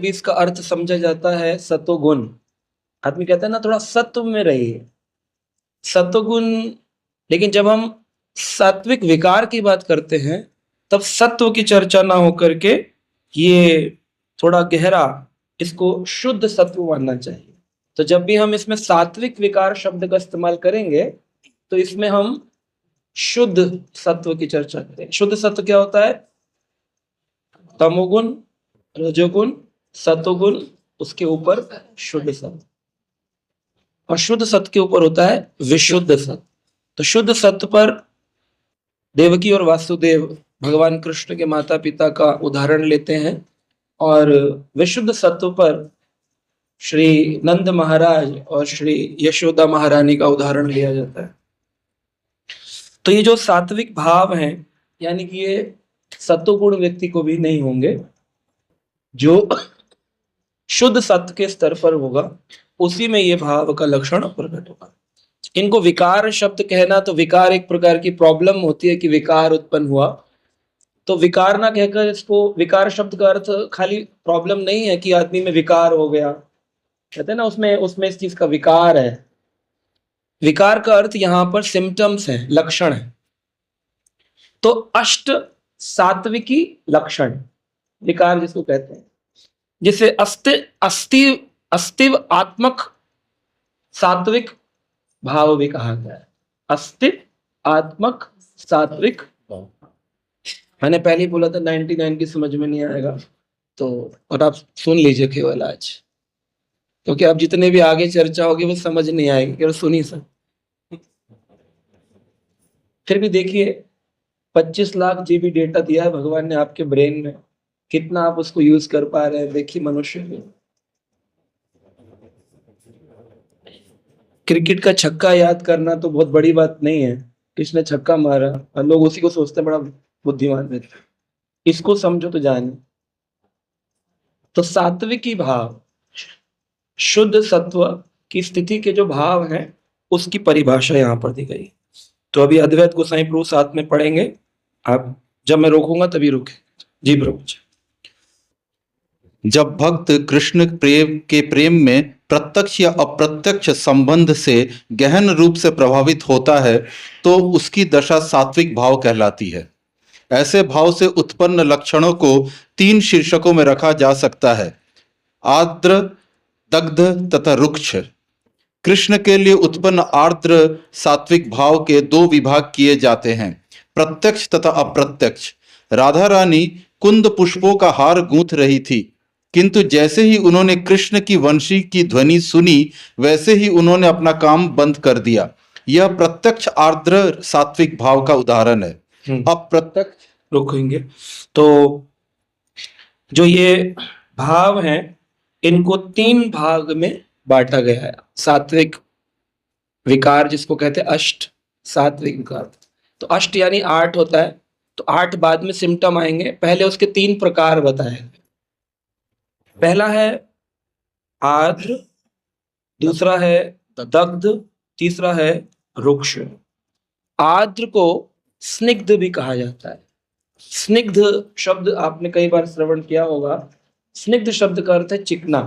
भी इसका अर्थ समझा जाता है सतोगुण। आदमी कहता है ना थोड़ा सत्व में रहिए, सतोगुण। लेकिन जब हम सात्विक विकार की बात करते हैं तब सत्व की चर्चा ना होकर के ये थोड़ा गहरा, इसको शुद्ध सत्व मानना चाहिए। तो जब भी हम इसमें सात्विक विकार शब्द का इस्तेमाल करेंगे तो इसमें हम शुद्ध सत्व की चर्चा करें। शुद्ध सत्व क्या होता है? तमोगुण, रजोगुण, सतोगुण, उसके ऊपर शुद्ध सत्व, और शुद्ध सत्व के ऊपर होता है विशुद्ध सत्व। तो शुद्ध सत्व पर देवकी और वासुदेव भगवान कृष्ण के माता पिता का उदाहरण लेते हैं, और विशुद्ध सत्व पर श्री नंद महाराज और श्री यशोदा महारानी का उदाहरण लिया जाता है। तो ये जो सात्विक भाव हैं, यानी कि ये सत्वगुण व्यक्ति को भी नहीं होंगे, जो शुद्ध सत्व के स्तर पर होगा उसी में ये भाव का लक्षण प्रकट होगा। इनको विकार शब्द कहना, तो विकार एक प्रकार की प्रॉब्लम होती है कि विकार उत्पन्न हुआ, तो विकार ना कहकर इसको, विकार शब्द का अर्थ खाली प्रॉब्लम नहीं है कि आदमी में विकार हो गया, कहते हैं ना उसमें उसमें इस चीज का विकार है। विकार का अर्थ यहाँ पर सिम्टम्स है, लक्षण है। तो अष्ट सात्विकी लक्षण विकार जिसको कहते हैं, जिसे अस्तिव आत्मक सात्विक भाव भी कहा गया है। अस्तिव आत्मक सात्विक भाव। मैंने पहले ही बोला था 99 की समझ में नहीं आएगा, तो और आप सुन लीजिए केवल आज, क्योंकि अब जितने भी आगे चर्चा होगी वो समझ नहीं आएगी, केवल सुन ही सब। फिर भी देखिए 25 लाख जीबी डेटा दिया है भगवान ने आपके ब्रेन में, कितना आप उसको यूज कर पा रहे हैं देखिए। मनुष्य में क्रिकेट का छक्का याद करना तो बहुत बड़ी बात नहीं है, किसने छक्का मारा और लोग उसी को सोचते हैं बड़ा बुद्धिमान है। इसको समझो तो जाने। तो सात्विकी भाव, शुद्ध सत्व की स्थिति के जो भाव हैं उसकी परिभाषा यहाँ पर दी गई। तो अभी अद्वैत गोसाई प्रभु साथ में पढ़ेंगे, आप जब मैं रोकूंगा तभी रुके। जी प्रभु जी। जब भक्त कृष्ण प्रेम में प्रत्यक्ष या अप्रत्यक्ष संबंध से गहन रूप से प्रभावित होता है तो उसकी दशा सात्विक भाव कहलाती है। ऐसे भाव से उत्पन्न लक्षणों को 3 शीर्षकों में रखा जा सकता है: आर्द्र, दग्ध तथा रुक्ष। कृष्ण के लिए उत्पन्न आर्द्र सात्विक भाव के 2 विभाग किए जाते हैं, प्रत्यक्ष तथा अप्रत्यक्ष। राधा रानी कुंद पुष्पों का हार गूंथ रही थी, किंतु जैसे ही उन्होंने कृष्ण की वंशी की ध्वनि सुनी वैसे ही उन्होंने अपना काम बंद कर दिया। यह प्रत्यक्ष आर्द्र सात्विक भाव का उदाहरण है। अप्रत्यक्ष रोकेंगे तो जो ये भाव हैं इनको 3 भाग में बांटा गया है। सात्विक विकार जिसको कहते हैं अष्ट सात्विक विकार, तो अष्ट यानी 8 होता है, तो 8 बाद में सिम्टम आएंगे। पहले उसके 3 प्रकार बताए। पहला है आर्द्र, दूसरा है दग्ध, तीसरा है रुक्ष। आर्द्र को स्निग्ध भी कहा जाता है। स्निग्ध शब्द आपने कई बार श्रवण किया होगा। स्निग्ध शब्द का अर्थ है चिकना,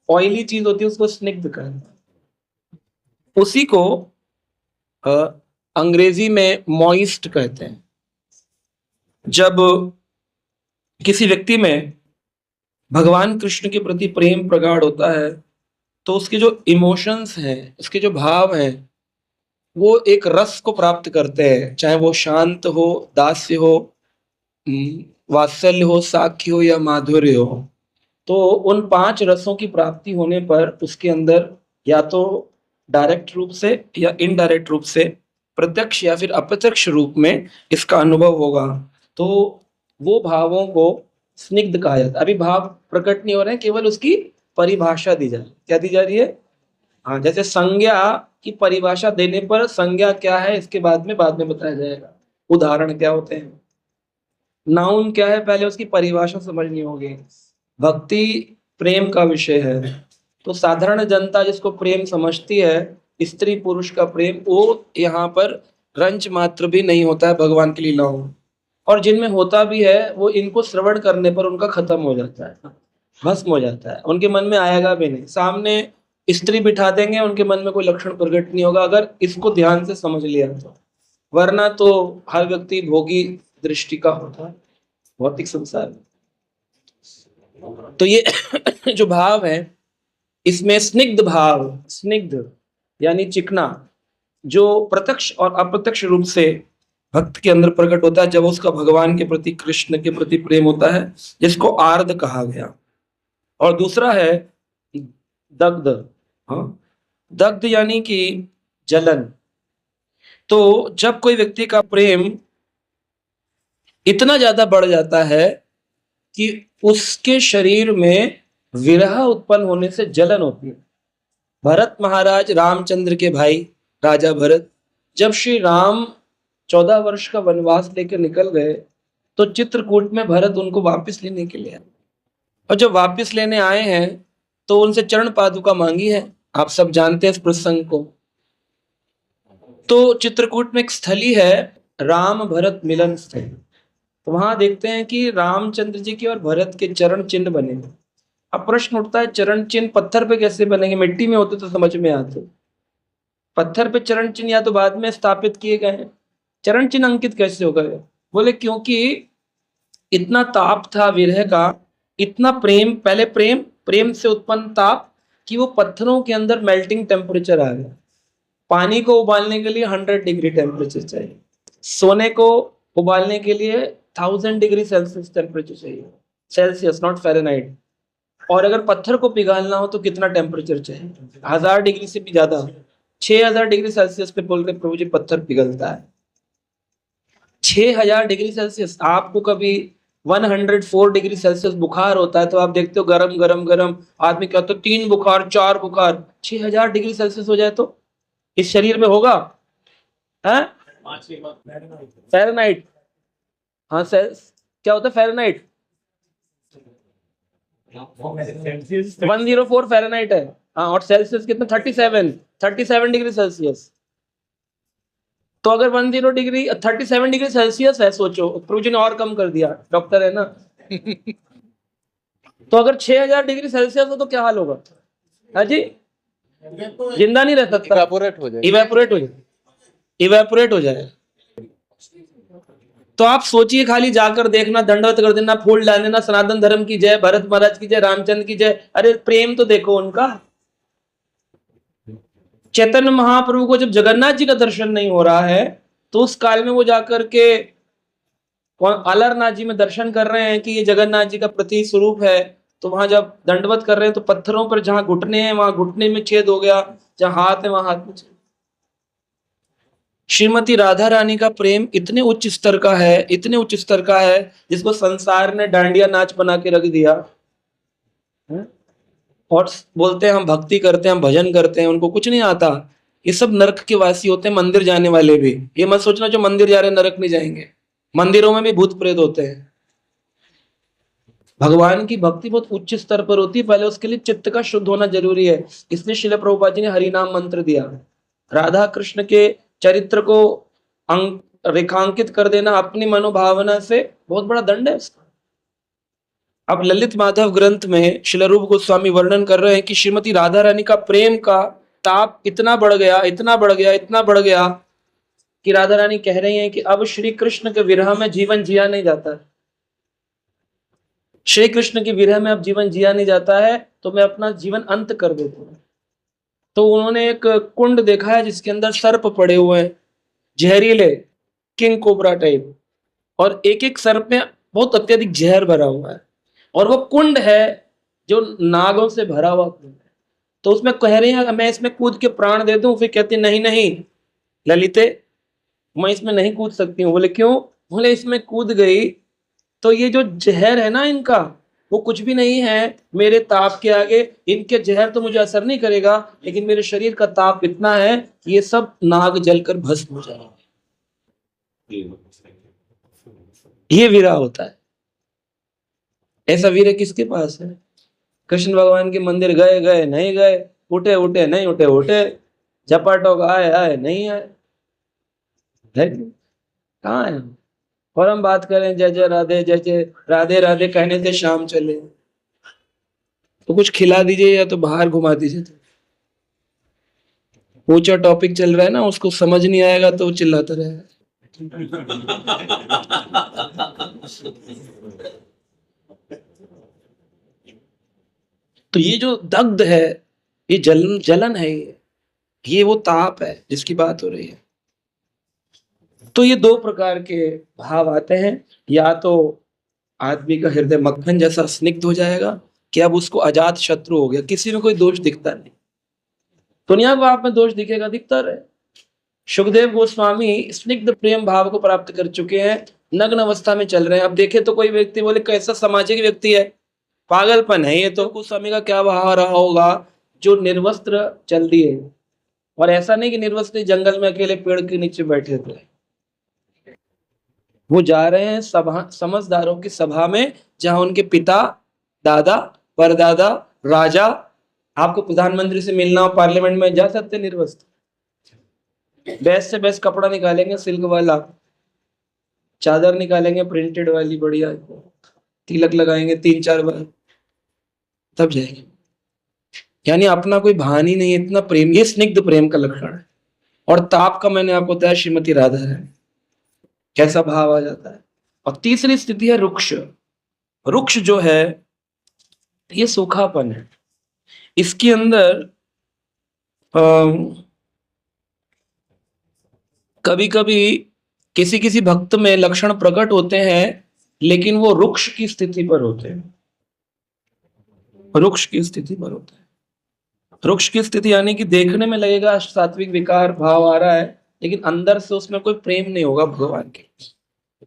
ऑयली चीज होती है उसको स्निग्ध कहते हैं। उसी को अंग्रेजी में मॉइस्ट कहते हैं। जब किसी व्यक्ति में भगवान कृष्ण के प्रति प्रेम प्रगाढ़ होता है तो उसके जो इमोशंस हैं, उसके जो भाव हैं, वो एक रस को प्राप्त करते हैं, चाहे वो शांत हो, दास्य हो, वात्सल्य हो, साख्य हो या माधुर्य हो। तो उन 5 रसों की प्राप्ति होने पर उसके अंदर या तो डायरेक्ट रूप से या इनडायरेक्ट रूप से, प्रत्यक्ष या फिर अप्रत्यक्ष रूप में इसका अनुभव होगा। तो वो भावों को स्निग्ध कहा जाता है। अभी भाव प्रकट नहीं हो रहे हैं, केवल उसकी परिभाषा दी जा रही है। क्या दी जा रही है? हाँ, जैसे संज्ञा की परिभाषा देने पर संज्ञा क्या है इसके बाद में बताया जाएगा। उदाहरण क्या होते हैं, नाउन क्या है, पहले उसकी परिभाषा समझनी होगी। भक्ति प्रेम का विषय है, तो साधारण जनता जिसको प्रेम समझती है, स्त्री पुरुष का प्रेम, वो यहाँ पर रंच मात्र भी नहीं होता है भगवान की लीलाओं, और जिनमें होता भी है वो इनको श्रवण करने पर उनका खत्म हो जाता है। भस्म हो जाता है, उनके मन में आएगा भी नहीं। सामने स्त्री बिठा देंगे, उनके मन में कोई लक्षण प्रकट नहीं होगा, अगर इसको ध्यान से समझ लिया तो। वरना तो हर व्यक्ति भोगी दृष्टि का होता है भौतिक संसार में। तो ये जो भाव है, इसमें स्निग्ध भाव, स्निग्ध यानी चिकना, जो प्रत्यक्ष और अप्रत्यक्ष रूप से भक्त के अंदर प्रकट होता है जब उसका भगवान के प्रति, कृष्ण के प्रति प्रेम होता है, जिसको आर्द कहा गया। और दूसरा है दग्ध। हाँ, दग्ध यानी कि जलन। तो जब कोई व्यक्ति का प्रेम इतना ज्यादा बढ़ जाता है कि उसके शरीर में विरह उत्पन्न होने से जलन होती है। भरत महाराज, रामचंद्र के भाई राजा भरत, जब श्री राम 14 वर्ष का वनवास लेकर निकल गए तो चित्रकूट में भरत उनको वापस लेने के लिए आए। और जब वापस लेने आए हैं तो उनसे चरण पादुका मांगी है। आप सब जानते हैं इस प्रसंग को। तो चित्रकूट में एक स्थली है, राम भरत मिलन स्थल। तो वहां देखते हैं कि रामचंद्र जी के और भरत के चरण चिन्ह बने हैं। अब प्रश्न उठता है, चरण चिन्ह पत्थर पे कैसे बनेंगे? मिट्टी में होते तो समझ में आते, पत्थर पे चरण चिन्ह या तो बाद में स्थापित किए गए हैं, चरण चिन्ह अंकित कैसे हो गए? बोले क्योंकि इतना ताप था विरह का, इतना प्रेम, पहले प्रेम, प्रेम से उत्पन्न ताप, कि वो पत्थरों के अंदर मेल्टिंग टेम्परेचर आ गया। पानी को उबालने के लिए 100 डिग्री टेम्परेचर चाहिए, सोने को उबालने के लिए 1000 डिग्री सेल्सियस टेम्परेचर चाहिए, सेल्सियस नॉट फ़ारेनहाइट। और अगर पत्थर को पिघालना हो तो कितना टेम्परेचर चाहिए? 1000 डिग्री से भी ज्यादा, 6000 डिग्री सेल्सियस पे बोल रहे प्रभु जी पत्थर पिघलता है। 6000 डिग्री सेल्सियस। आपको कभी 104 डिग्री सेल्सियस बुखार होता है तो आप देखते हो गरम गरम गरम, आदमी कहते हो 3 बुखार 4 बुखार। 6000 डिग्री सेल्सियस हो जाए तो इस शरीर में होगा? है फ़ारेनहाइट। हाँ, क्या होता है फ़ारेनहाइट? 104 फ़ारेनहाइट है। हाँ, और सेल्सियस कितना? 37 डिग्री सेल्सियस। तो अगर 10 डिग्री 37 डिग्री सेल्सियस है, सोचो, प्रभु जी ने और कम कर दिया, डॉक्टर है ना। तो अगर 6000 डिग्री सेल्सियस हो तो क्या हाल होगा? हाँ जी, जिंदा नहीं रह सकता, इवेपोरेट हो जाएगा, इवेपोरेट हो जाएगा। तो आप सोचिए, खाली जाकर देखना, दंडवत कर देना, फूल डाल देना, सनातन धर्म की जय, भरत महाराज की जय, रामचंद्र की जय। अरे प्रेम तो देखो उनका। चैतन्य महाप्रभु को जब जगन्नाथ जी का दर्शन नहीं हो रहा है तो उस काल में वो जाकर के अलरनाथ जी में दर्शन कर रहे हैं कि ये जगन्नाथ जी का प्रति स्वरूप है। तो वहां जब दंडवत कर रहे हैं तो पत्थरों पर जहां घुटने हैं वहां घुटने में छेद हो गया, जहां हाथ है वहां हाथ में छेद। श्रीमती राधा रानी का प्रेम इतने उच्च स्तर का है, इतने उच्च स्तर का है, जिसको संसार ने डांडिया नाच बना के रख दिया। और बोलते हैं हम भक्ति करते हैं, हम भजन करते हैं, उनको कुछ नहीं आता। ये सब नरक के वासी होते हैं, मंदिर जाने वाले भी। ये मत सोचना जो मंदिर जा रहे हैं नरक नहीं जाएंगे, मंदिरों में भी भूत प्रेत होते हैं। भगवान की भक्ति बहुत उच्च स्तर पर होती है, पहले उसके लिए चित्त का शुद्ध होना जरूरी है। इसलिए श्रील प्रभुपाद जी ने हरिनाम मंत्र दिया। राधा कृष्ण के चरित्र को रेखांकित कर देना अपनी मनोभावना से बहुत बड़ा दंड है उसका। अब ललित माधव ग्रंथ में श्रील रूप गोस्वामी वर्णन कर रहे हैं कि श्रीमती राधा रानी का प्रेम का ताप इतना बढ़ गया, इतना बढ़ गया, इतना बढ़ गया कि राधा रानी कह रही हैं कि अब श्री कृष्ण के विरह में जीवन जिया नहीं जाता। श्री कृष्ण के विरह में अब जीवन जिया नहीं जाता है, तो मैं अपना जीवन अंत कर देता हूँ। तो उन्होंने एक कुंड देखा है जिसके अंदर सर्प पड़े हुए हैं, जहरीले, किंग कोबरा टाइप, और एक एक सर्प में बहुत अत्यधिक जहर भरा हुआ है, और वो कुंड है जो नागों से भरा हुआ कुंड है। तो उसमें कह रहे हैं मैं इसमें कूद के प्राण दे दूं, फिर कहते नहीं नहीं ललिते, मैं इसमें नहीं कूद सकती हूँ। बोले क्यों? बोले इसमें कूद गई तो ये जो जहर है ना इनका, वो कुछ भी नहीं है मेरे ताप के आगे। इनके जहर तो मुझे असर नहीं करेगा, लेकिन मेरे शरीर का ताप इतना है कि ये सब नाग जलकर भस्म हो जाएंगे। ये वीरा होता है। ऐसा वीर किसके पास है? कृष्ण भगवान के मंदिर गए गए नहीं गए, उठे उठे नहीं उठे उठे, झपाटोक आए आए नहीं आए, कहाँ है? और हम बात करें जय जय राधे, जय जय राधे राधे कहने से शाम चले। तो कुछ खिला दीजिए या तो बाहर घुमा दीजिए। ऊंचा टॉपिक चल रहा है ना, उसको समझ नहीं आएगा तो वो चिल्लाता रहेगा। तो ये जो दग्ध है, ये जलन जलन है, ये वो ताप है जिसकी बात हो रही है। तो ये दो प्रकार के भाव आते हैं, या तो आदमी का हृदय मक्खन जैसा स्निग्ध हो जाएगा कि अब उसको अजात शत्रु हो गया, किसी में कोई दोष दिखता नहीं, दुनिया को आप में दोष दिखेगा, दिखता रहे। सुखदेव गोस्वामी स्निग्ध प्रेम भाव को प्राप्त कर चुके हैं, नग्न अवस्था में चल रहे हैं। अब देखे तो कोई व्यक्ति बोले कैसा सामाजिक व्यक्ति है, पागलपन है ये तो। गोस्वामी का क्या भाव रहा होगा जो निर्वस्त्र चल दिए, और ऐसा नहीं कि निर्वस्त्र जंगल में अकेले पेड़ के नीचे बैठे थे, वो जा रहे हैं सभा, समझदारों की सभा में, जहां उनके पिता, दादा, परदादा, राजा, आपको प्रधानमंत्री से मिलना हो, पार्लियामेंट में जा सकते निर्वस्त्र। बेस्ट से बेस्ट कपड़ा निकालेंगे, सिल्क वाला चादर निकालेंगे, प्रिंटेड वाली बढ़िया, तिलक लगाएंगे 3-4 बार, तब जाएंगे। यानी अपना कोई भान ही नहीं, इतना प्रेम, ये स्निग्ध प्रेम का लक्षण है। और ताप का मैंने आपको बताया श्रीमती राधा है, कैसा भाव आ जाता है। और तीसरी स्थिति है रुक्ष। रुक्ष जो है ये सूखापन है, इसके अंदर कभी कभी किसी किसी भक्त में लक्षण प्रकट होते हैं, लेकिन वो रुक्ष की स्थिति पर होते हैं, रुक्ष की स्थिति पर होते हैं। रुक्ष की स्थिति यानी कि देखने में लगेगा सात्विक विकार भाव आ रहा है, लेकिन अंदर से उसमें कोई प्रेम नहीं होगा भगवान के।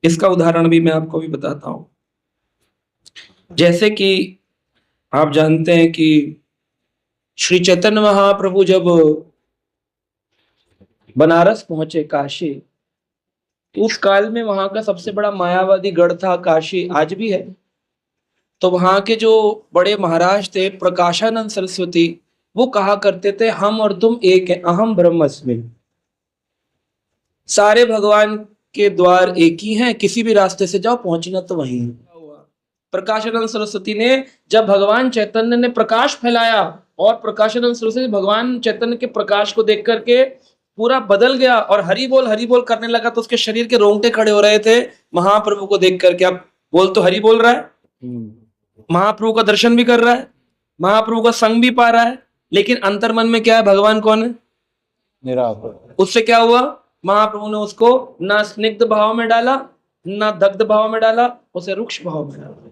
इसका उदाहरण भी मैं आपको भी बताता हूं। जैसे कि आप जानते हैं कि श्री चैतन्य महाप्रभु जब बनारस पहुंचे, काशी, तो उस काल में वहां का सबसे बड़ा मायावादी गढ़ था काशी, आज भी है। तो वहां के जो बड़े महाराज थे प्रकाशानंद सरस्वती, वो कहा करते थे हम और तुम एक हैं, अहम ब्रह्मस्मि। सारे भगवान के द्वार एक ही हैं, किसी भी रास्ते से जाओ पहुंचना तो वहीं है। प्रकाशानंद सरस्वती ने जब भगवान चैतन्य ने प्रकाश फैलाया, और प्रकाशानंद सरस्वती भगवान चैतन्य के प्रकाश को देख करके पूरा बदल गया और हरि बोल करने लगा, तो उसके शरीर के रोंगटे खड़े हो रहे थे महाप्रभु को देख करके। अब बोल तो हरि बोल रहा है, महाप्रभु का दर्शन भी कर रहा है, महाप्रभु का संग भी पा रहा है, लेकिन अंतर मन में क्या है, भगवान कौन है, निराकार। उससे क्या हुआ, महाप्रभु ने उसको ना स्निग्ध भाव में डाला, ना दग्ध भाव में डाला, उसे रुक्ष भाव में डाला।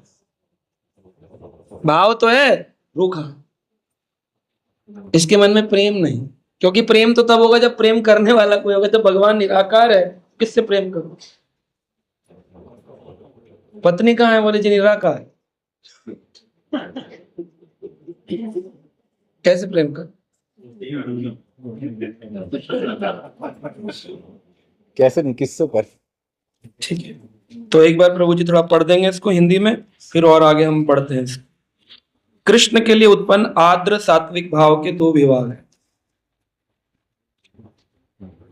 भाव तो है रूखा, इसके मन में प्रेम नहीं, क्योंकि प्रेम तो तब होगा जब प्रेम करने वाला कोई होगा। जब भगवान निराकार है, किससे प्रेम करो। पत्नी कहाँ है, बोले जी निराकार, कैसे प्रेम कर, कैसे नहीं, किससे कर। ठीक है, तो एक बार प्रभु जी थोड़ा पढ़ देंगे इसको हिंदी में, फिर और आगे हम पढ़ते हैं। कृष्ण के लिए उत्पन्न आर्द्र सात्विक भाव के 2 विभाग हैं।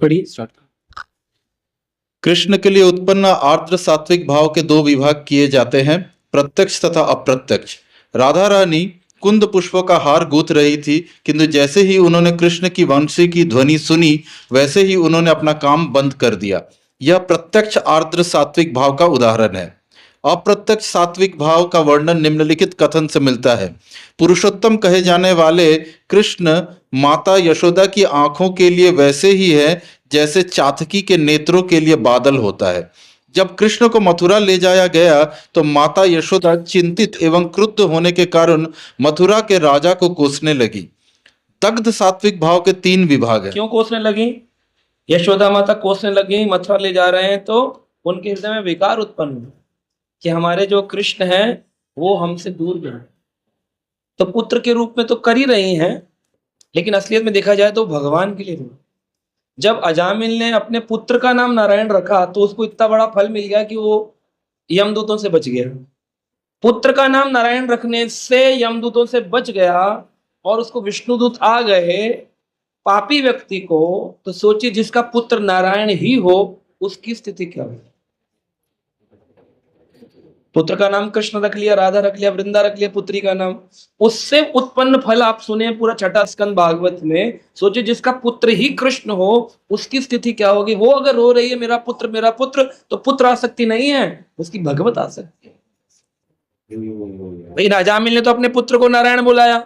पढ़िए। कृष्ण के लिए उत्पन्न आर्द्र सात्विक भाव के 2 विभाग किए जाते हैं, प्रत्यक्ष तथा अप्रत्यक्ष। राधा रानी कुंद पुष्पों का हार गूंथ रही थी, किंतु जैसे ही उन्होंने कृष्ण की वंशी की ध्वनि सुनी, वैसे ही उन्होंने अपना काम बंद कर दिया। यह प्रत्यक्ष आर्द्र सात्विक भाव का उदाहरण है। अप्रत्यक्ष सात्विक भाव का वर्णन निम्नलिखित कथन से मिलता है। पुरुषोत्तम कहे जाने वाले कृष्ण माता यशोदा की आंखों के लिए वैसे ही है जैसे चातकी के नेत्रों के लिए बादल होता है। जब कृष्ण को मथुरा ले जाया गया तो माता यशोदा चिंतित एवं क्रुद्ध होने के कारण मथुरा के राजा को कोसने लगी। दग्ध सात्विक भाव के 3 विभाग हैं। क्यों कोसने लगी, यशोदा माता कोसने लगी, मथुरा ले जा रहे हैं तो उनके हृदय में विकार उत्पन्न हुआ कि हमारे जो कृष्ण हैं वो हमसे दूर गए। तो पुत्र के रूप में तो कर ही रही हैं, लेकिन असलियत में देखा जाए तो भगवान के लिए नहीं। जब अजामिल ने अपने पुत्र का नाम नारायण रखा तो उसको इतना बड़ा फल मिल गया कि वो यमदूतों से बच गया। पुत्र का नाम नारायण रखने से यमदूतों से बच गया और उसको विष्णुदूत आ गए पापी व्यक्ति को, तो सोचिए जिसका पुत्र नारायण ही हो उसकी स्थिति क्या हो। पुत्र का नाम कृष्ण रख लिया, राधा रख लिया, वृंदा रख लिया, पुत्री का नाम। उससे उत्पन्न फल आप सुने पूरा छठा स्कंद भागवत में। सोचिए जिसका पुत्र ही कृष्ण हो उसकी स्थिति क्या होगी। वो अगर रो रही है मेरा पुत्र, तो पुत्र आसक्ति नहीं है, उसकी भगवत आसक्ति है। भाई राजा मिल ने तो अपने पुत्र को नारायण बुलाया,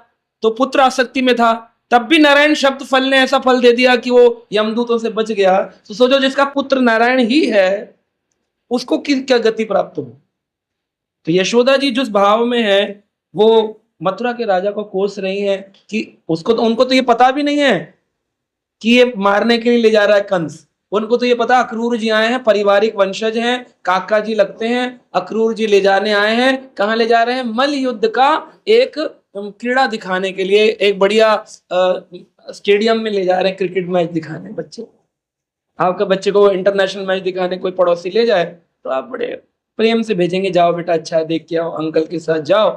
तो पुत्र आसक्ति में था, तब भी नारायण शब्द फल ने ऐसा फल दे दिया कि वो यमदूतों से बच गया। तो सोचो जिसका पुत्र नारायण ही है उसको क्या गति प्राप्त हो। तो यशोदा जी जिस भाव में है वो मथुरा के राजा को कोस रही है कि उनको तो ये पता भी नहीं है कि ये मारने के लिए ले जा रहा है कंस। उनको तो ये पता अक्रूर जी आए हैं, पारिवारिक वंशज हैं, काका जी लगते हैं, अक्रूर जी ले जाने आए हैं। कहाँ ले जा रहे हैं? मल्ल युद्ध का एक क्रीड़ा दिखाने के लिए, एक बढ़िया स्टेडियम में ले जा रहे हैं क्रिकेट मैच दिखाने। बच्चे, आपका बच्चे को इंटरनेशनल मैच दिखाने कोई पड़ोसी ले जाए तो आप बड़े प्रेम से भेजेंगे, जाओ बेटा अच्छा है, देख के आओ, अंकल के साथ जाओ,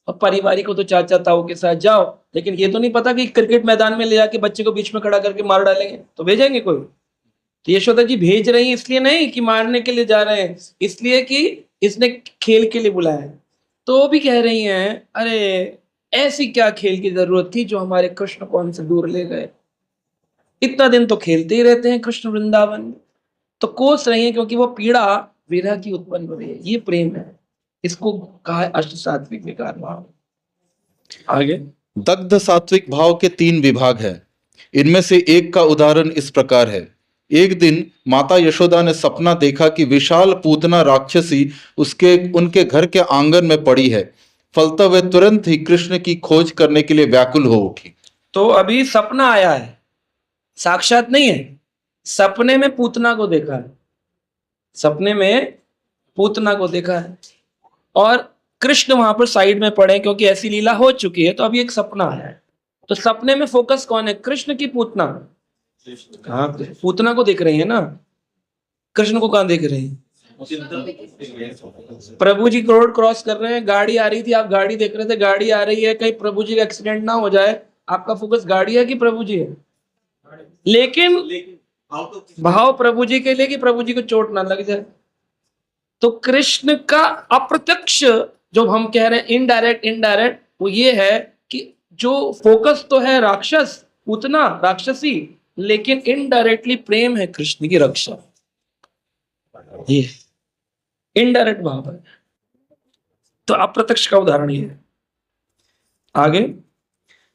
और पारिवारिक हो तो चाचा ताऊ के साथ जाओ। लेकिन ये तो नहीं पता कि क्रिकेट मैदान में ले जाके बच्चे को बीच में खड़ा करके मार डालेंगे, तो भेजेंगे कोई? तो यशोदा जी भेज रही है इसलिए नहीं कि मारने के लिए जा रहे हैं, इसलिए कि इसने खेल के लिए बुलाया है। तो भी कह रही हैं अरे ऐसी क्या खेल की जरूरत थी जो हमारे कृष्ण को हमसे दूर ले गए। इतना दिन तो खेलते ही रहते हैं कृष्ण वृंदावन में। तो कोस रही है क्योंकि वो पीड़ा विरह की उत्पन्न हो रही है। ये प्रेम है, इसको कहा है अष्ट सात्विक विकार भाव। आगे दग्ध सात्विक भाव के 3 विभाग हैं। इनमें से एक का उदाहरण इस प्रकार है। एक दिन माता यशोदा ने सपना देखा कि विशाल पूतना राक्षसी उनके घर के आंगन में पड़ी है। फलतः वे तुरंत ही कृष्ण की खोज करने के लिए व्याकुल हो उठी। तो अभी सपना आया है, साक्षात नहीं है। सपने में पूतना को देखा है, सपने में पूतना को देखा है, और कृष्ण वहां पर साइड में पड़े क्योंकि ऐसी लीला हो चुकी है। तो अभी एक सपना आया है, तो सपने में फोकस कौन है? कृष्ण की पूतना? कहाँ पूतना को देख रही है ना, कृष्ण को कहाँ देख रही है? प्रभु जी रोड क्रॉस कर रहे हैं, गाड़ी आ रही थी, आप गाड़ी देख रहे थे, गाड़ी आ रही है, कहीं प्रभु जी का एक्सीडेंट ना हो जाए। आपका फोकस गाड़ी है कि प्रभु जी है? लेकिन भाव प्रभु जी के लिए कि प्रभु जी को चोट ना लग जाए। तो कृष्ण का अप्रत्यक्ष जो हम कह रहे हैं इनडायरेक्ट वो ये है कि जो फोकस तो है राक्षस पूतना राक्षसी, लेकिन इनडायरेक्टली प्रेम है कृष्ण की रक्षा। ये इनडायरेक्ट भाव है। तो अप्रत्यक्ष का उदाहरण ये है। आगे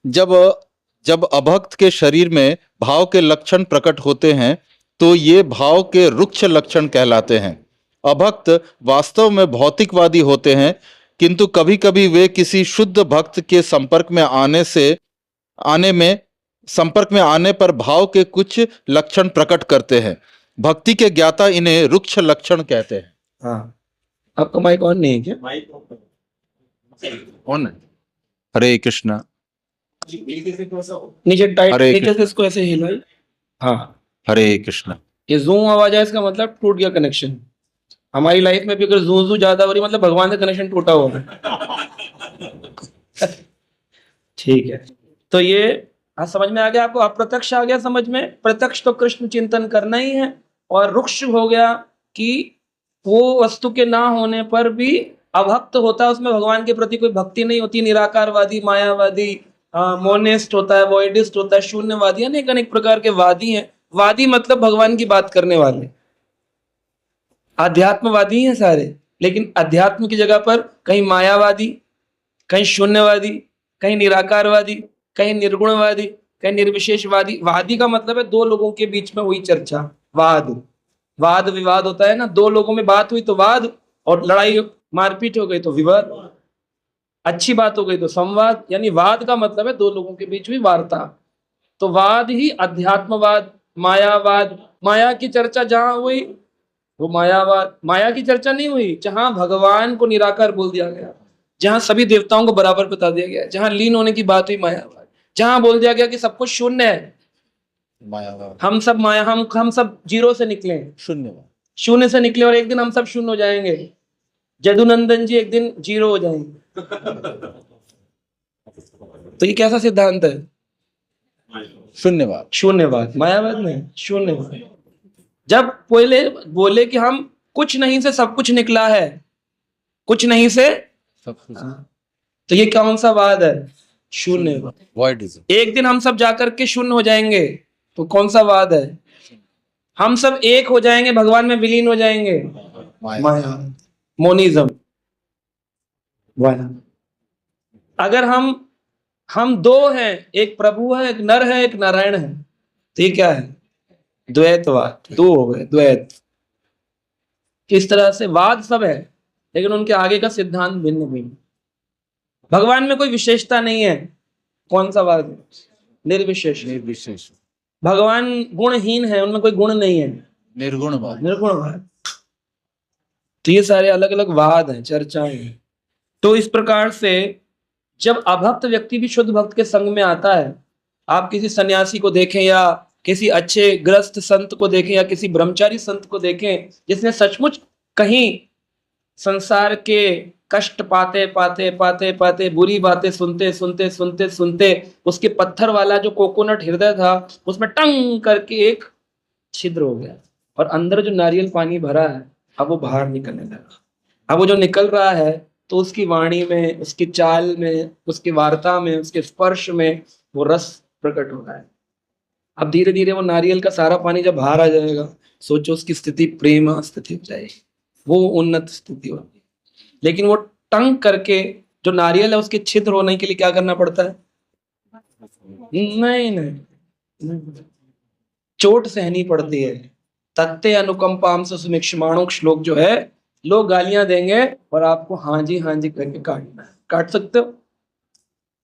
जब अभक्त के शरीर में भाव के लक्षण प्रकट होते हैं तो ये भाव के रुक्ष लक्षण कहलाते हैं। अभक्त वास्तव में भौतिकवादी होते हैं, किंतु कभी कभी वे किसी शुद्ध भक्त के संपर्क में आने पर भाव के कुछ लक्षण प्रकट करते हैं। भक्ति के ज्ञाता इन्हें रुक्ष लक्षण कहते हैं। हाँ, आपका माइक ऑन नहीं है क्या? ऑन है। हरे कृष्णा। नीचे टाइट हरे नीचे से इसको ऐसे हिलाइए। हाँ, हरे कृष्णा। ये जूम आवाज है, इसका मतलब टूट गया कनेक्शन। हमारी लाइफ में भी अगर जू ज्यादा हो रही मतलब भगवान का कनेक्शन टूटा हुआ है। ठीक है, तो ये समझ में आ गया आपको? अप्रत्यक्ष आ गया समझ में? प्रत्यक्ष तो कृष्ण चिंतन करना ही है, और रुक्ष हो गया कि वो वस्तु के ना होने पर भी अभक्त होता है, उसमें भगवान के प्रति कोई भक्ति नहीं होती। निराकारवादी, मायावादी, मोनिस्ट होता है, वॉइडिस्ट होता है, शून्यवादी, अनेक अनेक प्रकार के वादी हैं। वादी मतलब भगवान की बात करने वाले, अध्यात्मवादी हैं सारे। लेकिन अध्यात्म की जगह पर कहीं मायावादी, कहीं शून्यवादी, कहीं निराकारवादी, कहीं निर्गुणवादी, कहीं निर्विशेषवादी। वादी का मतलब है दो लोगों के बीच में हुई चर्चा, वाद विवाद होता है ना। दो लोगों में बात हुई तो वाद, और लड़ाई मारपीट हो गई तो विवाद, अच्छी बात हो गई तो संवाद। यानी वाद का मतलब है दो लोगों के बीच हुई वार्ता। तो वाद ही अध्यात्मवाद, मायावाद। माया की चर्चा जहां हुई वो मायावाद। माया की चर्चा नहीं हुई जहां भगवान को निराकार बोल दिया गया, जहां सभी देवताओं को बराबर बता दिया गया, जहां लीन होने की बात हुई मायावाद। जहां बोल दिया गया कि सब कुछ शून्य है, मायावाद। हम सब माया, हम सब जीरो से निकले, शून्य से निकले, और एक दिन हम सब शून्य हो जाएंगे। जदुनंदन जी एक दिन जीरो हो जाएंगे। तो ये कैसा सिद्धांत है? शून्यवाद, मायावाद नहीं, शून्यवाद। जब पहले बोले कि हम कुछ नहीं से सब कुछ निकला है, कुछ नहीं से सब कुछ तो ये कौन सा वाद है? शून्य। voidism. एक दिन हम सब जाकर के शून्य हो जाएंगे, तो कौन सा वाद है? हम सब एक हो जाएंगे, भगवान में विलीन हो जाएंगे, माया, मोनिज्म। अगर हम दो हैं, एक प्रभु है, एक नर है, एक नारायण है, तो ये क्या है? द्वैतवाद। दो हो गए, द्वैत। इस तरह से वाद सब है, लेकिन उनके आगे का सिद्धांत भिन्न भिन्न। भगवान में कोई विशेषता नहीं है, कौन सा वाद है? निर्विशेष। निर्विशेष, भगवान गुणहीन है, उनमें कोई गुण नहीं है, निर्गुणवाद. निर्गुणवाद। तो ये सारे अलग अलग वाद हैं, चर्चाएं हैं। तो इस प्रकार से जब अभक्त व्यक्ति भी शुद्ध भक्त के संग में आता है, आप किसी सन्यासी को देखें या किसी अच्छे ग्रस्त संत को देखें या किसी ब्रह्मचारी संत को देखें जिसने सचमुच कहीं संसार के कष्ट पाते पाते पाते पाते बुरी बातें सुनते सुनते सुनते सुनते उसके पत्थर वाला जो कोकोनट हृदय था उसमें टंग करके एक छिद्र हो गया, और अंदर जो नारियल पानी भरा है अब वो बाहर निकलने लगा। अब वो जो निकल रहा है तो उसकी वाणी में, उसकी चाल में, उसकी वार्ता में, उसके स्पर्श में वो रस प्रकट हो रहा है। अब धीरे धीरे वो नारियल का सारा पानी जब बाहर आ जाएगा, सोचो उसकी स्थिति प्रेम स्थिति हो जाएगी, वो उन्नत स्थिति होगी। लेकिन वो टंग करके जो नारियल है उसके छिद्र होने के लिए क्या करना पड़ता है? नहीं, चोट सहनी पड़ती है। तत्ते अनुकंपाम से सुमिक्षमाणु श्लोक जो है, लोग गालियां देंगे और आपको हाँ जी करके काटना है। काट सकते हो?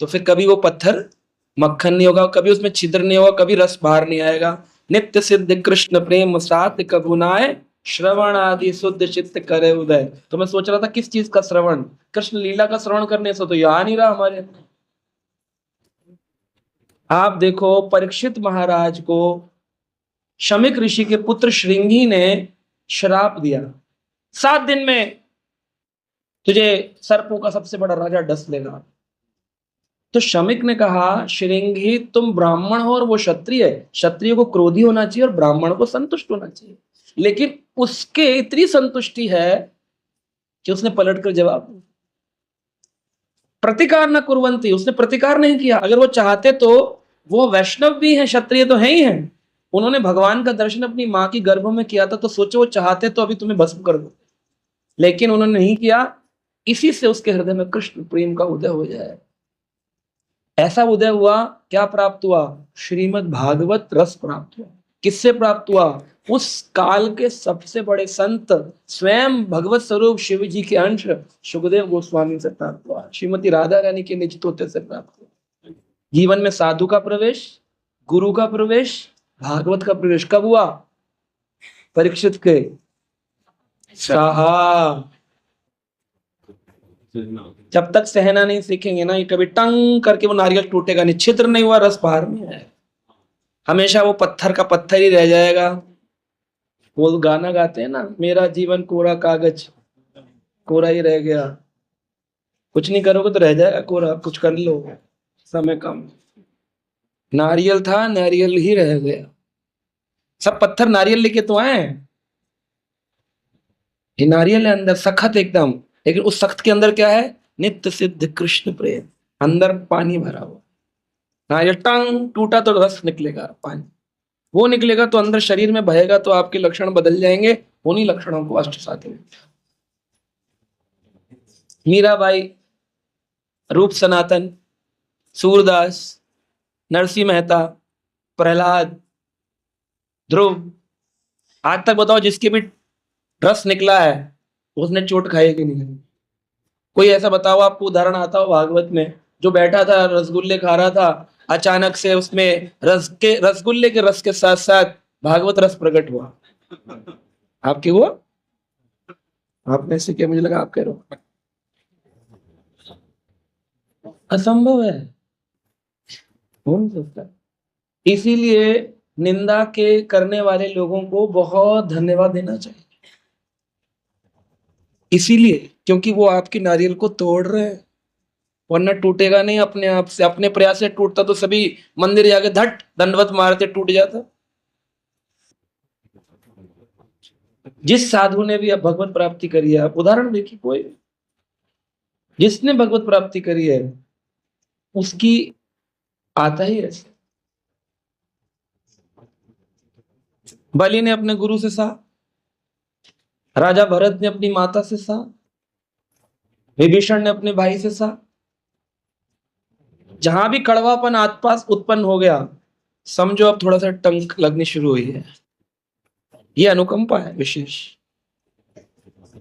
तो फिर कभी वो पत्थर मक्खन नहीं होगा, कभी उसमें छिद्र नहीं होगा, कभी रस बाहर नहीं आएगा। नित्य सिद्ध कृष्ण प्रेम सात कबू नाय, श्रवण आदि शुद्ध चित्त करे उदय। तो मैं सोच रहा था किस चीज का श्रवण? कृष्ण लीला का श्रवण करने से तो ये आ नहीं रहा हमारे। आप देखो परीक्षित महाराज को शमिक ऋषि के पुत्र श्रृंगी ने श्राप दिया, 7 दिन में तुझे सर्पों का सबसे बड़ा राजा डस लेगा। तो शमिक ने कहा, श्रृंगी तुम ब्राह्मण हो और वो क्षत्रिय है, क्षत्रिय को क्रोधी होना चाहिए और ब्राह्मण को संतुष्ट होना चाहिए। लेकिन उसके इतनी संतुष्टि है कि उसने पलटकर जवाब दिया, प्रतिकार न कुर्वन्ति, उसने प्रतिकार नहीं किया। अगर वो चाहते तो वो वैष्णव भी हैं, क्षत्रिय तो है ही हैं, उन्होंने भगवान का दर्शन अपनी माँ की गर्भ में किया था, तो सोचो वो चाहते तो अभी तुम्हें भस्म कर दो, लेकिन उन्होंने नहीं किया। इसी से उसके हृदय में कृष्ण प्रेम का उदय हो जाए। ऐसा उदय हुआ, क्या प्राप्त हुआ? श्रीमद् भागवत रस प्राप्त हुआ। किससे प्राप्त हुआ? उस काल के सबसे बड़े संत स्वयं भगवत स्वरूप शिव जी के अंश सुखदेव गोस्वामी से प्राप्त हुआ, श्रीमती राधा रानी के निज तोते से प्राप्त हुआ। जीवन में साधु का प्रवेश, गुरु का प्रवेश, भागवत का प्रवेश कब हुआ? परीक्षित के साहा। जब तक सहना नहीं सीखेंगे ना, ये कभी टंग करके वो नारियल टूटेगा नहीं, छिद्र नहीं हुआ, रस बाहर नहीं आएगा, हमेशा वो पत्थर का पत्थर ही रह जाएगा। वो गाना गाते हैं ना, मेरा जीवन कोरा कागज, कोरा ही रह गया। कुछ नहीं करोगे तो रह जाएगा कोरा, कुछ कर लो, समय कम। नारियल था, नारियल ही रह गया। सब पत्थर नारियल लेके तो आए, ये नारियल है अंदर सख्त एकदम, लेकिन उस सख्त के अंदर क्या है? नित्य सिद्ध कृष्ण प्रेम, अंदर पानी भरा हुआ। नारियल टंग टूटा तो रस निकलेगा, पानी वो निकलेगा तो अंदर शरीर में बहेगा, तो आपके लक्षण बदल जाएंगे। उन्हीं लक्षणों को अष्ट साधु, मीराबाई, रूप सनातन, सूरदास, नरसिंह मेहता, प्रहलाद, ध्रुव, आज तक बताओ जिसके भी रस निकला है उसने चोट खाई कि नहीं? कोई ऐसा बताओ आपको उदाहरण आता हो भागवत में, जो बैठा था रसगुल्ले खा रहा था, अचानक से उसमें रसगुल्ले के रस के साथ साथ भागवत रस प्रकट हुआ? आपके हुआ? आपने से क्या? मुझे लगा आप कह रहे हो असंभव है, हो नहीं सकता। इसीलिए निंदा के करने वाले लोगों को बहुत धन्यवाद देना चाहिए, इसीलिए क्योंकि वो आपकी नारियल को तोड़ रहे हैं, वरना टूटेगा नहीं अपने आप से। अपने प्रयास से टूटता तो सभी मंदिर जाके धट दंडवत मारते टूट जाता। जिस साधु ने भी अब भगवत प्राप्ति करी है, उदाहरण देखिए, कोई जिसने भगवत प्राप्ति करी है उसकी आता ही ऐसे। बलि ने अपने गुरु से सहा, राजा भरत ने अपनी माता से सहा, विभीषण ने अपने भाई से सहा। जहां भी कड़वापन आसपास उत्पन्न हो गया, समझो अब थोड़ा सा टंक लगनी शुरू हुई है। ये अनुकंपा है विशेष।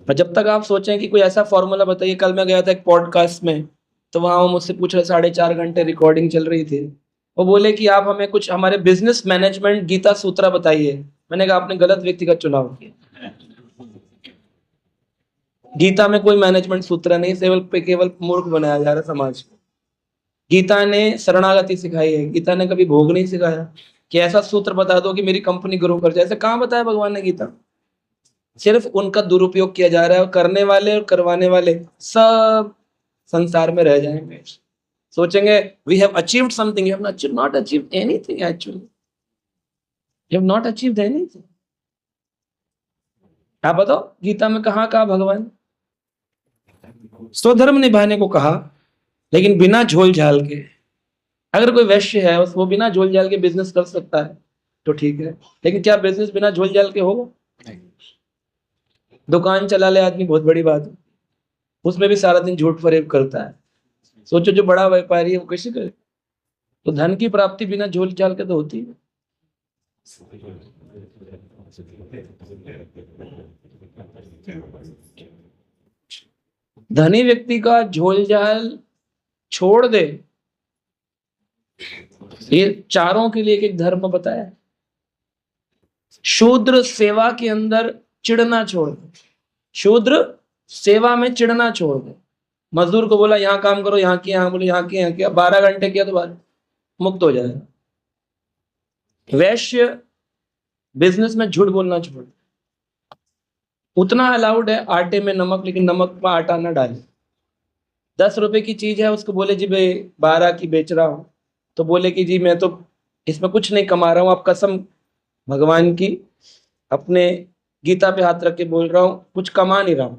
और जब तक आप सोचें कि कोई ऐसा फॉर्मूला बताइए। कल मैं गया था एक पॉडकास्ट में, तो वहां वो मुझसे पूछ रहे, 4.5 घंटे रिकॉर्डिंग चल रही थी। वो बोले कि आप हमें कुछ हमारे बिजनेस मैनेजमेंट गीता सूत्र बताइए। मैंने कहा आपने गलत व्यक्ति का चुनाव किया। गीता में कोई मैनेजमेंट सूत्र नहीं, केवल मूर्ख बनाया जा रहा है समाज को। गीता ने शरणागति सिखाई है, गीता ने कभी भोग नहीं सिखाया कि ऐसा सूत्र बता दो कि मेरी कंपनी ग्रो कर जाए। ऐसे कहां बताया भगवान ने गीता? सिर्फ उनका दुरुपयोग किया जा रहा है, और करने वाले और करवाने वाले सब संसार में रह जाएंगे। सोचेंगे we have achieved something, you have not achieved anything actually, you have not achieved anything. आप बताओ गीता में कहां कहा भगवान? स्वधर्म निभाने को कहा, लेकिन बिना झोल झाल के। अगर कोई वैश्य है वो बिना झोल झाल के बिजनेस कर सकता है तो ठीक है, लेकिन क्या बिजनेस बिना झोल झाल के होगा? दुकान चला ले आदमी, बहुत बड़ी बात है, उसमें भी सारा दिन झूठ फरेब करता है। सोचो जो बड़ा व्यापारी है वो कैसे करे? तो धन की प्राप्ति बिना झोल झाल के तो होती है। धनी व्यक्ति का झोल झाल छोड़ दे। ये चारों के लिए एक धर्म बताया है। शूद्र सेवा के अंदर चिढ़ना छोड़ दे, शूद्र सेवा में चिढ़ना छोड़ दे। मजदूर को बोला यहाँ काम करो, यहाँ किया, यहाँ बोले यहाँ किया, यहाँ किया, 12 घंटे किया तो बाद मुक्त हो जाएगा। वैश्य बिजनेस में झूठ बोलना छोड़ दे। उतना अलाउड है आटे में नमक, लेकिन नमक में आटा ना डाले। 10 रुपए की चीज है, उसको बोले जी भाई 12 की बेच रहा हूं, तो बोले कि जी मैं तो इसमें कुछ नहीं कमा रहा हूं, आप कसम भगवान की अपने गीता पे हाथ रख के बोल रहा हूं कुछ कमा नहीं रहा हूं।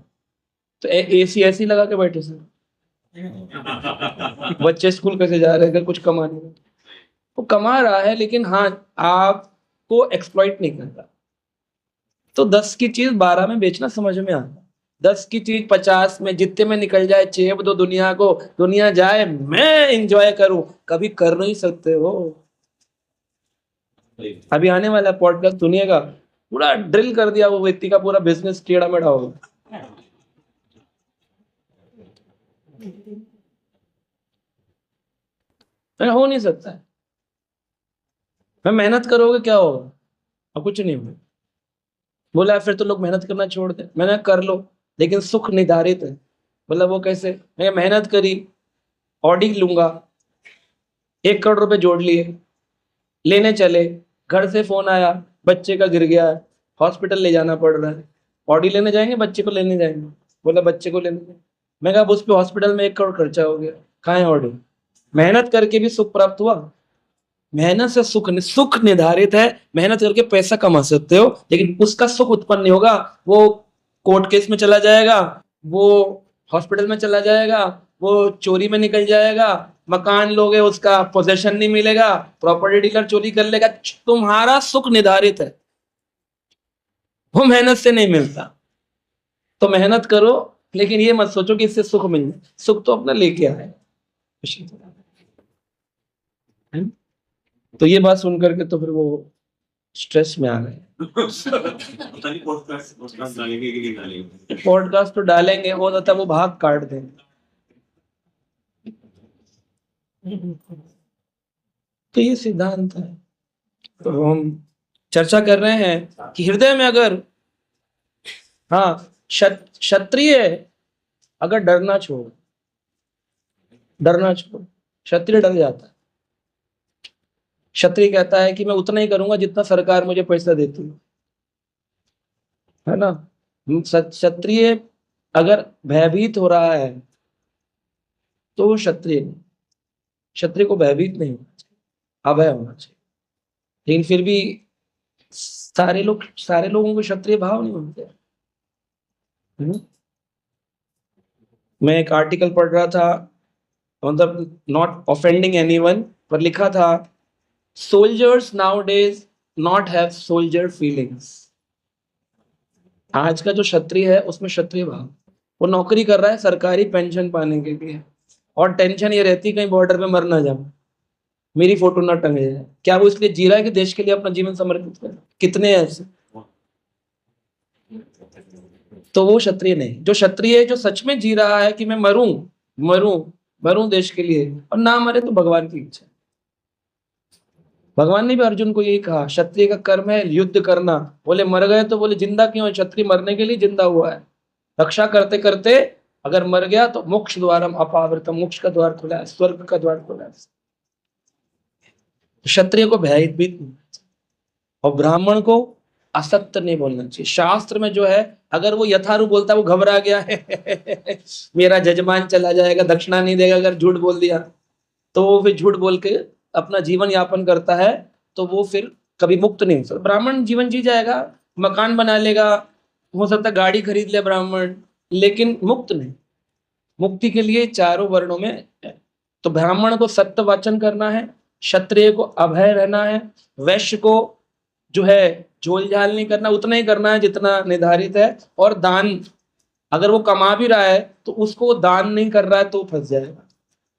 तो एसी ऐसी लगा के बैठे सर, बच्चे स्कूल कैसे जा रहे हैं अगर कुछ कमा नहीं रहा? वो कमा रहा है, लेकिन हाँ आपको एक्सप्लॉइट नहीं करता। तो 10 की चीज 12 में बेचना समझ में आता। 10 की चीज 50 में, जितने में निकल जाए चेप दो दुनिया को, दुनिया जाए मैं इंजॉय करूं, कभी कर नहीं सकते हो। अभी आने वाला पॉडकास्ट सुनिएगा, पूरा ड्रिल कर दिया वो व्यक्ति का पूरा बिजनेस टेढ़ा मेढ़ा होगा। हो नहीं सकता है। मैं मेहनत करोगे क्या होगा? और कुछ नहीं होगा। बोला फिर तो लोग मेहनत करना छोड़ दे। मैंने कर लो, लेकिन सुख निर्धारित है। बोला वो कैसे? मैं मेहनत करी, ऑडी लूंगा, 1 करोड़ रुपए जोड़ लिए, लेने चले, घर से फोन आया बच्चे का गिर गया, हॉस्पिटल ले जाना पड़ रहा है। ऑडी लेने जाएंगे, बच्चे को लेने जाएंगे? बोला बच्चे को लेने जाएंगे। मैं कहा उस पे हॉस्पिटल में 1 करोड़ खर्चा हो गया, कहाँ है ऑडी? मेहनत करके भी सुख प्राप्त हुआ? मेहनत से सुख निर्धारित है। मेहनत करके पैसा कमा सकते हो, लेकिन उसका सुख उत्पन्न नहीं होगा। वो कोर्ट केस में चला जाएगा, वो हॉस्पिटल में चला जाएगा, वो चोरी में निकल जाएगा, मकान लोगे उसका पोजेशन नहीं मिलेगा, प्रॉपर्टी डीलर चोरी कर लेगा। तुम्हारा सुख निर्धारित है, वो मेहनत से नहीं मिलता। तो मेहनत करो, लेकिन ये मत सोचो कि इससे सुख मिल जाए। सुख तो अपना लेके आए। तो ये बात सुन करके तो फिर वो स्ट्रेस में आ गए। पॉडकास्ट तो डालेंगे, हो जाता वो भाग काट देंगे। तो ये सिद्धांत है। तो हम चर्चा कर रहे हैं कि हृदय में अगर हाँ क्षत्रिय अगर डरना छोड़, क्षत्रिय डर जाता है। क्षत्रिय कहता है कि मैं उतना ही करूंगा जितना सरकार मुझे पैसा देती है ना। क्षत्रिय अगर भयभीत हो रहा है तो वो क्षत्रिय नहीं। क्षत्रिय को भयभीत नहीं होना चाहिए, अभय होना चाहिए। लेकिन फिर भी सारे लोगों को क्षत्रिय भाव नहीं होते। मैं एक आर्टिकल पढ़ रहा था, मतलब नॉट ऑफेंडिंग एनीवन, पर लिखा था soldiers nowadays not have soldier feelings. आज का जो क्षत्रिय है उसमें क्षत्रिय भाव, वो नौकरी कर रहा है सरकारी पेंशन पाने के लिए, और टेंशन ये रहती कहीं बॉर्डर पे मर ना जाऊं, मेरी फोटो ना टंगे जाए। क्या वो इसलिए जी रहा है कि देश के लिए अपना जीवन समर्पित करे? कितने हैं ऐसे? तो वो क्षत्रिय नहीं। जो क्षत्रिय है, जो सच में जी रहा है कि मैं मरूं, मरूं, मरूं देश के लिए, और ना मरे तो भगवान की इच्छा। भगवान ने भी अर्जुन को यही कहा, क्षत्रिय का कर्म है युद्ध करना। बोले मर गए तो बोले जिंदा क्यों है? क्षत्रिय मरने के लिए जिंदा हुआ है। रक्षा करते करते अगर मर गया तो मोक्ष द्वारम अपावृतम, मोक्ष का द्वार खुला है, स्वर्ग का द्वार खुला है। क्षत्रिय को भयभीत नहीं होना चाहिए, और ब्राह्मण को असत्य नहीं बोलना चाहिए। शास्त्र में जो है, अगर वो यथारूप बोलता है, वो घबरा गया है मेरा जजमान चला जाएगा, दक्षिणा नहीं देगा, अगर झूठ बोल दिया तो वो फिर झूठ बोल के अपना जीवन यापन करता है, तो वो फिर कभी मुक्त नहीं हो सकता। ब्राह्मण जीवन जी जाएगा, मकान बना लेगा, हो सकता है गाड़ी खरीद ले ब्राह्मण, लेकिन मुक्त नहीं। मुक्ति के लिए चारों वर्णों में है। तो ब्राह्मण को सत्य वाचन करना है, क्षत्रिय को अभय रहना है, वैश्य को जो है झोल झाल नहीं करना, उतना ही करना है जितना निर्धारित है। और दान, अगर वो कमा भी रहा है तो उसको दान नहीं कर रहा है तो फंस जाएगा।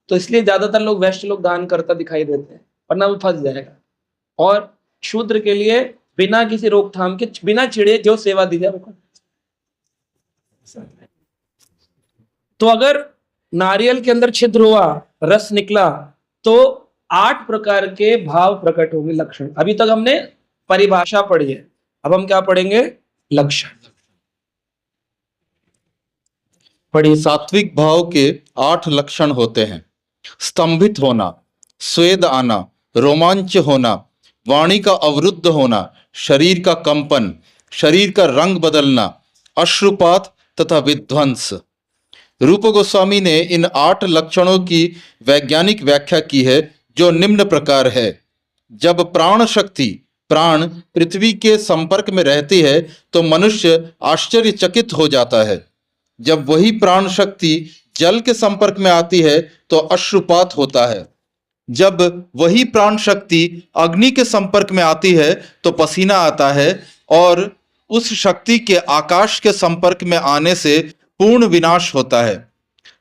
तो इसलिए ज्यादातर लोग वैश्य लोग दान करता दिखाई देते हैं, वरना वो फंस जाएगा। और शूद्र के लिए बिना किसी रोकथाम के, बिना चिड़े जो सेवा दी जाए वो कर। तो अगर नारियल के अंदर छिद्र हुआ, रस निकला, तो 8 प्रकार के भाव प्रकट होंगे, लक्षण। अभी तक हमने परिभाषा पढ़ी है, अब हम क्या पढ़ेंगे? लक्षण पढ़िए। सात्विक भाव के 8 लक्षण होते हैं। स्तंभित होना, स्वेद आना, रोमांच होना, वाणी का अवरुद्ध होना, शरीर का कंपन, शरीर का रंग बदलना, अश्रुपात तथा विध्वंस। रूप गोस्वामी ने इन 8 लक्षणों की वैज्ञानिक व्याख्या की है, जो निम्न प्रकार है। जब प्राण शक्ति, प्राण पृथ्वी के संपर्क में रहती है तो मनुष्य आश्चर्यचकित हो जाता है। जब वही प्राण शक्ति जल के संपर्क में आती है तो अश्रुपात होता है। जब वही प्राण शक्ति अग्नि के संपर्क में आती है तो पसीना आता है, और उस शक्ति के आकाश के संपर्क में आने से पूर्ण विनाश होता है।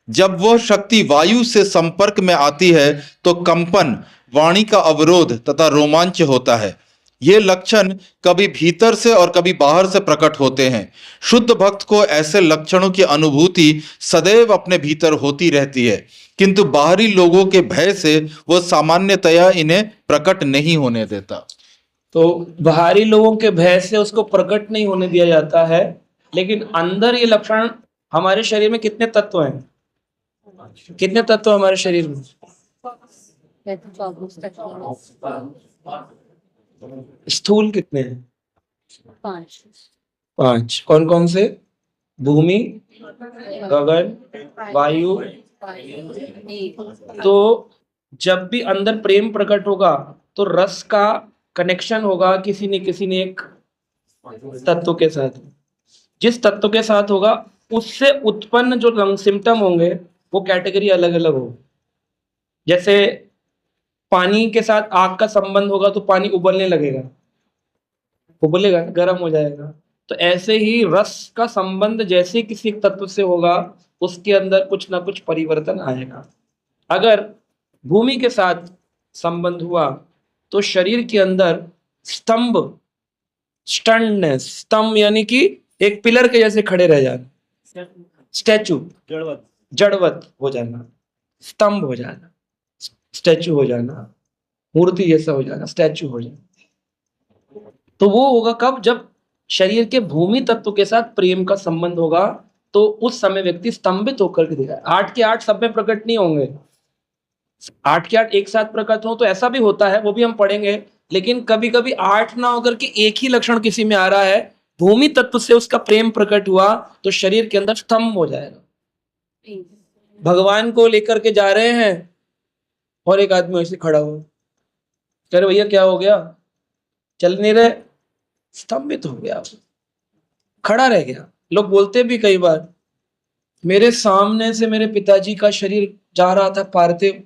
जब वह शक्ति वायु से संपर्क में आती है तो कंपन, वाणी का अवरोध तथा रोमांच होता है। ये लक्षण कभी भीतर से और कभी बाहर से प्रकट होते हैं। शुद्ध भक्त को ऐसे लक्षणों की अनुभूति सदैव अपने भीतर होती रहती है, किंतु बाहरी लोगों के भय से वह सामान्यतया इन्हें प्रकट नहीं होने देता। तो बाहरी लोगों के भय से उसको प्रकट नहीं होने दिया जाता है, लेकिन अंदर ये लक्षण। हमारे शरीर में कितने तत्व हैं? कितने तत्व हमारे शरीर में? स्थूल कितने हैं? 5। कौन कौन से? भूमि, गगन, वायु। तो जब भी अंदर प्रेम प्रकट होगा तो रस का कनेक्शन होगा किसी न एक तत्व के साथ। जिस तत्व के साथ होगा उससे उत्पन्न जो सिम्टम होंगे वो कैटेगरी अलग अलग होगी। जैसे पानी के साथ आग का संबंध होगा तो पानी उबलने लगेगा, उबलेगा, गर्म हो जाएगा। तो ऐसे ही रस का संबंध जैसे किसी तत्व से होगा उसके अंदर कुछ ना कुछ परिवर्तन आएगा। अगर भूमि के साथ संबंध हुआ तो शरीर के अंदर स्तंभ, स्टंडनेस, स्तंभ यानी कि एक पिलर के जैसे खड़े रह जाना, स्टैचू, जड़वत हो जाना, स्तंभ हो जाना, स्टैचू हो जाना, मूर्ति जैसा हो जाना, स्टैचू हो जाना। तो वो होगा कब? जब शरीर के भूमि तत्व के साथ प्रेम का संबंध होगा, तो उस समय व्यक्ति स्तंभित होकर के दिखाए। 8 के 8 सब में प्रकट नहीं होंगे, 8 के 8 एक साथ प्रकट हो तो ऐसा भी होता है, वो भी हम पढ़ेंगे। लेकिन कभी कभी 8 ना होकर के एक ही लक्षण किसी में आ रहा है, भूमि तत्व से उसका प्रेम प्रकट हुआ तो शरीर के अंदर स्तंभ हो जाएगा। भगवान को लेकर के जा रहे हैं और एक आदमी ऐसे खड़ा हो, कह रहे भैया क्या हो गया? चल नहीं रहे, स्तंभित हो गया, खड़ा रह गया। लोग बोलते भी कई बार मेरे सामने से मेरे पिताजी का शरीर जा रहा था पार्थिव,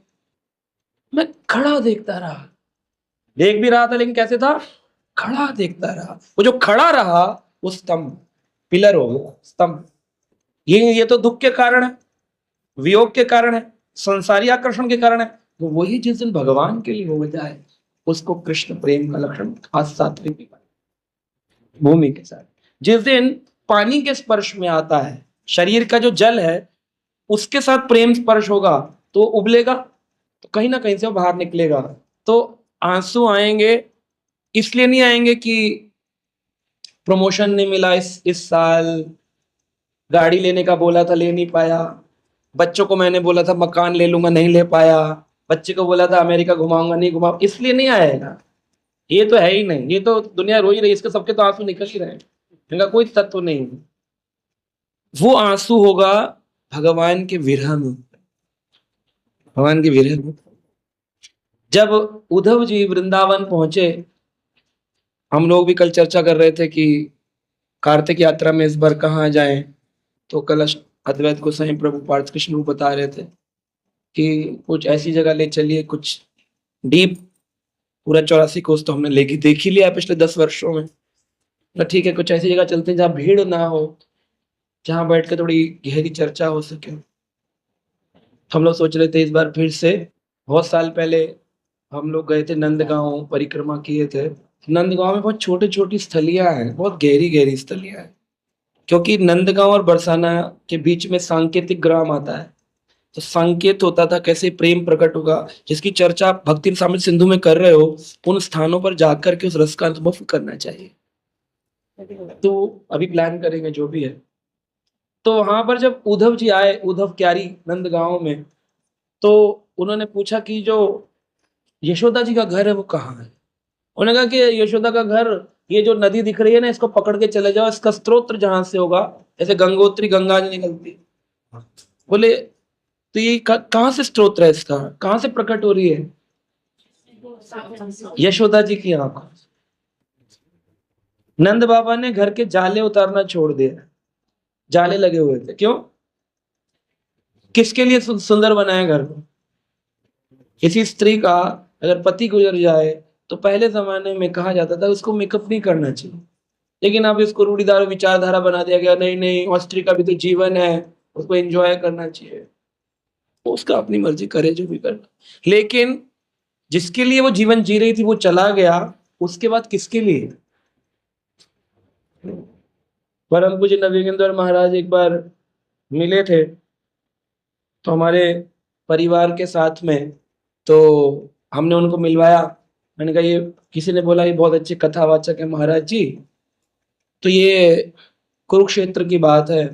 मैं खड़ा देखता रहा, देख भी रहा था लेकिन कैसे था, खड़ा देखता रहा। वो जो खड़ा रहा वो स्तंभ, पिलर हो गया, स्तंभ। ये तो दुख के कारण है, वियोग के कारण है, संसारी आकर्षण के कारण है। तो वही जिस दिन भगवान के लिए हो जाए उसको कृष्ण प्रेम का लक्षण, खास सात्विक भूमि के साथ। जिस दिन पानी के स्पर्श में आता है, शरीर का जो जल है उसके साथ प्रेम स्पर्श होगा तो उबलेगा, तो कहीं ना कहीं से वो बाहर निकलेगा। तो आंसू आएंगे, इसलिए नहीं आएंगे कि प्रमोशन नहीं मिला इस साल, गाड़ी लेने का बोला था ले नहीं पाया, बच्चों को मैंने बोला था मकान ले लूंगा नहीं ले पाया, बच्चे को बोला था अमेरिका घुमाऊंगा नहीं घुमाऊंगा, इसलिए नहीं आएगा। ये तो है ही नहीं, ये तो दुनिया रो ही रही, इसके सबके तो आंसू निकल ही रहे हैं, इनका कोई तत्व नहीं। वो आंसू होगा भगवान के विरह में, भगवान के विरह में। जब उद्धव जी वृंदावन पहुंचे, हम लोग भी कल चर्चा कर रहे थे कि कार्तिक यात्रा में इस बार कहाँ जाएं, तो कल अद्वैत गोसाई प्रभु पार्थ कृष्ण को बता रहे थे कि कुछ ऐसी जगह ले चलिए, कुछ डीप, पूरा 84 कोस तो हमने लेके देख ही लिया पिछले 10 वर्षों में, तो ठीक है कुछ ऐसी जगह चलते हैं जहाँ भीड़ ना हो, जहाँ बैठ के थोड़ी गहरी चर्चा हो सके। हम लोग सोच रहे थे इस बार फिर से, बहुत साल पहले हम लोग गए थे नंदगांव, परिक्रमा किए थे। नंदगांव में बहुत छोटी छोटी स्थलियां हैं, बहुत गहरी गहरी स्थलियां हैं, क्योंकि नंदगांव और बरसाना के बीच में सांकेतिक ग्राम आता है, तो संकेत होता था कैसे प्रेम प्रकट होगा, जिसकी चर्चा आप भक्ति रसामृत सिंधु में कर रहे हो, उन स्थानों पर जाकर के उस रस का अनुभव करना चाहिए। तो अभी प्लान करेंगे जो भी है। तो वहां पर जब उद्धव जी आए, उद्धव क्यारी नंदगांव में, तो उन्होंने पूछा कि जो यशोदा जी का घर है वो कहाँ है। उन्होंने कहा कि यशोदा का घर, ये जो नदी दिख रही है ना, इसको पकड़ के चले जाओ, इसका स्त्रोत्र जहां से होगा, जैसे गंगोत्री गंगा जी निकलती है। बोले तो ये कहाँ से स्त्रोत्र है, इसका कहाँ से प्रकट हो रही है, यशोदा जी की आंखों। नंद बाबा ने घर के जाले उतारना छोड़ दिया, जाले लगे हुए थे, क्यों, किसके लिए सुंदर बनाया घर को। किसी स्त्री का अगर पति गुजर जाए तो पहले जमाने में कहा जाता था उसको मेकअप नहीं करना चाहिए, लेकिन अब इसको रूढ़िधारा विचारधारा बना दिया गया, नहीं नहीं और स्त्री का भी तो जीवन है, उसको एंजॉय करना चाहिए, उसका अपनी मर्जी करे जो भी करना। लेकिन जिसके लिए वो जीवन जी रही थी वो चला गया, उसके बाद किसके लिए। परम पूज्य नवयोगेंद्र महाराज एक बार मिले थे तो हमारे परिवार के साथ में, तो हमने उनको मिलवाया। मैंने कहा ये, किसी ने बोला ये बहुत अच्छे कथावाचक है महाराज जी, तो ये कुरुक्षेत्र की बात है,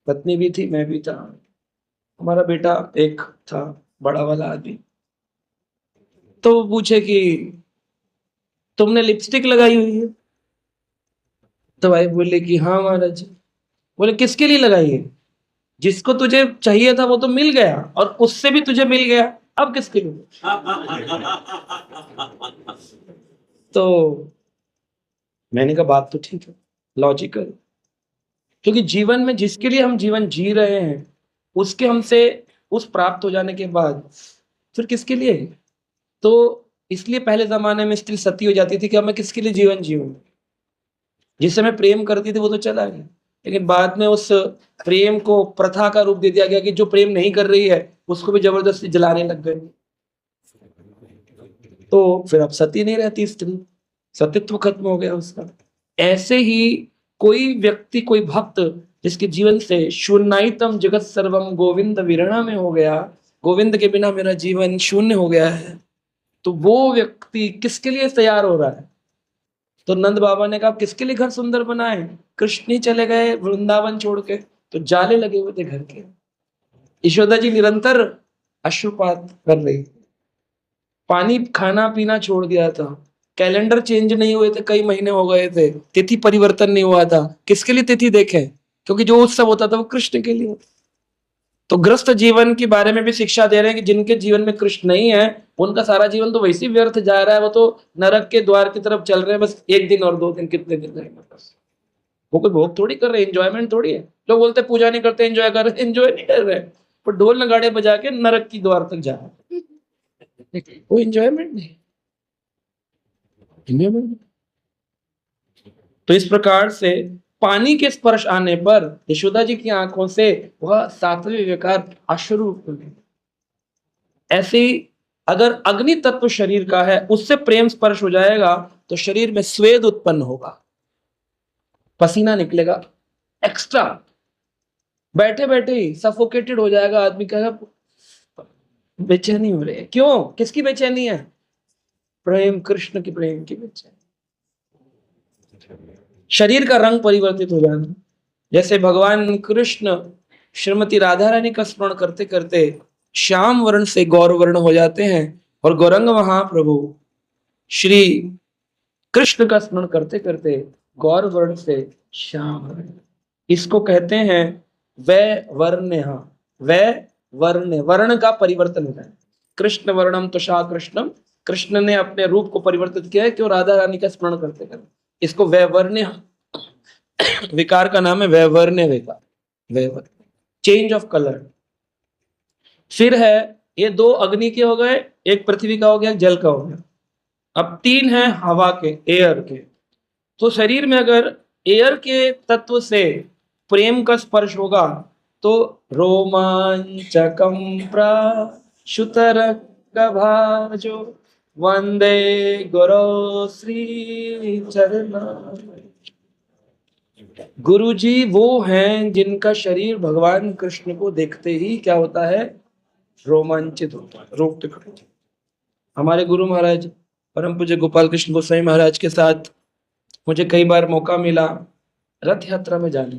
पत्नी भी थी मैं भी था, हमारा बेटा एक था बड़ा वाला आदमी। तो वो पूछे कि तुमने लिपस्टिक लगाई हुई है, तो भाई बोले कि हाँ महाराज जी। बोले किसके लिए लगाई है, जिसको तुझे चाहिए था वो तो मिल गया और उससे भी तुझे मिल गया, अब किसके लिए। तो मैंने कहा बात तो ठीक है, लॉजिकल, क्योंकि जीवन में जिसके लिए हम जीवन जी रहे हैं उसके हमसे उस प्राप्त हो जाने के बाद फिर किसके लिए। तो इसलिए पहले जमाने में स्त्री सती हो जाती थी कि अब मैं किसके लिए जीवन जीऊं, जिससे मैं प्रेम करती थी वो तो चला गया, लेकिन बाद में उस प्रेम को प्रथा का रूप दे दिया गया कि जो प्रेम नहीं कर रही है उसको भी जबरदस्ती जलाने लग गए। तो फिर अब सती नहीं रहती स्त्री, सतीत्व खत्म हो गया उसका। ऐसे ही कोई व्यक्ति, कोई भक्त जिसके जीवन से शून्यतम जगत सर्वम गोविंद विरणा में हो गया, गोविंद के बिना मेरा जीवन शून्य हो गया है, तो वो व्यक्ति किसके लिए तैयार हो रहा है। तो नंद बाबा ने कहा किसके लिए घर सुंदर बनाए, कृष्ण ही चले गए वृंदावन छोड़ के, तो जाले लगे हुए थे घर के। यशोदा जी निरंतर अश्रुपात कर रही, पानी खाना पीना छोड़ दिया था, कैलेंडर चेंज नहीं हुए थे, कई महीने हो गए थे, तिथि परिवर्तन नहीं हुआ था। किसके लिए तिथि देखें, क्योंकि जो उत्सव होता था वो कृष्ण के लिए। तो ग्रस्त जीवन के बारे में भी शिक्षा दे रहे हैं कि जिनके जीवन में कृष्ण नहीं है उनका सारा जीवन तो वैसे ही व्यर्थ जा रहा है, वो तो नरक के द्वार की तरफ चल रहे हैं, बस एक दिन और 2 दिन, कितने दिन रहेंगे बस। वो कोई भोग थोड़ी कर रहे हैं, एंजॉयमेंट थोड़ी है। लोग बोलते हैं पूजा नहीं करते, एंजॉय कर रहे हैं। एंजॉय नहीं कर रहे हैं, पर ढोल नगाड़े बजा के नरक की द्वार तक जा रहे हैं। वो एंजॉयमेंट नहीं, एंजॉयमेंट। तो इस प्रकार से पानी के स्पर्श आने पर यशोदा जी की आंखों से वह सात्विक विकार अश्रु खुले। ऐसे ही अगर अग्नि तत्व शरीर का है, उससे प्रेम स्पर्श हो जाएगा तो शरीर में स्वेद उत्पन्न होगा, पसीना निकलेगा एक्स्ट्रा, बैठे बैठे ही सफोकेटेड हो जाएगा आदमी, कहेगा बेचैनी हो रही है। क्यों? किसकी बेचैनी है? प्रेम, कृष्ण की प्रेम की बेचैनी। शरीर का रंग परिवर्तित हो जाना, जैसे भगवान कृष्ण श्रीमती राधा रानी का स्मरण करते करते श्याम वर्ण से गौर वर्ण हो जाते हैं, और गौरंग महाप्रभु श्री कृष्ण का स्मरण करते करते गौर वर्ण से श्याम वर्ण। इसको कहते हैं वै वर्ण। वै वर्ण, वर्ण का परिवर्तन होता है। कृष्ण वर्णम तुषा कृष्णम, कृष्ण ने अपने रूप को परिवर्तित किया है क्यों? राधा रानी का स्मरण करते करते। इसको वैवर्ण्य विकार का नाम है, वैवर्ण्य विकार, वैवर्ण्य, चेंज ऑफ कलर। फिर है, ये दो अग्नि के हो गए, एक पृथ्वी का हो गया, जल का हो गया। अब तीन है हवा के, एयर के। तो शरीर में अगर एयर के तत्व से प्रेम का स्पर्श होगा तो रोमांचकम प्राशुतरंगभाजो वंदे गुरु श्री चरणा। गुरु जी वो हैं जिनका शरीर भगवान कृष्ण को देखते ही क्या होता है? रोमांचित होता है, रोंगटे खड़े होते हैं। हमारे गुरु महाराज परम पूज्य गोपाल कृष्ण गोसाई महाराज के साथ मुझे कई बार मौका मिला रथ यात्रा में जाने।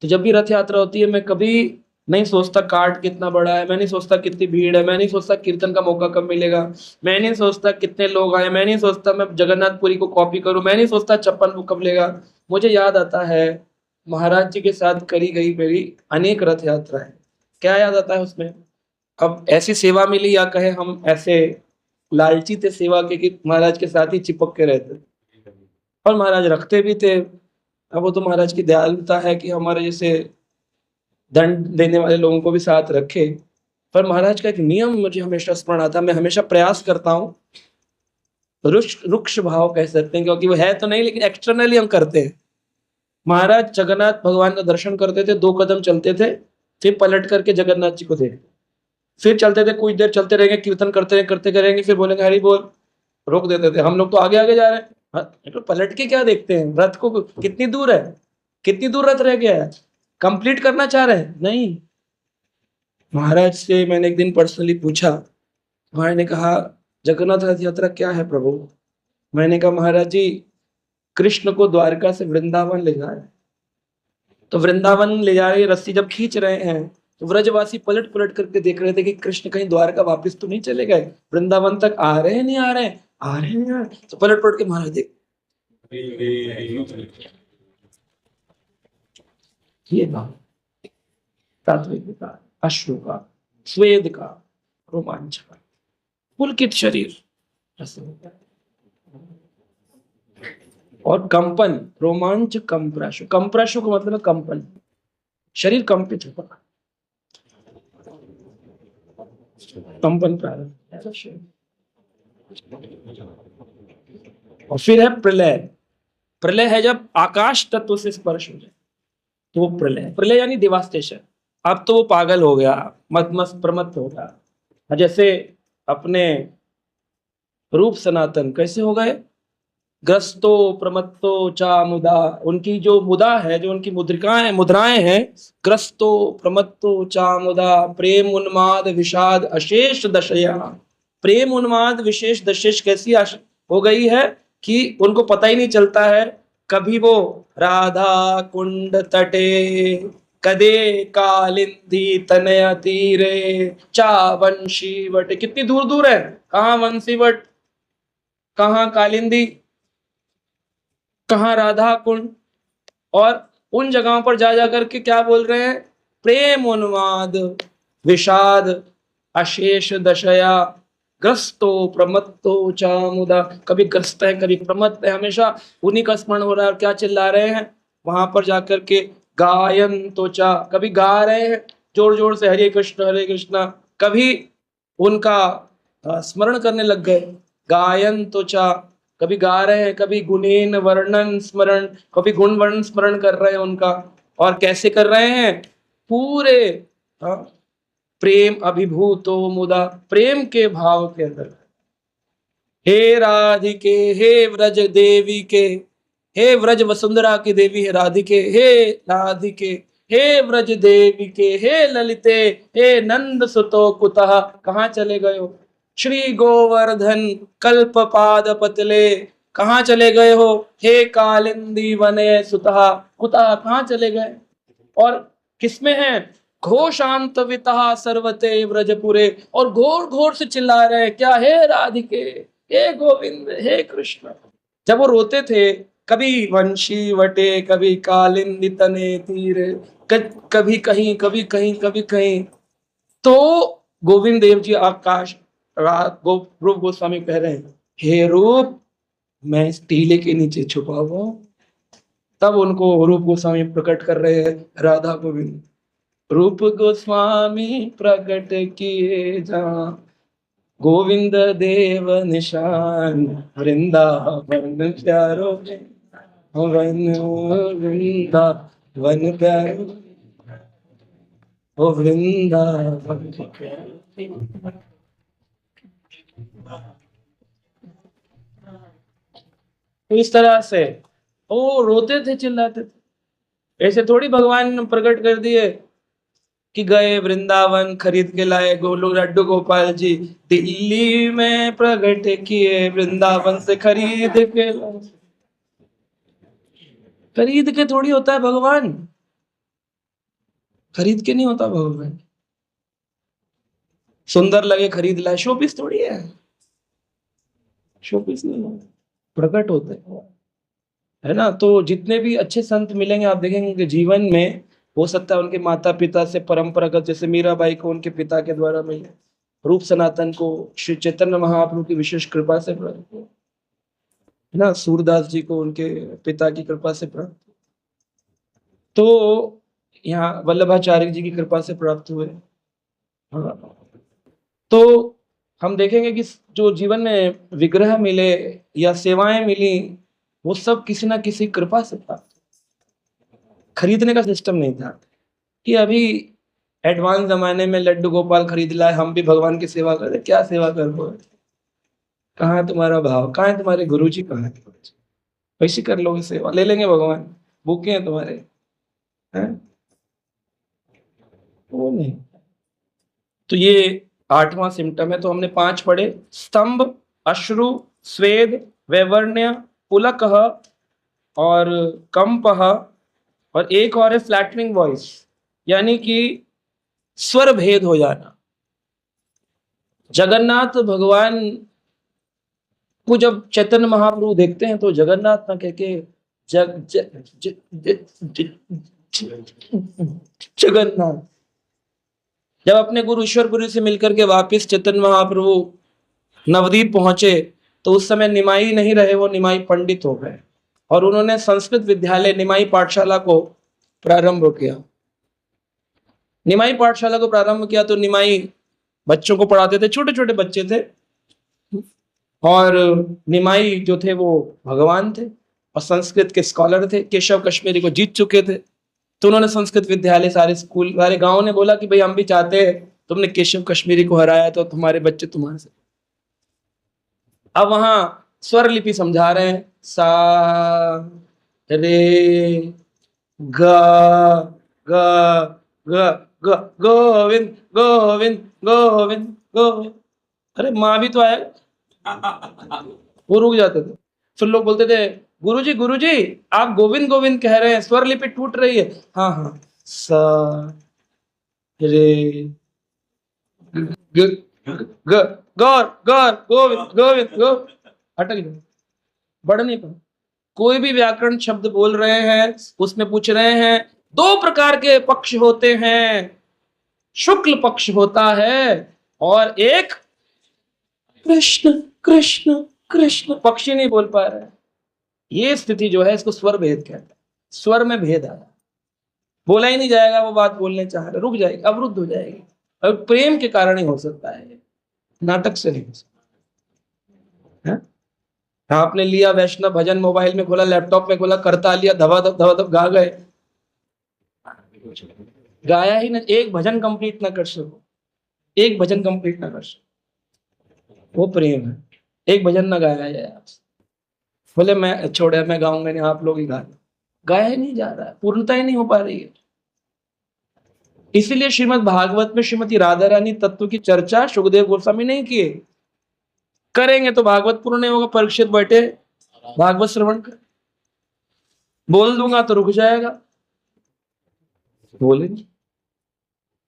तो जब भी रथ यात्रा होती है, मैं कभी नहीं सोचता कार्ड कितना बड़ा है, मैं नहीं सोचता कितनी भीड़ है, मैं नहीं सोचता कीर्तन का मौका कब मिलेगा, मैं नहीं सोचता कितने लोग आए, मैं नहीं सोचता मैं जगन्नाथपुरी को कॉपी करूं, मैं नहीं सोचता 56 वो कब लेगा। मुझे याद आता है महाराज जी के साथ करी गई मेरी अनेक रथ यात्रा है। क्या याद आता है उसमें? अब ऐसी सेवा मिली, या कहे हम ऐसे लालची थे सेवा के कि महाराज के साथ ही चिपक के रहते, और महाराज रखते भी थे। अब वो तो महाराज की दयालुता है कि हमारे जैसे दंड देने वाले लोगों को भी साथ रखे। पर महाराज का एक नियम मुझे हमेशा स्मरण आता है, मैं हमेशा प्रयास करता हूँ, रुक्ष भाव कह सकते हैं, क्योंकि वो है तो नहीं लेकिन एक्सटर्नली हम करते हैं। महाराज जगन्नाथ भगवान का दर्शन करते थे, 2 कदम चलते थे, फिर पलट करके जगन्नाथ जी को थे, फिर चलते थे, कुछ देर चलते रहेंगे, कीर्तन करते करेंगे, फिर बोलेंगे हरि बोल, रोक देते थे। हम लोग तो आगे आगे जा रहे हैं, तो पलट के क्या देखते हैं? रथ को कितनी दूर है, कितनी दूर रथ रह गया है, कंप्लीट करना चाह रहे हैं? नहीं। महाराज से मैंने एक दिन पर्सनली पूछा, महाराज ने कहा जगन्नाथ रथ यात्रा क्या है प्रभु? मैंने कहा महाराज जी कृष्ण को द्वारका से वृंदावन ले जा रहे हैं, तो वृंदावन ले जा रहे रस्सी जब खींच रहे हैं तो व्रजवासी पलट पलट करके देख रहे थे कि कृष्ण कहीं द्वारका वापस तो नहीं चले गए, वृंदावन तक आ रहे हैं नहीं आ रहे हैं, आ रहे हैं यार। तो पलट पलट के महाराज देख, ये भाव सात्विक विकार, अश्रु का, स्वेद का, रोमांच का, पुलकित शरीर ऐसे होता है। और कंपन, रोमांच, कंप्राशु, कंप्राशु का मतलब है कंपन, शरीर कंपित होगा, कंपन प्रारंभ ऐसा शरीर। और फिर है प्रलय। प्रलय है जब आकाश तत्व से स्पर्श हो जाए तो वो प्रलय। प्रलय यानी डिवास्टेशन। अब तो वो पागल हो गया, मत प्रमत्त हो गया। जैसे अपने रूप सनातन कैसे हो गए? ग्रस्तो प्रमत्तो चा मुदा, उनकी जो मुदा है, जो उनकी मुद्राएं हैं, ग्रस्तो प्रमत्तो चा मुदा, प्रेम उन्माद विषाद अशेष दशया। प्रेम उन्माद विशेष दशेष कैसी हो गई है कि उनको पता ही नहीं चलता है। कभी वो राधा कुंड तटे, कदे कालिंदी तनया तीरे, चा वंशी वट। कितनी दूर दूर है, कहाँ वंशी वट, कहाँ कालिंदी, कहाँ राधा कुंड, और उन जगहों पर जा जाकर के क्या बोल रहे हैं? प्रेम उन्माद विषाद अशेष दशया, ग्रस्तो प्रमत्तो चामुदा। कभी ग्रस्त है, कभी प्रमत्त है, हमेशा उन्हीं का स्मरण हो रहा है। और क्या चिल्ला रहे हैं? वहां पर जाकर के गायन तो चा, कभी गा रहे हैं जोर जोर से हरे कृष्णा, कभी उनका स्मरण करने लग गए, गायन तो चा, कभी गा रहे हैं, कभी गुणेन वर्णन स्मरण, कभी गुण वर्ण स्मरण कर रहे हैं उनका। और कैसे कर रहे हैं? पूरे प्रेम अभिभूतो मुदा, प्रेम के भाव के अंदर। हे राधिके, हे व्रज देवी के, हे व्रज वसुंधरा की देवी है राधिके, हे राधिके, हे व्रज देवी के, हे ललिते, हे नंद सुतो कुतः, कहाँ चले गए हो? श्री गोवर्धन कल्प पाद पतले, कहाँ चले गए हो? हे कालिंदी वने सुतः कुतः, कहाँ चले गए? और किसमें है? घोषांत वितः सर्वते व्रजपुरे, और घोर घोर से चिल्ला रहे हैं क्या? हे राधिके, हे गोविंद, हे कृष्ण। जब वो रोते थे, कभी वंशी वटे, कभी कालिंदी तने तीरे, कभी कहीं, कभी कहीं, कभी कहीं, तो गोविंद देव जी आकाश रूप गोस्वामी कह रहे हैं, हे रूप, मैं इस टीले के नीचे छुपा हुआ। तब उनको रूप गोस्वामी प्रकट कर रहे हैं राधा गोविंद। रूप गोस्वामी प्रकट किए जहाँ, गोविंद देव निशान, वृंदावन प्यारो वृंदावन प्यारो, ओ वृंदावन प्यारो। तो इस तरह से वो रोते थे, चिल्लाते थे। ऐसे थोड़ी भगवान ने प्रकट कर दिए कि गए वृंदावन खरीद के लाए गोलू लड्डू गोपाल जी, दिल्ली में प्रकट किए वृंदावन से खरीद के लाए। खरीद के थोड़ी होता है भगवान, खरीद के नहीं होता भगवान। सुंदर लगे खरीद लाए, शोपीस थोड़ी है, शोपीस नहीं होता, प्रकट होते है ना। तो जितने भी अच्छे संत मिलेंगे आप देखेंगे कि जीवन में हो सकता है उनके माता पिता से परंपरागत, जैसे मीराबाई को उनके पिता के द्वारा मिले, रूप सनातन को श्री चैतन्य महाप्रभु की विशेष कृपा से प्राप्त हुआ, है ना। सूरदास जी को उनके पिता की कृपा से प्राप्त, तो यहाँ वल्लभाचार्य जी की कृपा से प्राप्त हुए। हाँ। तो हम देखेंगे कि जो जीवन में विग्रह मिले या सेवाएं मिली, वो सब किसी ना किसी कृपा से प्राप्त। खरीदने का सिस्टम नहीं था कि अभी एडवांस जमाने में लड्डू गोपाल खरीद लाए, हम भी भगवान की सेवा कर रहे। क्या सेवा कर रहे? कहाँ है तुम्हारा भाव? कहाँ है तुम्हारे गुरुजी? कहाँ है? वैसे कर लोगे सेवा, ले लेंगे भगवान, भूखे हैं तुम्हारे, हैं? वो नहीं। तो ये 8वां सिम्टम है। तो हमने 5 पढ़े, स्तंभ, अश्रु, स्वेद, वैवर्ण्य, पुलक और कंप, और एक और है फ्लैटरिंग वॉइस, यानी कि स्वर भेद हो जाना। जगन्नाथ भगवान को जब चैतन्य महाप्रभु देखते हैं तो जगन्नाथ ना कह के जगन्नाथ। जब अपने गुरु ईश्वरपुरी से मिलकर के वापिस चैतन्य महाप्रभु नवदीप पहुंचे तो उस समय निमाई नहीं रहे, वो निमाई पंडित हो गए और उन्होंने संस्कृत विद्यालय निमाई पाठशाला को प्रारंभ किया। निमाई पाठशाला को प्रारंभ किया तो निमाई बच्चों को पढ़ाते थे, छोटे छोटे बच्चे थे, और निमाई जो थे वो भगवान थे और संस्कृत के स्कॉलर थे, केशव कश्मीरी को जीत चुके थे। तो उन्होंने संस्कृत विद्यालय, सारे स्कूल, सारे गांव ने बोला कि भाई हम भी चाहते हैं, तुमने केशव कश्मीरी को हराया तो तुम्हारे बच्चे तुम्हारे से। अब वहां स्वर लिपि समझा रहे हैं, सा रे ग ग ग ग, गोविंद गोविंद गोविंद गोविंद। अरे माँ भी तो आए, वो रुक जाते थे। फिर लोग बोलते थे, गुरुजी आप गोविंद गोविंद कह रहे हैं, स्वर लिपि टूट रही है। हाँ हाँ, सा रे ग ग गौर गौर गोविंद गोविंद गो, अटक जाओ, बढ़ नहीं पा। कोई भी व्याकरण शब्द बोल रहे हैं उसमें पूछ रहे हैं, 2 प्रकार के पक्ष होते हैं, शुक्ल पक्ष होता है और एक कृष्ण कृष्ण कृष्ण। पक्षी नहीं बोल पा रहे। ये स्थिति जो है इसको स्वर भेद कहते हैं। स्वर में भेद आया, बोला ही नहीं जाएगा, वो बात बोलने चाह रहे, रुक जाएगी, अवरुद्ध हो जाएगी। और प्रेम के कारण ही हो सकता है, नाटक से नहीं हो सकता है? आपने लिया वैष्णव भजन, मोबाइल में खोला, लैपटॉप में खोला, करता लिया, धवा धप गा गए, गाया ही ना, एक भजन कंप्लीट ना कर सको, एक भजन कंप्लीट ना कर सको, वो प्रेम है। एक भजन ना गाया जाए आपसे, बोले मैं छोड़े, मैं गाऊंगा नहीं, आप लोग ही गा लो, गाया ही नहीं जा रहा है, पूर्णता ही नहीं हो पा रही है। इसीलिए श्रीमद् भागवत में श्रीमती राधा रानी तत्व की चर्चा सुखदेव गोस्वामी नहीं किए, करेंगे तो भागवत पूर्ण नहीं होगा। परीक्षित बैठे भागवत श्रवण कर, बोल दूंगा तो रुक जाएगा, बोलेंगे।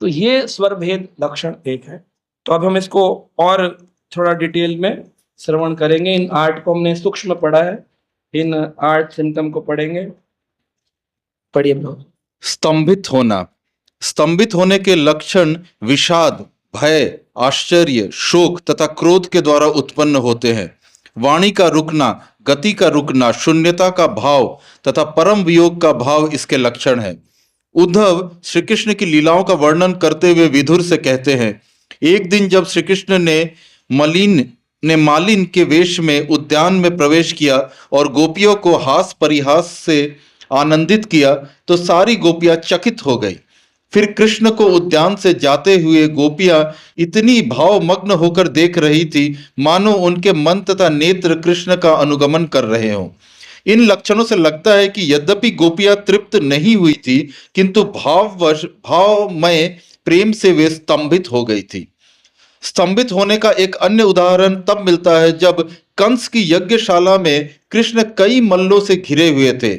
तो ये स्वर भेद लक्षण एक है। तो अब हम इसको और थोड़ा डिटेल में श्रवण करेंगे। इन 8 को हमने सूक्ष्म पढ़ा है, इन 8 सिम्टम को पढ़ेंगे। पढ़िए लोग। स्तंभित होने के लक्षण विषाद, भय, आश्चर्य, शोक तथा क्रोध के द्वारा उत्पन्न होते हैं। वाणी का रुकना, गति का रुकना, शून्यता का भाव तथा परम वियोग का भाव इसके लक्षण है। उद्धव श्री कृष्ण की लीलाओं का वर्णन करते हुए विदुर से कहते हैं, एक दिन जब श्री कृष्ण ने मालिन के वेश में उद्यान में प्रवेश किया और गोपियों को हास परिहास से आनंदित किया तो सारी गोपियां चकित हो गई। फिर कृष्ण को उद्यान से जाते हुए गोपियां इतनी भावमग्न होकर देख रही थी मानो उनके मन तथा नेत्र कृष्ण का अनुगमन कर रहे हों। इन लक्षणों से लगता है कि यद्यपि गोपियां तृप्त नहीं हुई थी, किंतु भावमय प्रेम से वे स्तंभित हो गई थी। स्तंभित होने का एक अन्य उदाहरण तब मिलता है जब कंस की यज्ञशाला में कृष्ण कई मल्लों से घिरे हुए थे।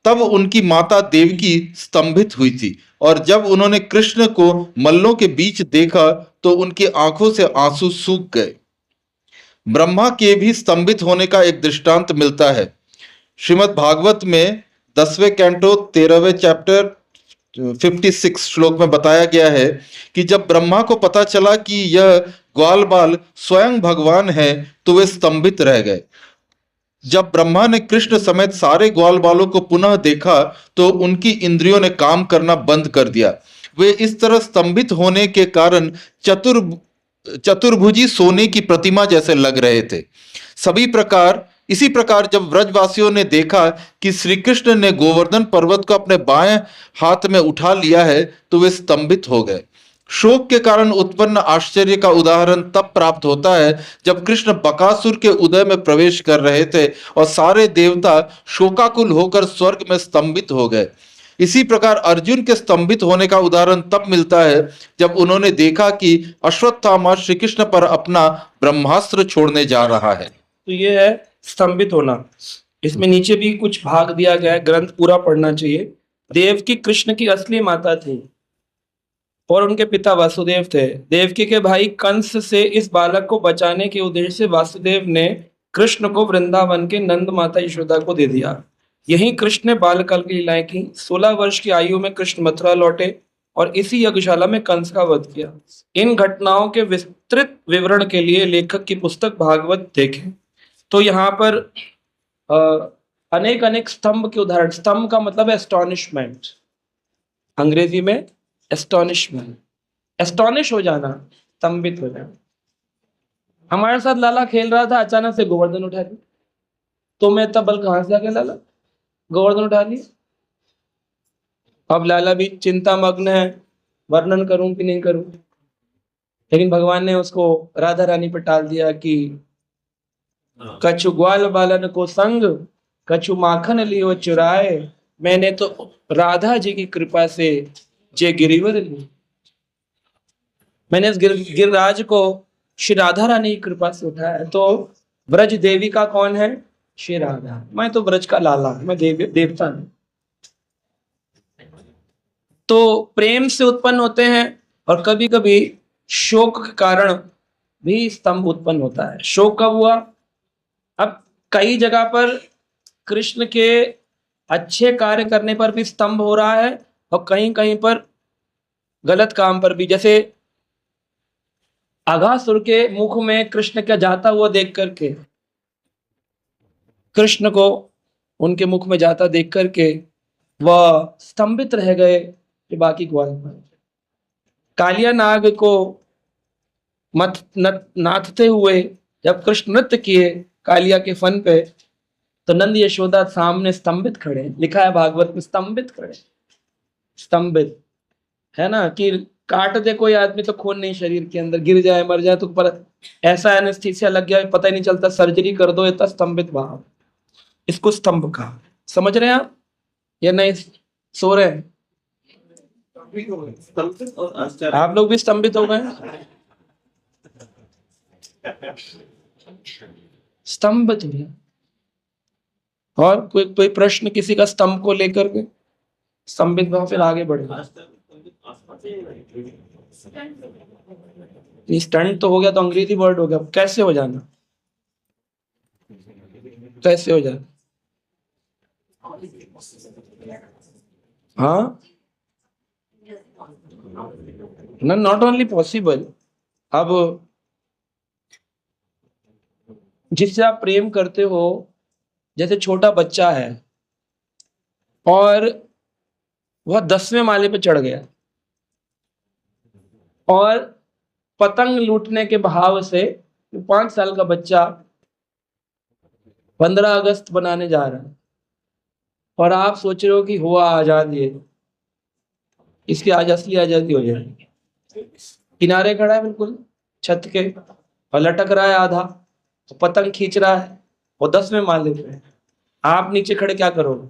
तब उनकी माता देवकी स्तंभित हुई थी और जब उन्होंने कृष्ण को मल्लों के बीच देखा तो उनकी आंखों से आंसू सूख गए। ब्रह्मा के भी स्तंभित होने का एक दृष्टांत मिलता है। श्रीमद् भागवत में 10वें कैंटो 13वें चैप्टर 56 श्लोक में बताया गया है कि जब ब्रह्मा को पता चला कि यह ग्वाल बाल स्वयं भगवान है तो वे स्तंभित रह गए। जब ब्रह्मा ने कृष्ण समेत सारे ग्वाल बालों को पुनः देखा तो उनकी इंद्रियों ने काम करना बंद कर दिया। वे इस तरह स्तंभित होने के कारण चतुर्भुजी सोने की प्रतिमा जैसे लग रहे थे। इसी प्रकार जब व्रजवासियों ने देखा कि श्री कृष्ण ने गोवर्धन पर्वत को अपने बाएं हाथ में उठा लिया है तो वे स्तंभित हो गए। शोक के कारण उत्पन्न आश्चर्य का उदाहरण तब प्राप्त होता है जब कृष्ण बकासुर के उदय में प्रवेश कर रहे थे और सारे देवता शोकाकुल होकर स्वर्ग में स्तंभित हो गए। इसी प्रकार अर्जुन के स्तंभित होने का उदाहरण तब मिलता है जब उन्होंने देखा कि अश्वत्थामा श्री कृष्ण पर अपना ब्रह्मास्त्र छोड़ने जा रहा है। तो ये है स्तंभित होना। इसमें नीचे भी कुछ भाग दिया गया है, ग्रंथ पूरा पढ़ना चाहिए। देवकी कृष्ण की असली माता थी और उनके पिता वासुदेव थे। देवकी के भाई कंस से इस बालक को बचाने के उद्देश्य से वासुदेव ने कृष्ण को वृंदावन के नंद माता यशोदा को दे दिया। यही कृष्ण ने बालकाल की लीलाएं की। 16 वर्ष की आयु में कृष्ण मथुरा लौटे और इसी यज्ञशाला में कंस का वध किया। इन घटनाओं के विस्तृत विवरण के लिए लेखक की पुस्तक भागवत देखें। तो यहाँ पर अनेक अनेक स्तंभ के उदाहरण। स्तंभ का मतलब है एस्टॉनिशमेंट, अंग्रेजी में एस्टॉनिशमेंट, एस्टॉनिश हो जाना, स्तंभित हो जाना। हमारे साथ लाला खेल रहा था, अचानक से गोवर्धन उठा लिया। तो मैं तब बल कहां से आ गया, लाला गोवर्धन उठा लिया। अब लाला भी चिंता मग्न है, वर्णन करूं कि नहीं करूं, लेकिन भगवान ने उसको राधा रानी पर टाल दिया कि कछु ग्वाल बालन को संग, कछु माखन लियो चुराए, मैंने तो राधा जी की कृपा से जे गिरिवर ली। मैंने इस गिरिराज को श्री राधा रानी की कृपा से उठाया। तो ब्रज देवी का कौन है, श्री राधा। मैं तो ब्रज का लाला, मैं देवता नहीं। तो प्रेम से उत्पन्न होते हैं और कभी कभी शोक के कारण भी स्तंभ उत्पन्न होता है। शोक कब हुआ, अब कई जगह पर कृष्ण के अच्छे कार्य करने पर भी स्तंभ हो रहा है और कहीं कहीं पर गलत काम पर भी। जैसे अघासुर के मुख में कृष्ण का जाता हुआ देख करके कृष्ण को उनके मुख में जाता देख करके वह स्तंभित रह गए कि बाकी ग्वालवाल। कालिया नाग को नाथते हुए जब कृष्ण नृत्य किए कालिया के फन पे, तो नंद यशोदा सामने स्तंभित खड़े। लिखा है भागवत में स्तंभित खड़े, स्तंभित है ना, कि काट दे कोई आदमी तो खून नहीं शरीर के अंदर, गिर जाए मर जाए तो पर ऐसा एनेस्थीसिया लग गया पता ही नहीं चलता, सर्जरी कर दो, इतना स्तंभित भाव, इसको स्तंभ कहा। समझ रहे हैं आप या नहीं? सो रहे हैं आप लोग भी स्तंभित हो गए? स्तंभित हुए। और कोई प्रश्न किसी का स्तंभ को लेकर के? स्तंभित भाव, फिर आगे बढ़े। स्टंट तो हो गया, तो अंग्रेजी वर्ड हो गया, कैसे हो जाना, कैसे हो जाना? हाँ ना, नॉट ओनली पॉसिबल। अब जिससे आप प्रेम करते हो, जैसे छोटा बच्चा है और वह 10वें माले पे चढ़ गया और पतंग लूटने के भाव से 5 साल का बच्चा 15 अगस्त बनाने जा रहा है और आप सोच रहे हो कि हुआ आजाद, ये इसकी आज असली आजादी हो जाएगी। किनारे खड़ा है बिल्कुल छत के और लटक रहा है आधा, तो पतंग खींच रहा है और 10वें माले पे। आप नीचे खड़े क्या करोगे?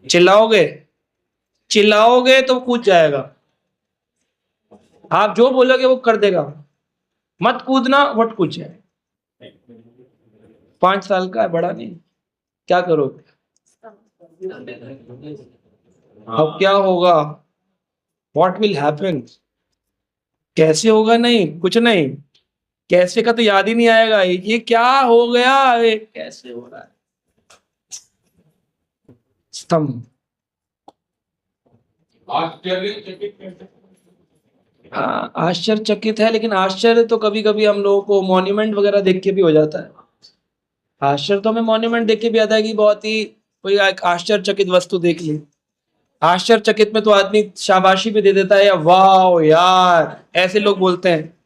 चिल्लाओगे? चिल्लाओगे तो कूद जाएगा। आप जो बोलोगे वो कर देगा। मत कूदना, वट कूद जाए। 5 साल का है, बड़ा नहीं, क्या करोगे? अब क्या होगा? What will happen? कैसे होगा? नहीं, कुछ नहीं, कैसे का तो याद ही नहीं आएगा। ये क्या हो गया, ये कैसे हो रहा है? स्तंभ। हाँ, आश्चर्यचकित है, लेकिन आश्चर्य तो कभी कभी हम लोगों को मॉन्यूमेंट वगैरह देख के भी हो जाता है। आश्चर्य तो हमें मॉन्यूमेंट देख के भी आता है कि बहुत ही कोई एक आश्चर्यचकित वस्तु देख ली। आश्चर्यचकित में तो आदमी शाबाशी भी दे देता है, या वाह यार, ऐसे लोग बोलते हैं।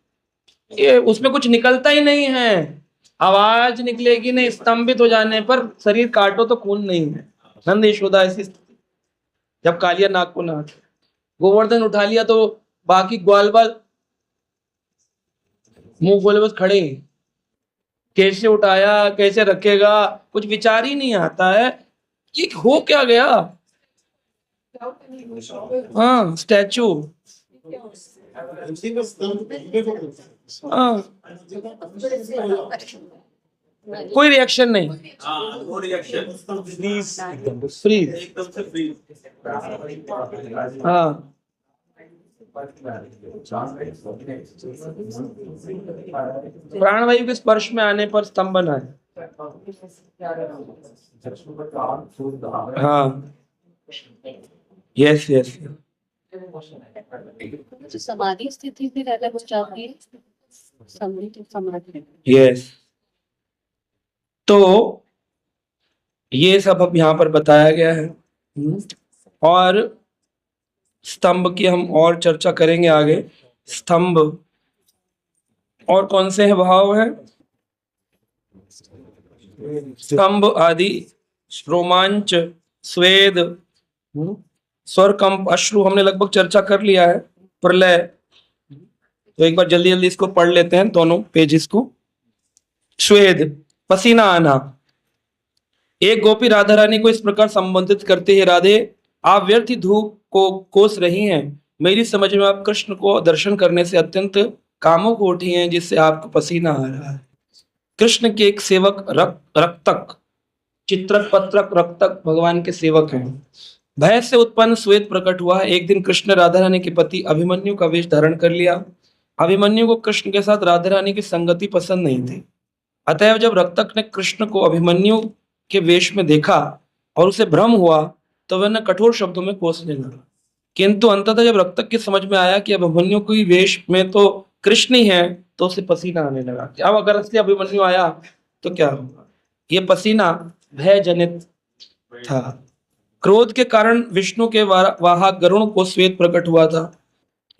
ये उसमें कुछ निकलता ही नहीं है, आवाज निकलेगी नहीं। स्तंभित हो जाने पर शरीर काटो तो खून नहीं है। नंद यशोदा ऐसी स्थिति, जब कालिया नाग को नाथ गोवर्धन उठा लिया तो बाकी ग्वालवाल मुंह खोले बस खड़े। कैसे उठाया, कैसे रखेगा, कुछ विचार ही नहीं आता है। ये हो क्या गया? हाँ, स्टैचू। हाँ, कोई रिएक्शन नहीं, फ्रीज। हाँ, प्राणवायु के स्पर्श में आने पर स्तंभ बना है। हाँ, यस यस। तो समाधि स्थिति फिर अलग हो जाती है, समाधि। यस, तो ये सब अब यहाँ पर बताया गया है। और स्तंभ की हम और चर्चा करेंगे आगे। स्तंभ और कौन से हैं भाव हैं? स्तंभ आदि, रोमांच, स्वेद, स्वर कंप, अश्रु, हमने लगभग चर्चा कर लिया है। प्रलय, तो एक बार जल्दी जल्दी इसको पढ़ लेते हैं, दोनों पेजेस को। स्वेद, पसीना आना। एक गोपी राधा रानी को इस प्रकार संबोधित करते हैं, राधे आप व्यर्थ ही धूप को कोस रही हैं। मेरी समझ में आप कृष्ण को दर्शन करने से अत्यंत कामुक उठी हैं, जिससे आपको पसीना आ रहा है। कृष्ण के एक सेवक रक्तक, चित्रक पत्रक रक्तक भगवान के सेवक हैं। भय से उत्पन्न श्वेत प्रकट हुआ। एक दिन कृष्ण राधा रानी के पति अभिमन्यु का वेश धारण कर लिया। अभिमन्यु को कृष्ण के साथ राधा रानी की संगति पसंद नहीं थी। अतएव जब रक्तक ने कृष्ण को अभिमन्यु के वेश में देखा और उसे भ्रम हुआ, तो वह कठोर शब्दों में कोसने लगा। किंतु अंततः जब रक्तक की समझ में आया कि अभिमन्यु की वेश में तो कृष्ण ही है, तो उसे पसीना आने लगा। अब अगर असली अभिमन्यु आया तो क्या होगा? ये पसीना भय जनित था। क्रोध के कारण विष्णु के वाहक गरुण को श्वेत प्रकट हुआ था।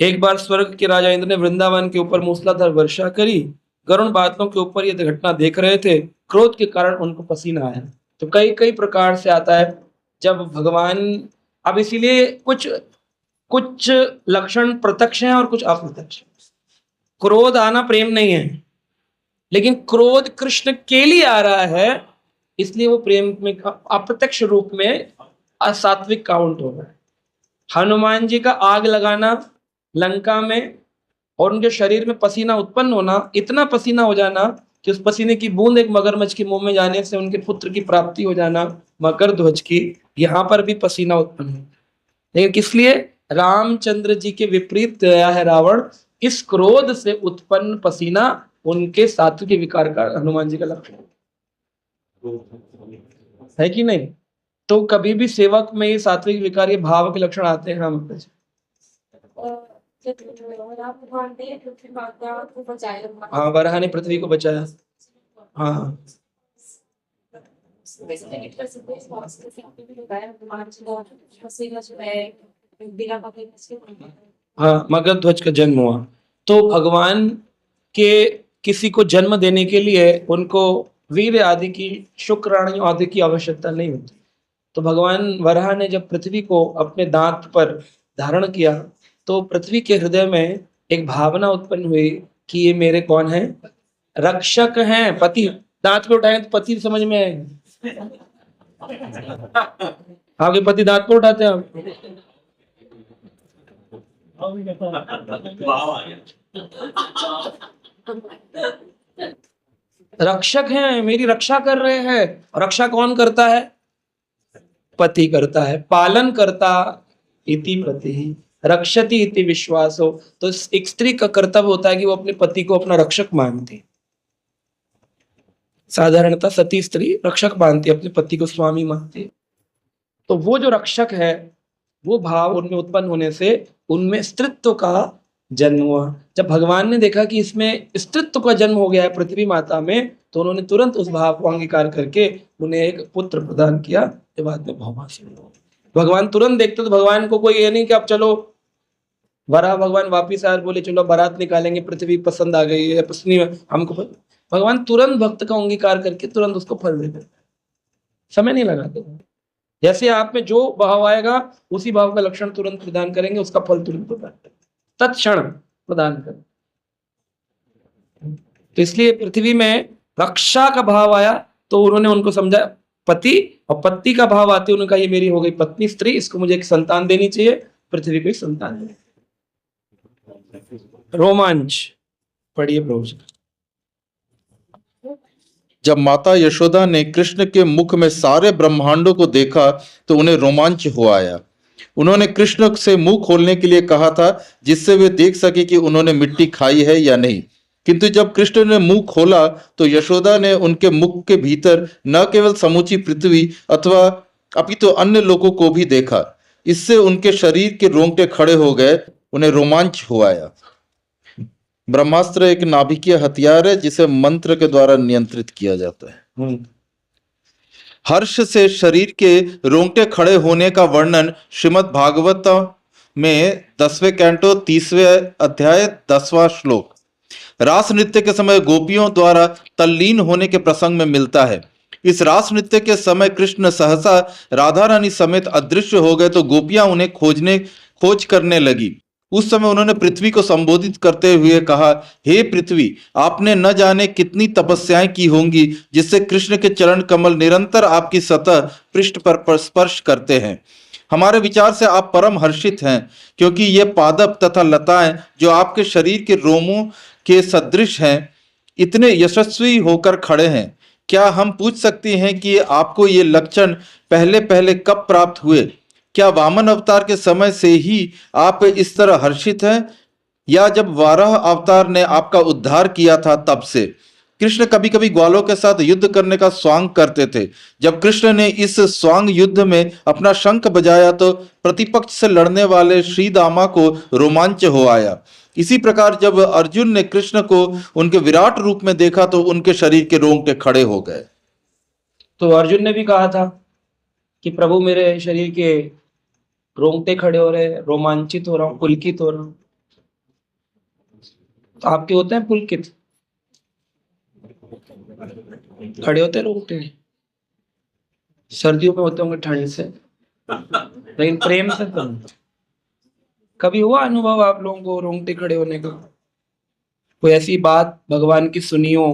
एक बार स्वर्ग के राजा इंद्र ने वृंदावन के ऊपर मूसलाधार वर्षा करी। गरुण बादलों के ऊपर यह घटना देख रहे थे। क्रोध के कारण उनको पसीना आया। तो कई कई प्रकार से आता है जब भगवान, अब इसीलिए कुछ कुछ लक्षण प्रत्यक्ष हैं और कुछ अप्रत्यक्ष। क्रोध आना प्रेम नहीं है, लेकिन क्रोध कृष्ण के लिए आ रहा है, इसलिए वो प्रेम में अप्रत्यक्ष रूप में असात्विक काउंट हो रहा है। हनुमान जी का आग लगाना लंका में और उनके शरीर में पसीना उत्पन्न होना, इतना पसीना हो जाना कि उस पसीने की बूंद एक मगरमच्छ के मुंह में जाने से उनके पुत्र की प्राप्ति हो जाना, मकर ध्वज की, यहाँ पर भी पसीना उत्पन्न हो। लेकिन किस लिए? रामचंद्र जी के विपरीत गया है रावण। इस क्रोध से उत्पन्न पसीना उनके सात्विक विकार का, हनुमान जी का लक्षण है कि नहीं? तो कभी भी सेवक में ये सात्विक विकार, ये भाव के लक्षण आते हैं। हम हाँ, वराह ने पृथ्वी को बचाया। हाँ हाँ, मगध ध्वज का जन्म हुआ। तो भगवान के किसी को जन्म देने के लिए उनको वीर आदि की, शुक्राणु आदि की आवश्यकता नहीं होती। तो भगवान वराह ने जब पृथ्वी को अपने दांत पर धारण किया तो पृथ्वी के हृदय में एक भावना उत्पन्न हुई कि ये मेरे कौन है? रक्षक हैं, पति। दांत पे उठाए तो पति समझ में आए। आपके पति दांत पे उठाते हैं आप? रक्षक हैं, मेरी रक्षा कर रहे हैं। रक्षा कौन करता है? पति करता है। पालन करता इति पति रक्षति इति विश्वासो। तो एक स्त्री का कर्तव्य होता है कि वो अपने पति को अपना रक्षक मानती। साधारणतः सती स्त्री रक्षक मानती, अपने पति को स्वामी मानती। तो वो जो रक्षक है, वो भाव उनमें उत्पन्न होने से उनमें स्त्रीत्व का जन्म हुआ। जब भगवान ने देखा कि इसमें स्त्रीत्व का जन्म हो गया है पृथ्वी माता में, तो उन्होंने तुरंत उस भाव को अंगीकार करके उन्हें एक पुत्र प्रदान किया। ये बाद में भौमासी भगवान तुरंत देखते, तो भगवान को कोई ये नहीं कि अब चलो वराह भगवान वापिस आए बोले चलो बारात निकालेंगे, पृथ्वी पसंद आ गई है, पत्नी हमको। भगवान तुरंत भक्त का अंगीकार करके तुरंत उसको फल दे देते, समय नहीं लगाते। जैसे आप में जो भाव आएगा उसी भाव का लक्षण तुरंत प्रदान करेंगे, उसका फल तुरंत प्रदान करेंगे, तत्क्षण प्रदान करेंगे। तो इसलिए पृथ्वी में रक्षा का भाव आया तो उन्होंने उनको समझा पति, और पति का भाव आते उन्होंने ये मेरी हो गई पत्नी स्त्री, इसको मुझे एक संतान देनी चाहिए, पृथ्वी को एक संतान देनी। रोमांच पढ़िए प्रभु जी। जब माता यशोदा ने कृष्ण के मुख में सारे ब्रह्मांडों को देखा तो उन्हें रोमांच हो आया। उन्होंने कृष्ण से मुंह खोलने के लिए कहा था जिससे वे देख सके कि उन्होंने मिट्टी खाई है या नहीं, किंतु जब कृष्ण ने मुंह खोला तो यशोदा ने उनके मुख के भीतर न केवल समूची पृथ्वी अथवा अपितु अन्य लोगों को भी देखा। इससे उनके शरीर के रोंगटे खड़े हो गए, उन्हें रोमांच हो आया। ब्रह्मास्त्र एक नाभिकीय हथियार है जिसे मंत्र के द्वारा नियंत्रित किया जाता है। हर्ष से शरीर के रोंगटे खड़े होने का वर्णन श्रीमद् भागवत में 10वें कैंटो 30वें अध्याय 10वां श्लोक रास नृत्य के समय गोपियों द्वारा तल्लीन होने के प्रसंग में मिलता है। इस रास नृत्य के समय कृष्ण सहसा राधा रानी समेत अदृश्य हो गए तो गोपियां उन्हें खोज करने लगी। उस समय उन्होंने पृथ्वी को संबोधित करते हुए कहा, हे पृथ्वी, आपने न जाने कितनी तपस्याएं की होंगी जिससे कृष्ण के चरण कमल निरंतर आपकी सतह पृष्ठ पर स्पर्श करते हैं। हमारे विचार से आप परम हर्षित हैं क्योंकि ये पादप तथा लताएं जो आपके शरीर के रोमों के सदृश हैं इतने यशस्वी होकर खड़े हैं। क्या हम पूछ सकते हैं कि आपको ये लक्षण पहले पहले कब प्राप्त हुए? क्या वामन अवतार के समय से ही आप इस तरह हर्षित हैं या जब वाराह अवतार ने आपका उद्धार किया था तब से? कृष्ण कभी कभी ग्वालों के साथ युद्ध करने का स्वांग करते थे। जब कृष्ण ने इस स्वांग युद्ध में अपना शंख बजाया तो प्रतिपक्ष से लड़ने वाले श्रीदामा को रोमांच हो आया। इसी प्रकार जब अर्जुन ने कृष्ण को उनके विराट रूप में देखा तो उनके शरीर के रोंगटे खड़े हो गए। तो अर्जुन ने भी कहा था कि प्रभु मेरे शरीर के रोंगटे खड़े हो रहे, रोमांचित हो रहा हूँ, पुलकित हो रहा हूँ। तो आपके होते हैं पुलकित? खड़े होते हैं रोंगटे? सर्दियों में होते होंगे ठंड से, लेकिन प्रेम से तो नहीं। कभी हुआ अनुभव आप लोगों को रोंगटे खड़े होने का? कोई ऐसी बात भगवान की सुनी हो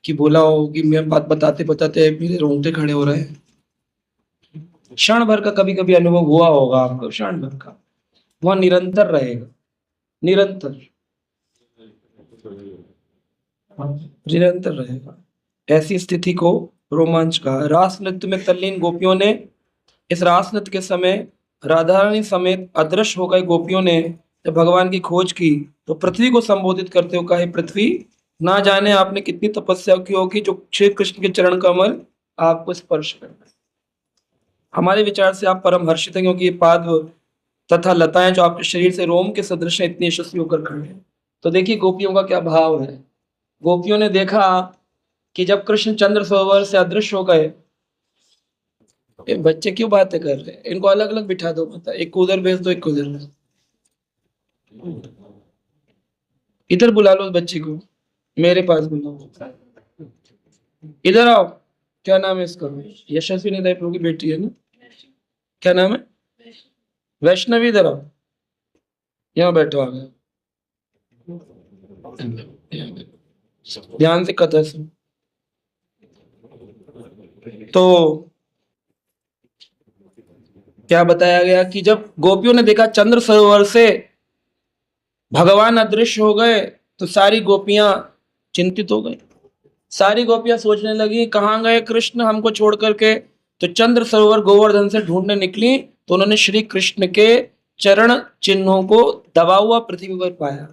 कि बोला हो कि मैं बात बताते बताते मेरे रोंगटे खड़े हो रहे हैं? क्षण भर का कभी कभी अनुभव हुआ होगा आपको, क्षण भर का, वह निरंतर रहेगा, निरंतर निरंतर रहेगा। ऐसी स्थिति को रोमांच कहा। रास नृत्य में तल्लीन गोपियों ने, इस रास नृत्य के समय राधा रानी समेत अदृश्य हो गए गोपियों ने जब भगवान की खोज की तो पृथ्वी को संबोधित करते हुए कहा, हे पृथ्वी, ना जाने आपने कितनी तपस्या की होगी जो श्री कृष्ण के चरण कमल आपको स्पर्श करना है। हमारे विचार से आप परम हर्षित हैं क्योंकि ये पाद तथा लताएं जो आपके शरीर से रोम के सदृश हैं इतनी यशस्वी होकर खड़े हैं। तो देखिए गोपियों का क्या भाव है। गोपियों ने देखा कि जब कृष्ण चंद्र सरोवर से अदृश्य हो गए, ये बच्चे क्यों बातें कर रहे हैं, इनको अलग अलग बिठा दो, पता, एक को उधर भेज दो, एक को उधर भेज दो। इधर बुला लो उस बच्ची को, मेरे पास बुलाओ, इधर आओ। क्या नाम है इसका? यशस्वी निदाय प्रभु की बेटी है ना, क्या नाम है? वैष्णवी। इधर आओ, यहाँ बैठो, आ गए। ध्यान से कथा सुन। तो क्या बताया गया कि जब गोपियों ने देखा चंद्र सरोवर से भगवान अदृश्य हो गए तो सारी गोपियां चिंतित हो गई। सारी गोपियां सोचने लगी कहाँ गए कृष्ण हमको छोड़ करके। तो चंद्र सरोवर गोवर्धन से ढूंढने निकली तो उन्होंने श्री कृष्ण के चरण चिन्हों को दबा हुआ पृथ्वी पर पाया।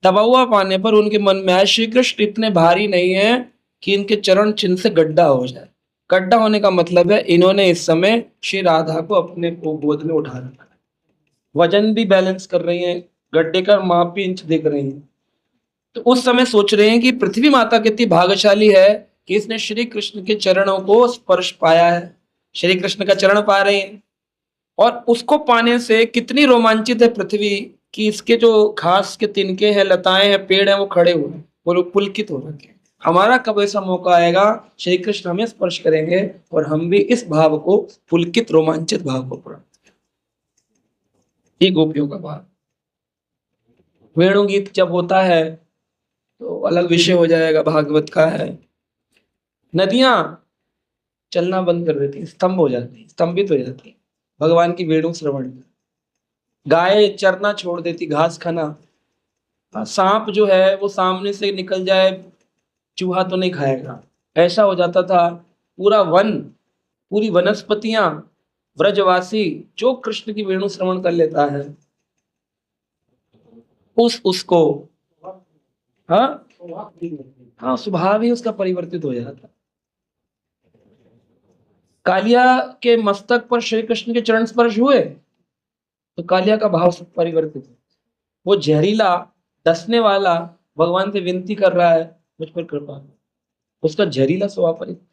दबा हुआ पाने पर उनके मन में आया श्री कृष्ण इतने भारी नहीं है कि इनके चरण चिन्ह से गड्ढा हो जाए। गड्ढा होने का मतलब है इन्होंने इस समय श्री राधा को अपने गोद में उठा रखा है, वजन भी बैलेंस कर रही हैं, गड्ढे का माप भी इंच देख रही हैं। तो उस समय सोच रहे हैं कि पृथ्वी माता कितनी भाग्यशाली है कि इसने श्री कृष्ण के चरणों को स्पर्श पाया है। श्री कृष्ण का चरण पा रहे हैं और उसको पाने से कितनी रोमांचित है पृथ्वी कि इसके जो घास के तिनके हैं, लताएं हैं, पेड़ हैं, वो खड़े हुए हैं, वो पुलकित हो रखे हैं। हमारा कब ऐसा मौका आएगा श्री कृष्ण हमें स्पर्श करेंगे और हम भी इस भाव को, पुलकित रोमांचित भाव को प्राप्त। ये गोपियों का भाव। वेणुगीत जब होता है तो अलग विषय हो जाएगा, भागवत का है। नदियां चलना बंद कर देती, स्तंभ हो जाती, स्तंभित हो जाती भगवान की वेणु श्रवण में। गाय चरना छोड़ देती, घास खाना। सांप जो है वो सामने से निकल जाए, चूहा तो नहीं खाएगा, ऐसा हो जाता था। पूरा वन, पूरी वनस्पतियां, व्रजवासी जो कृष्ण की वेणु श्रवण कर लेता है उसको हाँ हाँ स्वभाव ही उसका परिवर्तित हो जाता। कालिया के मस्तक पर श्री कृष्ण के चरण स्पर्श हुए तो कालिया का भाव परिवर्तित हो। वो जहरीला, डसने वाला भगवान से विनती कर रहा है मुझ पर कृपा, उसका जहरीला स्वभाव परिवर्तित।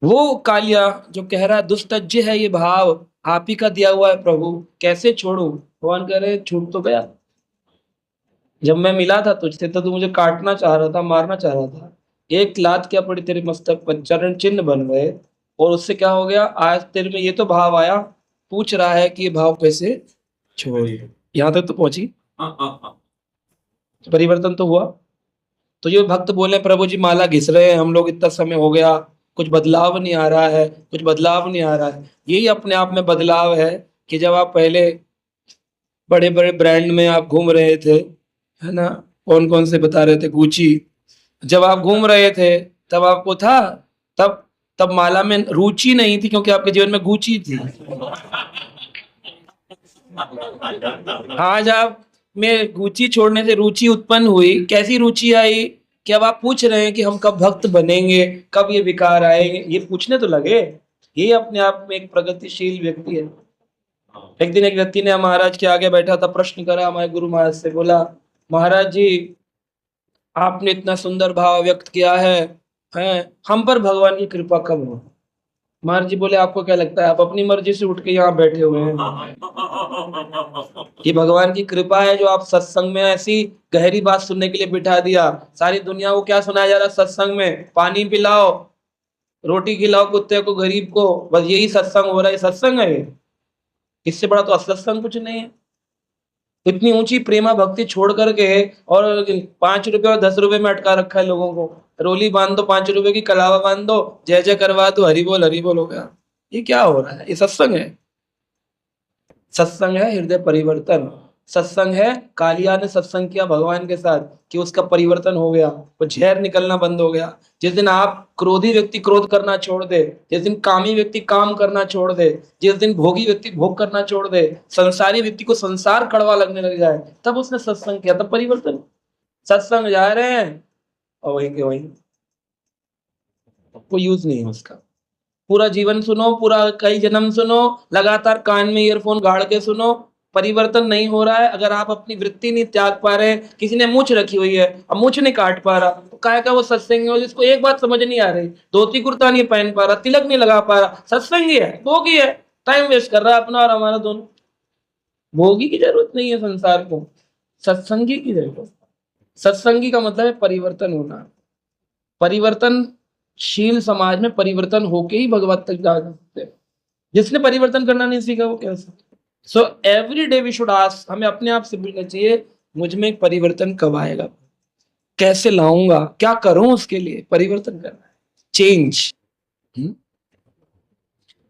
वो कालिया जो कह रहा है दुस्तज्य है ये भाव, आप ही का दिया हुआ है प्रभु, कैसे छोड़ू। भगवान कह रहे छूट तो गया, जब मैं मिला था तुझसे तो तू मुझे काटना चाह रहा था, मारना चाह रहा था। एक लात क्या पड़ी तेरे मस्तक पर, चरण चिन्ह बन गए और उससे क्या हो गया, आज तेरे में ये तो भाव आया, पूछ रहा है कि ये भाव कैसे छोड़। यहां तक तो पहुंची, परिवर्तन तो हुआ। तो ये भक्त बोले प्रभु जी माला घिस रहे हैं हम लोग, इतना समय हो गया, कुछ बदलाव नहीं आ रहा है, कुछ बदलाव नहीं आ रहा है। यही अपने आप में बदलाव है कि जब आप पहले बड़े बड़े ब्रांड में आप घूम रहे थे, है ना, कौन कौन से बता रहे थे, गुची, जब आप घूम रहे थे तब आपको था, तब तब माला में रुचि नहीं थी क्योंकि आपके जीवन में गुची थी। आज आप में गुची छोड़ने से रुचि उत्पन्न हुई। कैसी रुचि आई कि अब आप पूछ रहे हैं कि हम कब भक्त बनेंगे, कब ये विकार आएंगे, ये पूछने तो लगे। ये अपने आप में एक प्रगतिशील व्यक्ति है। एक दिन एक व्यक्ति ने महाराज के आगे बैठा था, प्रश्न करा हमारे गुरु महाराज से, बोला महाराज जी आपने इतना सुंदर भाव व्यक्त किया है है, हम पर भगवान की कृपा कब हो? महाराज जी बोले आपको क्या लगता है आप अपनी मर्जी से उठ के यहाँ बैठे हुए हैं? ये भगवान की कृपा है जो आप सत्संग में ऐसी गहरी बात सुनने के लिए बिठा दिया। सारी दुनिया को क्या सुनाया जा रहा है सत्संग में? पानी पिलाओ, रोटी खिलाओ कुत्ते को, गरीब को, बस यही सत्संग हो रहा है। सत्संग है ये? इससे बड़ा तो असत्संग कुछ नहीं है। इतनी ऊंची प्रेमा भक्ति छोड़ करके और 5 रुपए और 10 रुपए में अटका रखा है लोगों को। रोली बांध दो, 5 रुपए की कलावा बांध दो, जय जय करवा दो, हरि बोल हो गया। ये क्या हो रहा है? ये सत्संग है? सत्संग है हृदय परिवर्तन। सत्संग है कालिया ने सत्संग किया भगवान के साथ कि उसका परिवर्तन हो गया, वो झेर निकलना बंद हो गया। जिस दिन आप क्रोधी व्यक्ति क्रोध करना छोड़ दे, जिस दिन कामी व्यक्ति काम करना छोड़ दे, जिस दिन भोगी व्यक्ति भोग करना छोड़ दे, संसारी व्यक्ति को संसार कड़वा लगने लग जाए, तब उसने सत्संग किया, तब परिवर्तन। सत्संग जा रहे हैं और वहीं के वहीं, कोई यूज नहीं है उसका। पूरा जीवन सुनो, पूरा कई जन्म सुनो, लगातार कान में ईयरफोन गाड़ के सुनो, परिवर्तन नहीं हो रहा है। अगर आप अपनी वृत्ति नहीं त्याग पा रहे, किसी ने मूछ रखी हुई है अब मूछ नहीं काट पा रहा, तो काय का वो सत्संग है? जिसको एक बात समझ नहीं आ रही, धोती कुर्ता नहीं पहन पा रहा, तिलक नहीं लगा पा रहा, सत्संगी है, भोगी है, टाइम वेस्ट कर रहा है अपना और हमारा दोनों। भोगी की जरूरत नहीं है संसार को, सत्संगी की जरूरत है। सत्संगी का मतलब है परिवर्तन होना। परिवर्तनशील समाज में परिवर्तन होके ही भगवत तक जा सकते हैं। जिसने परिवर्तन करना नहीं सीखा वो कैसे? So every day we should ask, हमें अपने आप से पूछना चाहिए मुझ में परिवर्तन कब आएगा, कैसे लाऊंगा, क्या करूं उसके लिए? परिवर्तन करना है, चेंज।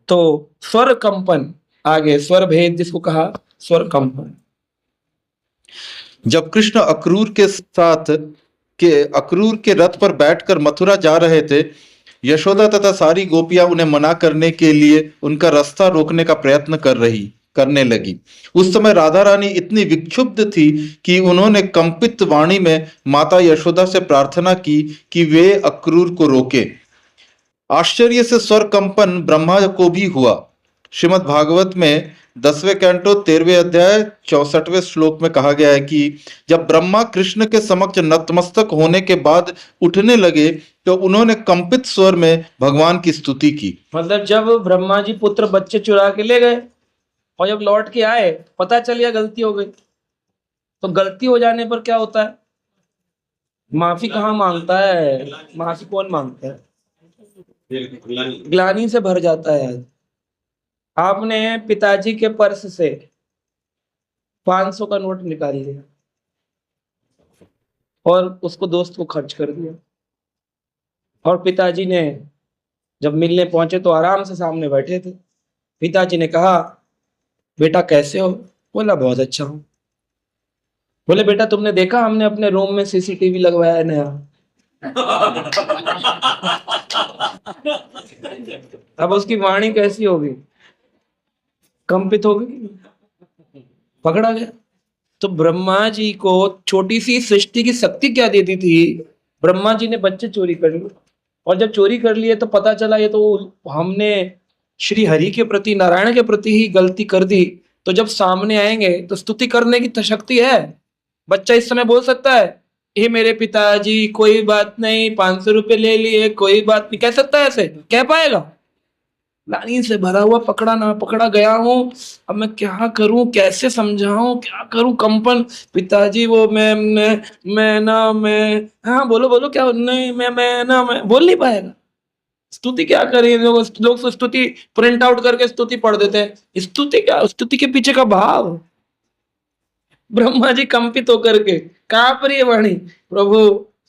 तो स्वर कंपन, आगे स्वर भेद जिसको कहा स्वर कंपन। जब कृष्ण अक्रूर के रथ पर बैठकर मथुरा जा रहे थे, यशोदा तथा सारी गोपियां उन्हें मना करने के लिए उनका रास्ता रोकने का प्रयत्न करने लगी। उस समय राधा रानी इतनी विक्षुब्ध थी कि उन्होंने कंपित वाणी में माता यशोदा से प्रार्थना की कि वे अक्रूर को रोके। आश्चर्य से स्वर कंपन ब्रह्मा को भी हुआ। श्रीमद् भागवत में 10वें कैंटो 13वें अध्याय 64वें श्लोक में कहा गया है कि जब ब्रह्मा कृष्ण के समक्ष नतमस्तक होने के बाद उठने लगे तो उन्होंने कंपित स्वर में भगवान की स्तुति की। मतलब जब ब्रह्मा जी पुत्र बच्चे चुरा के ले गए और जब लौट के आए पता चल गया गलती हो गई, तो गलती हो जाने पर क्या होता है? माफी कहाँ मांगता है? माफी कौन मांगता है? ग्लानि से भर जाता है। आपने पिताजी के पर्स से 500 का नोट निकाल लिया और उसको दोस्त को खर्च कर दिया, और पिताजी ने जब मिलने पहुंचे तो आराम से सामने बैठे थे। पिताजी ने कहा बेटा कैसे हो? बोला बहुत अच्छा हूं। बोले बेटा तुमने देखा हमने अपने रूम में सीसीटीवी लगवाया है नया। अब उसकी वाणी कैसी होगी? कंपित हो गई, पकड़ा गया। तो ब्रह्मा जी को छोटी सी सृष्टि की शक्ति क्या दे दी थी? ब्रह्मा जी ने बच्चे चोरी कर लिए, और जब चोरी कर लिए तो पता चला ये तो हमने श्री हरि के प्रति, नारायण के प्रति ही गलती कर दी। तो जब सामने आएंगे तो स्तुति करने की तो शक्ति है। बच्चा इस समय बोल सकता है हे मेरे पिताजी कोई बात नहीं, 500 रुपए ले लिए, कोई बात नहीं, कह सकता है? ऐसे कह पाएगा? लाइन से भरा हुआ पकड़ा ना पकड़ा गया हूं, अब मैं क्या करूं, कैसे समझाऊं, क्या करूं? कंपन। पिताजी वो मैं ना मैं, हाँ बोलो बोलो क्या? नहीं मैं ना मैं, बोल नहीं पाएगा। स्तुति क्या करें? लोग तो स्तुति प्रिंट आउट करके स्तुति पढ़ देते हैं। स्तुति क्या? स्तुति के पीछे का भाव। ब्रह्मा जी कंपित होकर के कांप रही है वाणी, प्रभु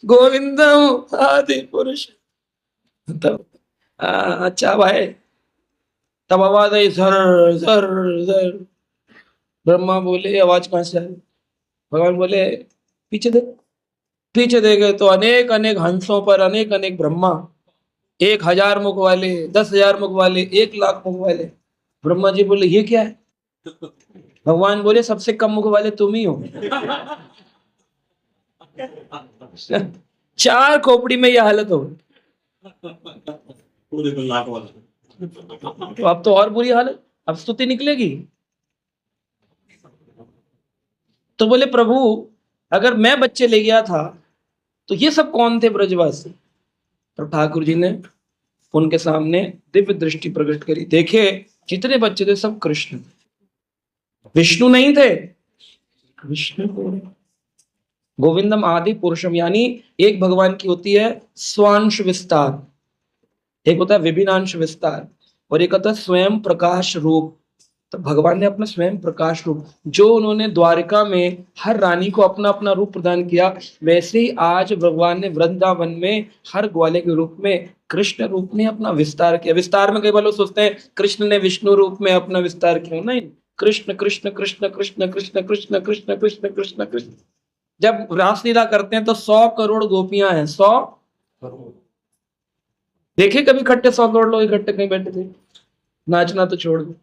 गोविंदम आदि पुरुष। तब अच्छा भाई, तब आवाज आई झर झर झर। ब्रह्मा बोले आवाज कहां से आई? भगवान बोले पीछे देख। पीछे देखे तो अनेक अनेक हंसों पर अनेक अनेक ब्रह्मा, 1000 मुख वाले, 10,000 मुख वाले, 1,00,000 मुख वाले। ब्रह्मा जी बोले ये क्या है? भगवान बोले सबसे कम मुख वाले तुम ही हो। 4 खोपड़ी में यह हालत हो गई। तो अब तो और बुरी हालत, अब स्तुति निकलेगी। तो बोले प्रभु अगर मैं बच्चे ले गया था तो ये सब कौन थे ब्रजवासी? तो ठाकुर जी ने उनके सामने दिव्य दृष्टि प्रकट करी। देखे जितने बच्चे थे सब कृष्ण, विष्णु नहीं थे। विष्णु को गोविंदम आदि पुरुषम, यानी एक भगवान की होती है स्वांश विस्तार, एक होता है विभिन्नांश विस्तार, और एक होता है स्वयं प्रकाश रूप। तो भगवान ने अपना स्वयं प्रकाश रूप, जो उन्होंने द्वारिका में हर रानी को अपना अपना रूप प्रदान किया, वैसे ही आज भगवान ने वृंदावन में हर ग्वाले के रूप में कृष्ण रूप में अपना विस्तार किया। विस्तार में कई बार लोग सोचते हैं कृष्ण ने विष्णु रूप में अपना विस्तार किया, नहीं, कृष्ण कृष्ण कृष्ण कृष्ण कृष्ण कृष्ण कृष्ण कृष्ण कृष्ण कृष्ण। जब रासलीला करते हैं तो 100 करोड़ गोपियां हैं, 100 करोड़। देखे कभी इकट्ठे 100 करोड़ लोग इकट्ठे कहीं बैठे थे? नाचना तो छोड़ दो।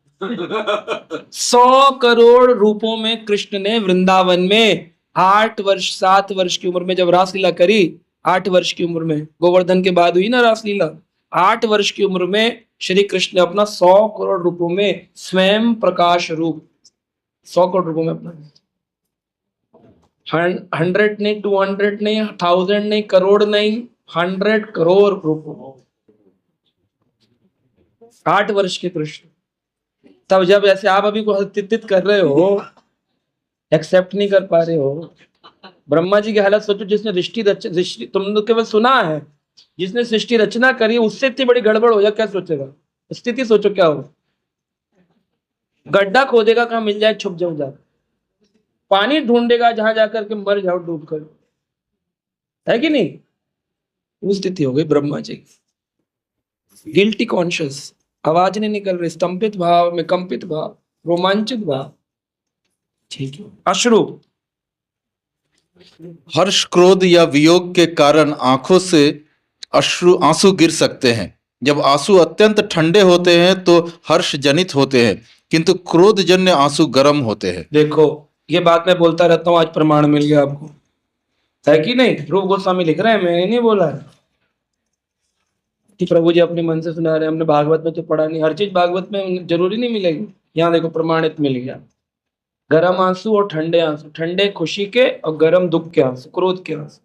100 करोड़ रूपों में कृष्ण ने वृंदावन में 8 वर्ष 7 वर्ष की उम्र में जब रासलीला करी, 8 वर्ष की उम्र में, गोवर्धन के बाद हुई ना रासलीला, 8 वर्ष की उम्र में श्री कृष्ण ने अपना 100 करोड़ रूपों में स्वयं प्रकाश रूप, 100 करोड़ रूपों में अपना, 100 नहीं, 200 नहीं, 1000 नहीं, करोड़ नहीं, 100 करोड़ रूपों, 8 वर्ष के कृष्ण। तब जब ऐसे आप अभी को हस्तित कर रहे हो, एक्सेप्ट नहीं कर पा रहे हो, ब्रह्मा जी की हालत सोचो, जिसने सृष्टि तुम तो केवल सुना है, जिसने सृष्टि रचना करी उससे इतनी बड़ी गड़बड़ हो जाए, क्या सोचेगा? स्थिति सोचो क्या हो। गड्ढा खोदेगा कहाँ मिल जाए, छुप जाऊं जा, पानी ढूंढेगा जहां जाकर के मर जाओ डूब कर, है कि नहीं? वो स्थिति हो गई ब्रह्मा जी की। गिल्टी कॉन्शियस, आवाज नहीं निकल रही, स्तंभित भाव में, कंपित भाव, रोमांचित भाव, ठीक है। अश्रु, हर्ष, क्रोध या वियोग के कारण आंखों से आंसू गिर सकते हैं। जब आंसू अत्यंत ठंडे होते हैं तो हर्ष जनित होते हैं, किंतु क्रोध जन्य आंसू गर्म होते हैं। देखो ये बात मैं बोलता रहता हूँ, आज प्रमाण मिल गया आपको, है कि नहीं? रूप गोस्वामी लिख रहे हैं, मैंने नहीं बोला है कि प्रभु जी अपने मन से सुना रहे हैं, हमने भागवत में तो पढ़ा नहीं। हर चीज भागवत में जरूरी नहीं मिलेगी, यहाँ देखो प्रमाणित मिल गया। गर्म आंसू और ठंडे आंसू, ठंडे खुशी के और गर्म दुख के आंसू, क्रोध के आंसू,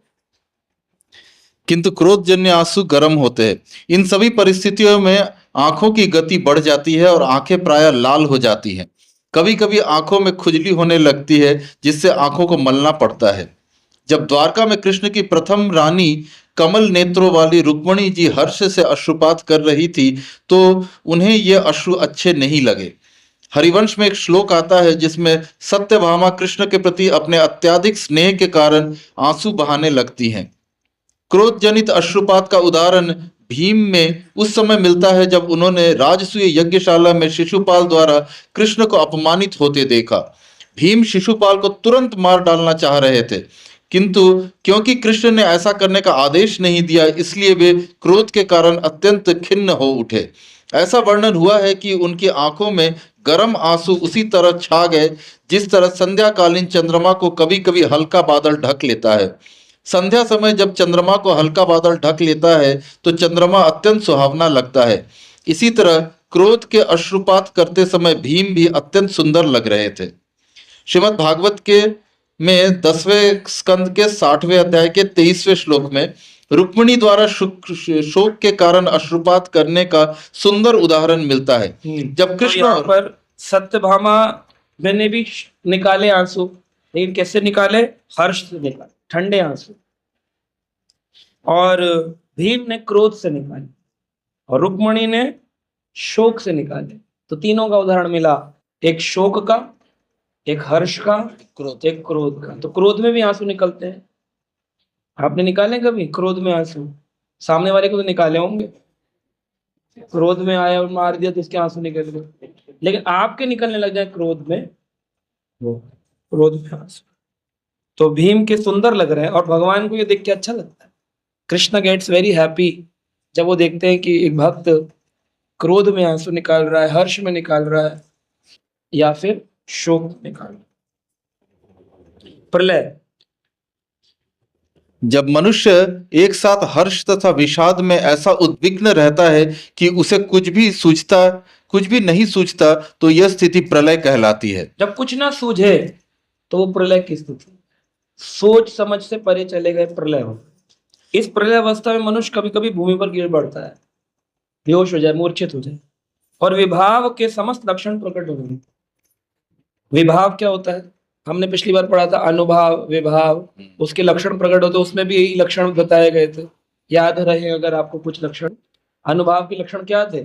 किंतु क्रोध जन्य आंसू गर्म होते हैं। इन सभी परिस्थितियों में आंखों की गति बढ़ जाती है और आंखें प्रायः लाल हो जाती हैं। कभी कभी आंखों में खुजली होने लगती है, जिससे आंखों को मलना पड़ता है। जब द्वारका में कृष्ण की प्रथम रानी कमल नेत्रों वाली रुक्मणी जी हर्ष से अश्रुपात कर रही थी, तो उन्हें ये अश्रु अच्छे नहीं लगे। हरिवंश में एक श्लोक आता है जिसमें सत्यभामा कृष्ण के प्रति अपने अत्यधिक स्नेह के कारण आंसू बहाने लगती हैं। क्रोध जनित अश्रुपात का उदाहरण भीम में उस समय मिलता है जब उन्होंने राजसूय यज्ञशाला में शिशुपाल द्वारा कृष्ण को अपमानित होते देखा। भीम शिशुपाल को तुरंत मार डालना चाह रहे थे, किंतु क्योंकि कृष्ण ने ऐसा करने का आदेश नहीं दिया, इसलिए वे क्रोध के कारण अत्यंत खिन्न हो उठे। ऐसा वर्णन हुआ है कि उनकी आंखों में गर्म आंसू उसी तरह छा गए जिस तरह संध्याकालीन चंद्रमा को कभी कभी हल्का बादल ढक लेता है। संध्या समय जब चंद्रमा को हल्का बादल ढक लेता है तो चंद्रमा अत्यंत सुहावना लगता है। इसी तरह क्रोध के अश्रुपात करते समय भीम भी अत्यंत सुंदर लग रहे थे। श्रीमद् भागवत के में 10वें स्कंद के 60वें अध्याय के 23वें श्लोक में रुक्मिणी द्वारा शोक के कारण अश्रुपात करने का सुंदर उदाहरण मिलता है। जब कृष्ण तो यहाँ पर सत्यभामा मैंने भी निकाले आंसू, लेकिन कैसे निकाले? हर्ष से निकाले, ठंडे आंसू, और भीम ने क्रोध से निकाले और रुक्मिणी ने शोक से निकाले। तो तीनों का उदाहरण मिला, एक शोक का, एक हर्ष का, एक क्रोध का। तो क्रोध में भी आंसू निकलते हैं। आपने निकाले कभी क्रोध में आंसू? सामने वाले को तो निकाले होंगे, क्रोध में आया और मार दिया तो इसके आंसू निकल गए, लेकिन आपके निकलने लग जाए क्रोध में, क्रोध में आंसू। तो भीम के सुंदर लग रहे हैं और भगवान को ये देख के अच्छा लगता है। कृष्ण गेट्स वेरी हैप्पी जब वो देखते हैं कि एक भक्त क्रोध में आंसू निकाल रहा है, हर्ष में निकाल रहा है, या फिर शोक में निकाल रहा है। प्रलय, जब मनुष्य एक साथ हर्ष तथा विषाद में ऐसा उद्विग्न रहता है कि उसे कुछ भी नहीं सूझता, तो यह स्थिति प्रलय कहलाती है। जब कुछ ना सूझे तो वो प्रलय की स्थिति, सोच समझ से परे चले गए, प्रलय हो। इस प्रलय अवस्था में मनुष्य कभी कभी भूमि पर गिर पड़ता है, बेहोश हो जाए, मूर्छित हो जाए, और विभाव के समस्त लक्षण प्रकट हो गए। विभाव क्या होता है? हमने पिछली बार पढ़ा था अनुभव, विभाव, उसके लक्षण प्रकट होते, उसमें भी यही लक्षण बताए गए थे। याद रहे अगर आपको कुछ लक्षण। अनुभाव के लक्षण क्या थे?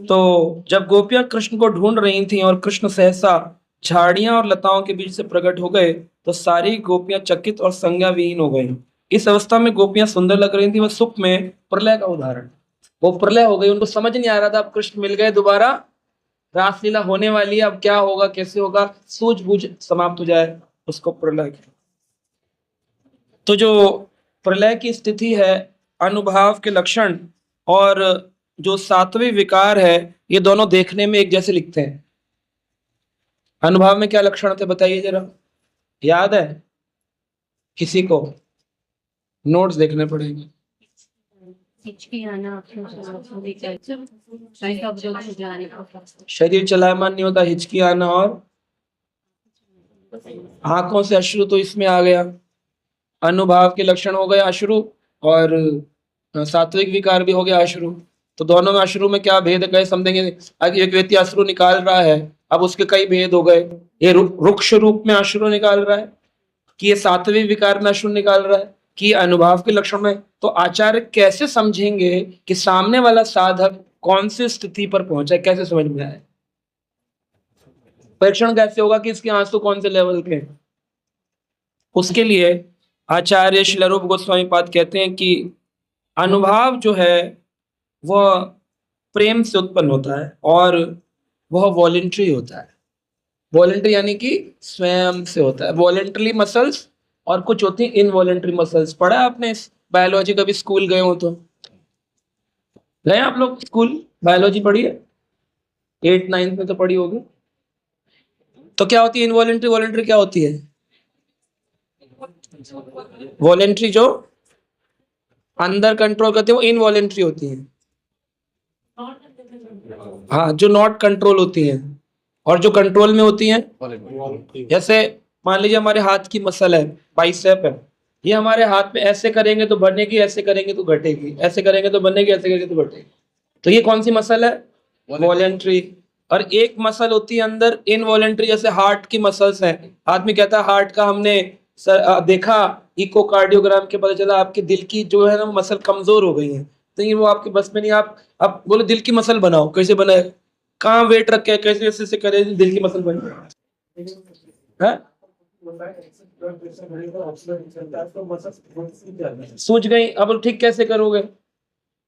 तो जब गोपियां कृष्ण को ढूंढ रही थीं और कृष्ण सहसा झाड़ियां और लताओं के बीच से प्रकट हो गए, तो सारी गोपियां चकित और संज्ञा विहीन हो गईं। इस अवस्था में गोपियां सुंदर लग रही थी, वह सुख में प्रलय का उदाहरण। वो प्रलय हो गई, उनको समझ नहीं आ रहा था, अब कृष्ण मिल गए, दोबारा रासलीला होने वाली है, अब क्या होगा, कैसे होगा, सूझबूझ समाप्त हो जाए, उसको प्रलय कहते हैं। तो जो प्रलय की स्थिति है, अनुभाव के लक्षण और जो सात्विक विकार है, ये दोनों देखने में एक जैसे लिखते हैं। अनुभाव में क्या लक्षण थे बताइए जरा, याद है किसी को? नोट्स देखने पड़ेंगे। शरीर चलायमान नहीं होता, हिचकी आना, और आंखों से अश्रु, तो इसमें आ गया अनुभाव के लक्षण हो गए अश्रु, और सात्विक विकार भी हो गया अश्रु। तो दोनों में अश्रु में क्या भेद है समझेंगे। एक व्यक्ति अश्रु निकाल रहा है, अब उसके कई भेद हो गए। ये रुक्ष रूप में अश्रु निकाल रहा है, कि ये सात्विक विकार में अश्रु निकाल रहा है, कि अनुभाव के लक्षण में। तो आचार्य कैसे समझेंगे कि सामने वाला साधक कौन सी स्थिति पर पहुंचा है, कैसे समझ में आए? परीक्षण कैसे होगा कि इसके आंसू कौन से लेवल के? उसके लिए आचार्य श्री रूप गोस्वामी पाद कहते हैं कि अनुभाव जो है वह प्रेम से उत्पन्न होता है, और वह वॉलेंट्री होता है। वॉलेंट्री यानी कि स्वयं से होता है। वॉलेंट्री मसल्स और कुछ होती हैं इनवॉलेंट्री मसल्स। पढ़ा है आपने बायोलॉजी? कभी स्कूल गए हो तो? गए आप लोग स्कूल? बायोलॉजी पढ़ी है? 8th 9th में तो पढ़ी होगी। तो क्या होती है इनवॉलेंट्री, वॉलेंट्री क्या होती है? वॉलेंट्री जो अंदर कंट्रोल करते हैं वो इनवॉलेंट्री होती है। हाँ, जो नॉट कंट्रोल होती हैं, और जो कंट्रोल में होती हैं, जैसे मान लीजिए हमारे हाथ की मसल है, बाइसेप है, ये हमारे हाथ में ऐसे करेंगे तो बढ़ेगी, ऐसे करेंगे तो घटेगी, ऐसे करेंगे तो बढ़ेगी, ऐसे करेंगे तो घटेगी। तो ये कौन सी मसल है? वॉलेंट्री। और एक मसल होती है अंदर इनवॉलेंट्री, जैसे हार्ट की मसल्स हैं। आदमी कहता है हार्ट का हमने देखा, इकोकार्डियोग्राम के पता चला आपके दिल की जो है ना मसल कमजोर हो गई है, तो ये वो आपके बस में नहीं। आप बोलो दिल की मसल बनाओ, कैसे बनाए? कहाँ वेट रख के कैसे ऐसे से करे दिल की मसल बने? सूझ गई। अब ठीक कैसे करोगे?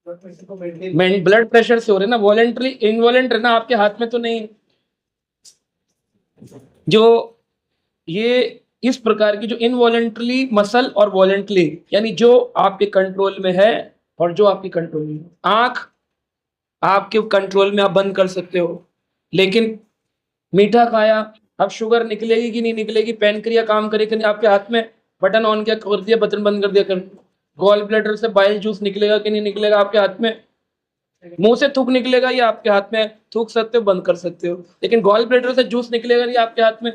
ब्लड प्रेशर से हो रहे ना, वॉलेंट्री इनवॉलेंट्री ना, आपके हाथ में तो नहीं। जो ये इस प्रकार की जो इनवॉलेंट्री मसल और वॉलेंट्री, यानी जो आपके कंट्रोल में है और जो आपके कंट्रोल में। आंख आपके कंट्रोल में, आप बंद कर सकते हो, लेकिन मीठा खाया, अब शुगर निकलेगी कि नहीं निकलेगी, पैनक्रिया काम करेगी कि नहीं, आपके हाथ में। बटन ऑन किया, कर दिया, बटन बंद कर दिया, कर। गॉल ब्लैडर से बाइल जूस निकलेगा कि नहीं निकलेगा, आपके हाथ में। मुंह से थूक निकलेगा, ये आपके हाथ में। थूक सकते हो, बंद कर सकते हो, लेकिन गॉल ब्लैडर से जूस निकलेगा नहीं, आपके हाथ में।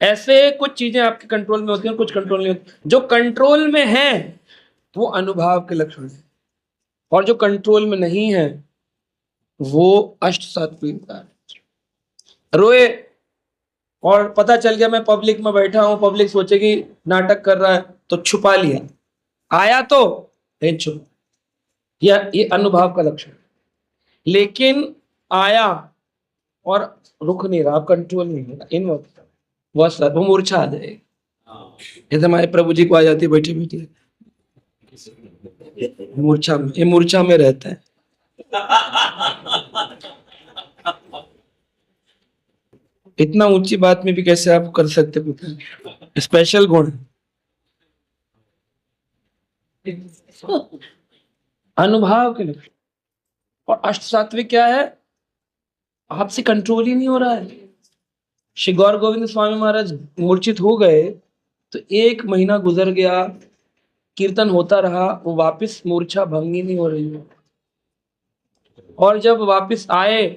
ऐसे कुछ चीजें आपके कंट्रोल में होती हैं, कुछ कंट्रोल नहीं होती। जो कंट्रोल में है वो अनुभाव के लक्षण है, और जो कंट्रोल में नहीं है वो अष्ट सात्विक विकार। रोए और पता चल गया मैं पब्लिक में बैठा हूं, पब्लिक सोचेगी नाटक कर रहा है, तो छुपा लिया, आया तो चुप, ये अनुभाव का लक्षण। लेकिन आया और रुक नहीं रहा, कंट्रोल नहीं हो रहा, इन वो मूर्छा आ जाएगी। जैसे हमारे प्रभु जी को आ जाती है बैठे बैठे, मूर्छा में, ये मूर्छा में रहता है। इतना ऊंची बात में भी कैसे आप कर सकते हो? स्पेशल गुण। अनुभाव के लक्षण। और अष्ट सात्विक क्या है? आपसे कंट्रोल ही नहीं हो रहा है। श्री गौर गोविंद स्वामी महाराज मूर्छित हो गए तो 1 महीना गुजर गया, कीर्तन होता रहा, वो वापस मूर्छा भंग ही नहीं हो रही है। और जब वापस आए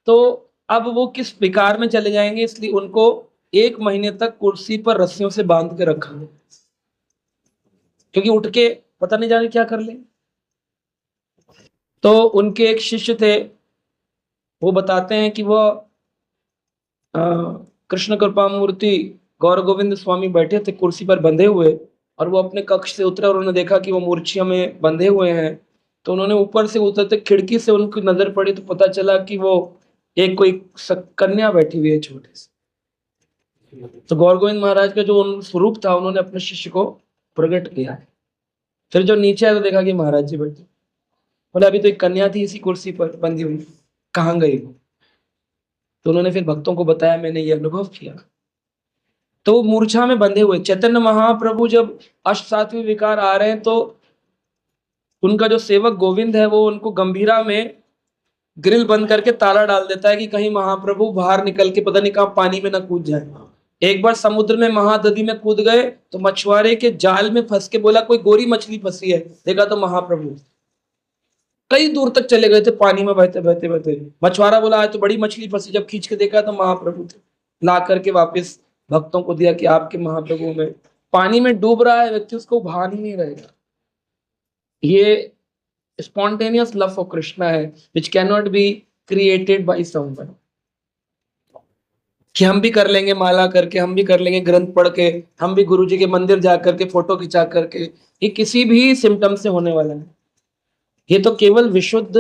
तो अब वो किस विकार में चले जाएंगे, इसलिए उनको 1 महीने तक कुर्सी पर रस्सियों से बांध के रखा, क्योंकि उठ के पता नहीं जाने क्या कर ले। तो उनके एक शिष्य थे, वो बताते हैं कि वो कृष्ण कृपा मूर्ति गौर गोविंद स्वामी बैठे थे कुर्सी पर बंधे हुए, और वो अपने कक्ष से उतरे और उन्होंने देखा कि वो मूर्छिया में बंधे हुए हैं। तो उन्होंने ऊपर से उतरते खिड़की से उनकी नजर पड़ी तो पता चला कि वो एक कोई कन्या बैठी हुई है छोटी सी। तो गौर गोविंद महाराज का जो स्वरूप था उन्होंने अपने शिष्य को प्रकट किया। फिर जो नीचे आया तो देखा कि महाराज जी बैठे। बोले अभी तो एक कन्या थी इसी कुर्सी पर बंधी हुई, कहाँ गई वो? तो उन्होंने फिर भक्तों को बताया, मैंने ये अनुभव किया। तो वो मूर्छा में बंधे हुए चैतन्य महाप्रभु जब अष्ट सात्विक विकार आ रहे हैं तो उनका जो सेवक गोविंद है वो उनको गंभीरा में ग्रिल बंद करके ताला डाल देता है कि कहीं महाप्रभु बाहर निकल के पता नहीं कहाँ पानी में ना कूद जाए। एक बार समुद्र में महानदी में कूद गए तो मछुआरे के जाल में फंस के बोला कोई गोरी मछली फंसी है, देखा तो महाप्रभु। कई दूर तक चले गए थे पानी में बहते बहते बहते। मछुआरा बोला आज तो बड़ी मछली फंसी, जब खींच के देखा तो महाप्रभु थे। ला करके वापस भक्तों को दिया कि आपके महाप्रभु में। पानी में डूब रहा है व्यक्ति, उसको भान ही नहीं रहेगा। ये स्पॉन्टेनियस लव फॉर कृष्णा है which can not be created by someone. कि हम भी कर लेंगे माला करके, हम भी कर लेंगे ग्रंथ पढ़ के, हम भी गुरु जी के मंदिर जा करके फोटो खिंचा करके, ये किसी भी सिम्टम से होने वाला है। ये तो केवल विशुद्ध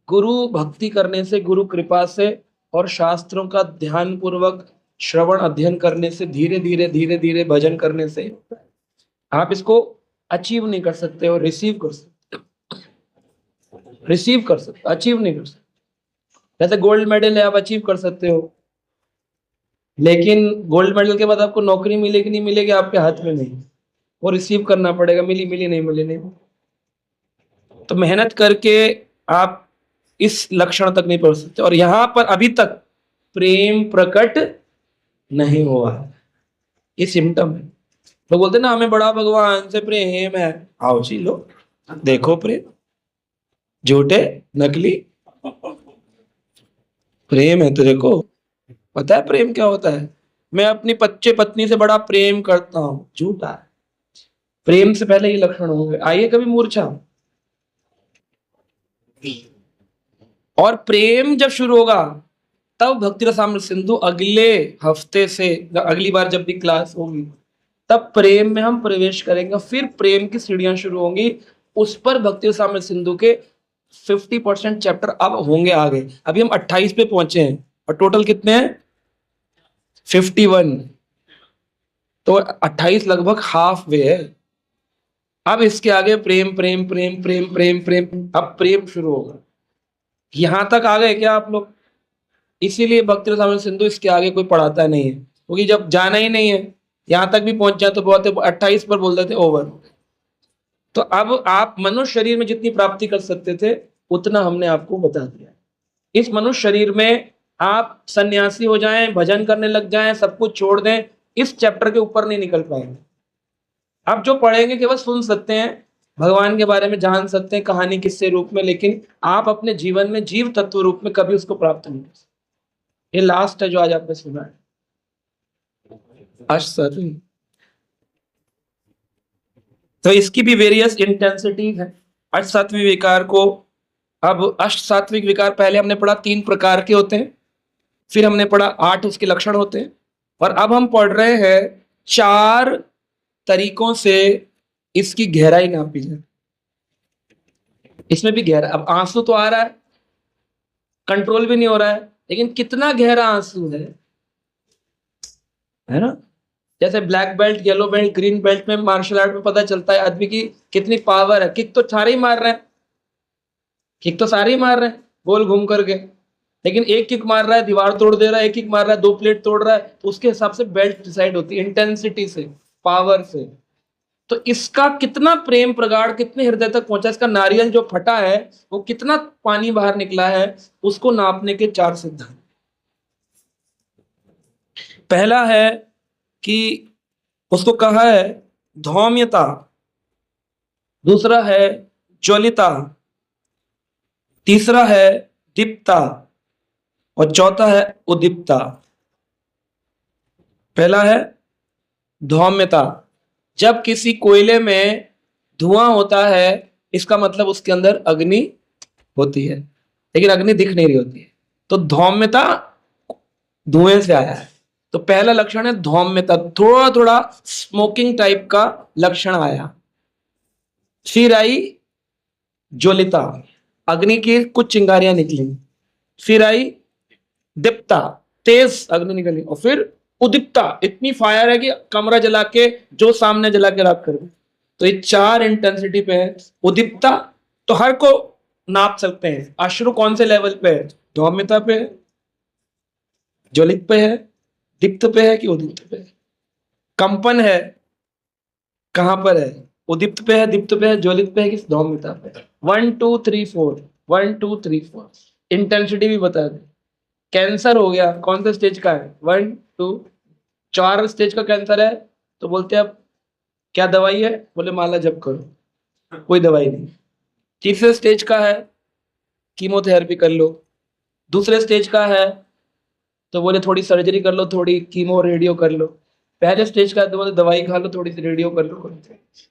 गुरु भक्ति करने से, गुरु कृपा से और शास्त्रों का ध्यान पूर्वक श्रवण अध्ययन करने से, धीरे धीरे धीरे भजन करने से आप इसको अचीव नहीं कर सकते और रिसीव कर सकते, अचीव नहीं कर सकते। जैसे गोल्ड मेडल है आप अचीव कर सकते हो, लेकिन गोल्ड मेडल के बाद आपको नौकरी मिलेगी नहीं मिलेगी आपके हाथ में नहीं, वो रिसीव करना पड़ेगा, मिली मिली नहीं मिली नहीं। तो मेहनत करके आप इस लक्षण तक नहीं पहुंच सकते। और यहां पर अभी तक प्रेम प्रकट नहीं हुआ है, ये सिम्टम है। लोग बोलते ना हमें बड़ा भगवान से प्रेम है, आओ जी लो देखो प्रेम, झूठे नकली प्रेम है। तो देखो पता है प्रेम क्या होता है? मैं अपनी बच्चे पत्नी से बड़ा प्रेम करता हूं, झूठा है। प्रेम से पहले ये लक्षण होंगे। आइए कभी मूर्छा। और प्रेम जब शुरू होगा तब भक्ति रसामृत सिंधु अगले हफ्ते से, अगली बार जब भी क्लास होगी तब प्रेम में हम प्रवेश करेंगे। फिर प्रेम की सीढ़ियां शुरू होंगी, उस पर भक्ति रसामृत सिंधु के 50% चैप्टर अब होंगे आगे। अभी हम 28 पे पहुंचे हैं और टोटल कितने हैं? 51। तो 28 लगभग हाफ वे है। अब इसके आगे प्रेम प्रेम प्रेम प्रेम प्रेम प्रेम, अब प्रेम शुरू होगा। यहां तक आ गए क्या आप लोग? इसीलिए भक्ति रसामृत सिंधु इसके आगे कोई पढ़ाता नहीं है, क्योंकि जब जाना ही नहीं है, यहां तक भी पहुंच जाए तो बहुत 28 पर बोल देते ओवर। तो अब आप मनुष्य शरीर में जितनी प्राप्ति कर सकते थे उतना हमने आपको बता दिया। इस मनुष्य शरीर में आप सन्यासी हो जाएं, भजन करने लग जाएं, सब कुछ छोड़ दें, इस चैप्टर के ऊपर नहीं निकल पाएंगे। आप जो पढ़ेंगे केवल सुन सकते हैं, भगवान के बारे में जान सकते हैं कहानी किस्से रूप में, लेकिन आप अपने जीवन में जीव तत्व रूप में कभी उसको प्राप्त नहीं कर सकते। ये लास्ट है जो आज आपने सुना है, अष्ट सात्विक। तो इसकी भी वेरियस इंटेंसिटीज है अष्ट सात्विक विकार को। अब अष्ट सात्विक विकार पहले हमने पढ़ा 3 प्रकार के होते हैं, फिर हमने पढ़ा 8 उसके लक्षण होते हैं, और अब हम पढ़ रहे हैं 4 तरीकों से इसकी गहराई नापी जाए। इसमें भी गहरा, अब आंसू तो आ रहा है, कंट्रोल भी नहीं हो रहा है, लेकिन कितना गहरा आंसू है ना? जैसे black belt, yellow belt, green belt में मार्शल आर्ट में पता चलता है आदमी की कितनी पावर है। किक तो सारे ही मार रहे हैं, किक तो सारे ही मार रहे हैं गोल घूम करके, लेकिन एक किक मार रहा है दीवार तोड़ दे रहा है, एक किक मार रहा है 2 प्लेट तोड़ रहा है, तो उसके हिसाब से बेल्ट डिसाइड होती है, इंटेंसिटी से, पावर से। तो इसका कितना प्रेम प्रगाढ़ कितने हृदय तक पहुंचा, इसका नारियल जो फटा है वो कितना पानी बाहर निकला है, उसको नापने के 4 सिद्धांत। पहला है कि उसको कहा है धौम्यता, दूसरा है ज्वलिता, तीसरा है दीप्ता, और चौथा है उदीप्ता। पहला है धौम्यता। जब किसी कोयले में धुआं होता है इसका मतलब उसके अंदर अग्नि होती है, लेकिन अग्नि दिख नहीं रही होती है, तो धौम्यता धुएं से आया है। तो पहला लक्षण है धौम्यता, थोड़ा थोड़ा स्मोकिंग टाइप का लक्षण आया। फिर आई ज्वलिता, अग्नि की कुछ चिंगारियां निकली। फिर आई दीप्ता, तेज अग्नि निकली। और फिर उदीप्ता, इतनी फायर है कि कमरा जला के जो सामने जला के राख कर दे। तो ये 4 इंटेंसिटी पे है। उदीप्ता तो हर को नाप सकते हैं। अश्रु कौन से लेवल पे है? धौम्यता पे है, ज्वलित पे है, दीप्त पे है कि उदीप्त पे है? कंपन है कहां पर है? उदीप्त पे है, दीप्त पे है, ज्वलित पे है कि धौम्यता पे? 1 2 3 4, 1 2 3 4 इंटेंसिटी भी बता दे। कैंसर हो गया, कौन से स्टेज का है? 1 2 4 स्टेज का कैंसर है, तो बोलते हैं अब क्या दवाई है? बोले माला जप करो, कोई दवाई नहीं। तीसरे स्टेज का है, कीमोथेरेपी कर लो। दूसरे स्टेज का है तो बोले थोड़ी सर्जरी कर लो, थोड़ी कीमो रेडियो कर लो। पहले स्टेज का है तो बोले दवाई खा लो, थोड़ी सी रेडियो कर लो।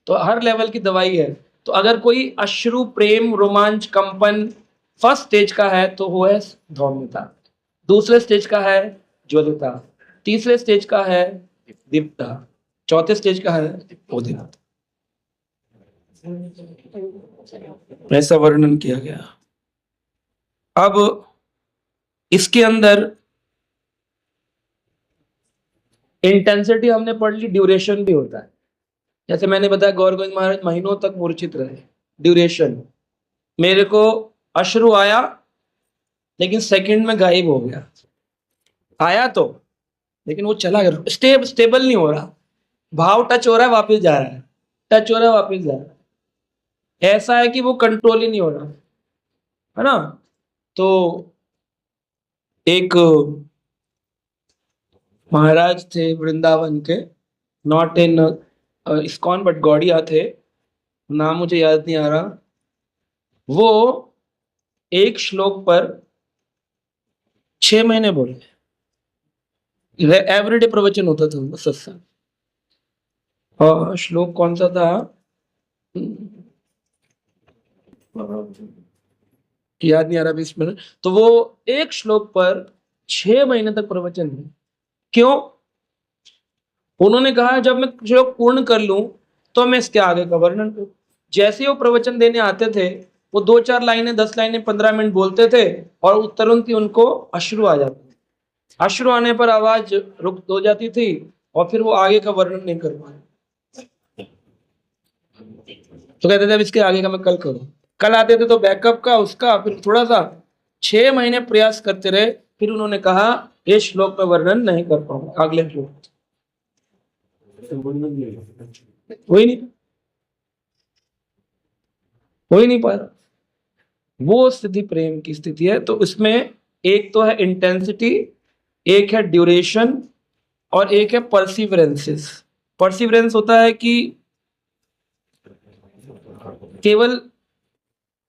तो हर लेवल की दवाई है। तो अगर कोई अश्रु, प्रेम, रोमांच, कंपन फर्स्ट स्टेज का है तो वो है धौम्यता। दूसरे स्टेज का है ज्वलिता। तीसरे स्टेज का है दीप्ता। चौथे स्टेज का है उदीप्ता। ऐसा वर्णन किया गया। अब इसके अंदर इंटेंसिटी हमने पढ़ ली, ड्यूरेशन भी होता है। जैसे मैंने बताया गौर गोविंद महाराज महीनों तक मूर्छित रहे। ड्यूरेशन, मेरे को अश्रु आया लेकिन सेकंड में गायब हो गया। आया तो लेकिन वो चला गया, स्टेबल नहीं हो रहा। भाव टच हो रहा है वापस जा रहा है, टच हो रहा है वापस जा रहा है। ऐसा है कि वो कंट्रोल ही नहीं हो रहा, है ना। तो एक महाराज थे वृंदावन के, not in ISKCON but Gaudiya थे, नाम मुझे याद नहीं आ रहा। वो एक श्लोक पर 6 महीने बोले। एवरीडे प्रवचन होता था उनका सत्संग। और श्लोक कौन सा था याद नहीं आ रहा 20 मिनट। तो वो एक श्लोक पर 6 महीने तक प्रवचन दिए। क्यों? उन्होंने कहा जब मैं श्लोक पूर्ण कर लूं तो मैं इसके आगे का वर्णन करूं। जैसे वो प्रवचन देने आते थे वो 2-4 लाइनें, 10 लाइनें, 15 मिनट बोलते थे और तुरंत ही उनको अश्रु आ जाते थे। अश्रु आने पर आवाज रुक हो जाती थी और फिर वो आगे का वर्णन नहीं कर पाए। तो कहते थे अब इसके आगे का मैं कल करूं। कल आते थे तो बैकअप का उसका फिर थोड़ा सा 6 महीने प्रयास करते रहे। फिर उन्होंने कहा ये श्लोक में वर्णन नहीं कर पाऊंगा, अगले श्लोक हो ही नहीं पा रहा। वो स्थिति प्रेम की स्थिति है। तो इसमें एक तो है इंटेंसिटी, एक है ड्यूरेशन और एक है परसिवरेंसेस। परसिवरेंस होता है कि केवल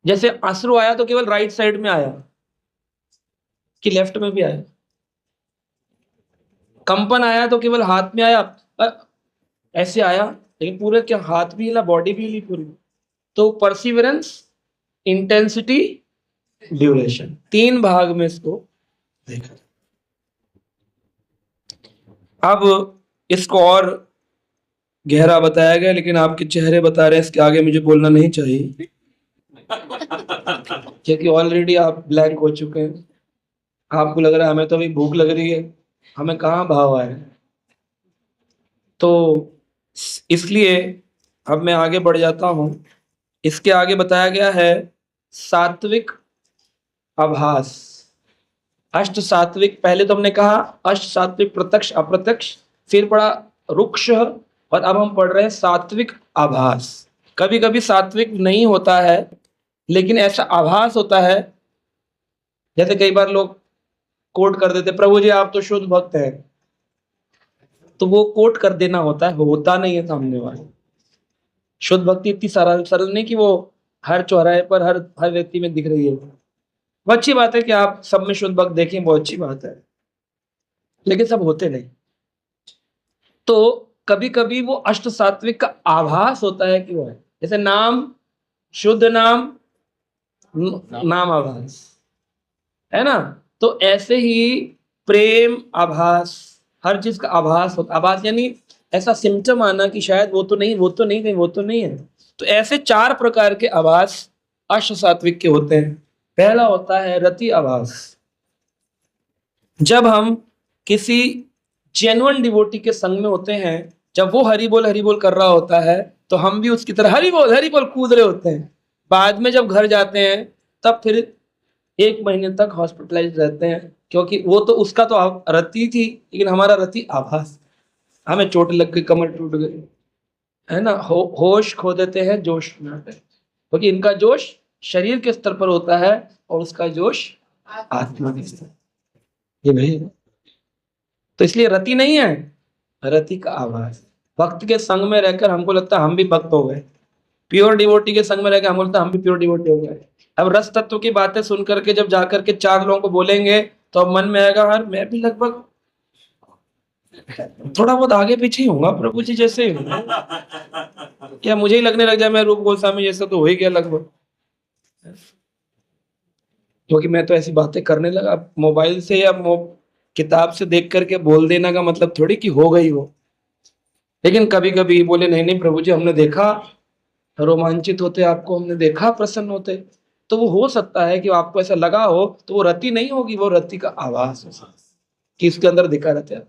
जैसे अश्रु आया तो केवल राइट साइड में आया कि लेफ्ट में भी आया। कंपन आया तो केवल हाथ में आया, ऐसे आया, लेकिन पूरे क्या हाथ भी हिला, बॉडी भी हिली पूरी। तो परसिवरेंस, इंटेंसिटी, ड्यूरेशन, 3 भाग में इसको देखा। अब इसको और गहरा बताया गया, लेकिन आपके चेहरे बता रहे हैं इसके आगे मुझे बोलना नहीं चाहिए क्योंकि ऑलरेडी आप ब्लैंक हो चुके हैं। आपको लग रहा है हमें तो अभी भूख लग रही है, हमें कहाँ भाव आए। तो इसलिए अब मैं आगे बढ़ जाता हूं। इसके आगे बताया गया है सात्विक आभास, अष्ट सात्विक। पहले तो हमने कहा अष्ट सात्विक, प्रत्यक्ष, अप्रत्यक्ष, फिर पढ़ा रुक्ष, और अब हम पढ़ रहे हैं सात्विक आभास। कभी कभी सात्विक नहीं होता है लेकिन ऐसा आभास होता है। जैसे कई बार लोग कोट कर देते प्रभु जी आप तो शुद्ध भक्त हैं, तो वो कोट कर देना होता है, होता नहीं है सामने वाला। शुद्ध भक्ति इतनी सरल नहीं कि वो हर चौराहे पर हर व्यक्ति में दिख रही है। वो अच्छी बात है कि आप सब में शुद्ध भक्त देखें, बहुत अच्छी बात है, लेकिन सब होते नहीं। तो कभी कभी वो अष्ट सात्विक का आभास होता है कि वो है, जैसे नाम, शुद्ध नाम, नाम आभास, है ना। तो ऐसे ही प्रेम आभास, हर चीज का आभास होता, आभास यानी ऐसा सिम्टम आना कि शायद वो तो नहीं, वो तो नहीं, नहीं वो तो नहीं है। तो ऐसे 4 प्रकार के आभास अष्ट सात्विक के होते हैं। पहला होता है रति आभास। जब हम किसी जेन्युइन डिवोटी के संग में होते हैं, जब वो हरि बोल कर रहा होता है, तो हम भी उसकी तरह हरि बोल कूद रहे होते हैं। बाद में जब घर जाते हैं तब फिर 1 महीने तक हॉस्पिटलाइज रहते हैं, क्योंकि वो तो उसका तो रति थी, लेकिन हमारा रति आभास, हमें चोट लग गई, कमर टूट गई, है ना, होश खो देते हैं, जोश में आते हैं, क्योंकि इनका जोश शरीर के स्तर पर होता है और उसका जोश आत्मा के स्तर, ये भाई। तो इसलिए रति नहीं है, रति का आभास। भक्त के संग में रहकर हमको लगता है हम भी भक्त हो गए, प्योर डिवोटी के संग में रहकर हमको लगता है हम भी प्योर डिवोटी हो गए। अब रस तत्व की बातें सुन करके जब जाकर के 4 लोगों को बोलेंगे तो अब मन में आएगा, यार मैं भी लगभग थोड़ा बहुत आगे पीछे ही होगा, प्रभु जी जैसे ही हूँ। या मुझे ही लगने लग जाए मैं रूप गोस्वामी जैसा तो हो ही गया लगभग, क्योंकि मैं तो ऐसी बातें करने लगा। मोबाइल से या किताब से देख करके बोल देना का मतलब थोड़ी कि हो गई वो। लेकिन कभी कभी बोले नहीं नहीं प्रभु जी, हमने देखा रोमांचित होते आपको, हमने देखा प्रसन्न होते, तो वो हो सकता है कि आपको ऐसा लगा हो, तो वो रति नहीं होगी, वो रति का आभास हो सकता है कि इसके अंदर दिखा रहता है।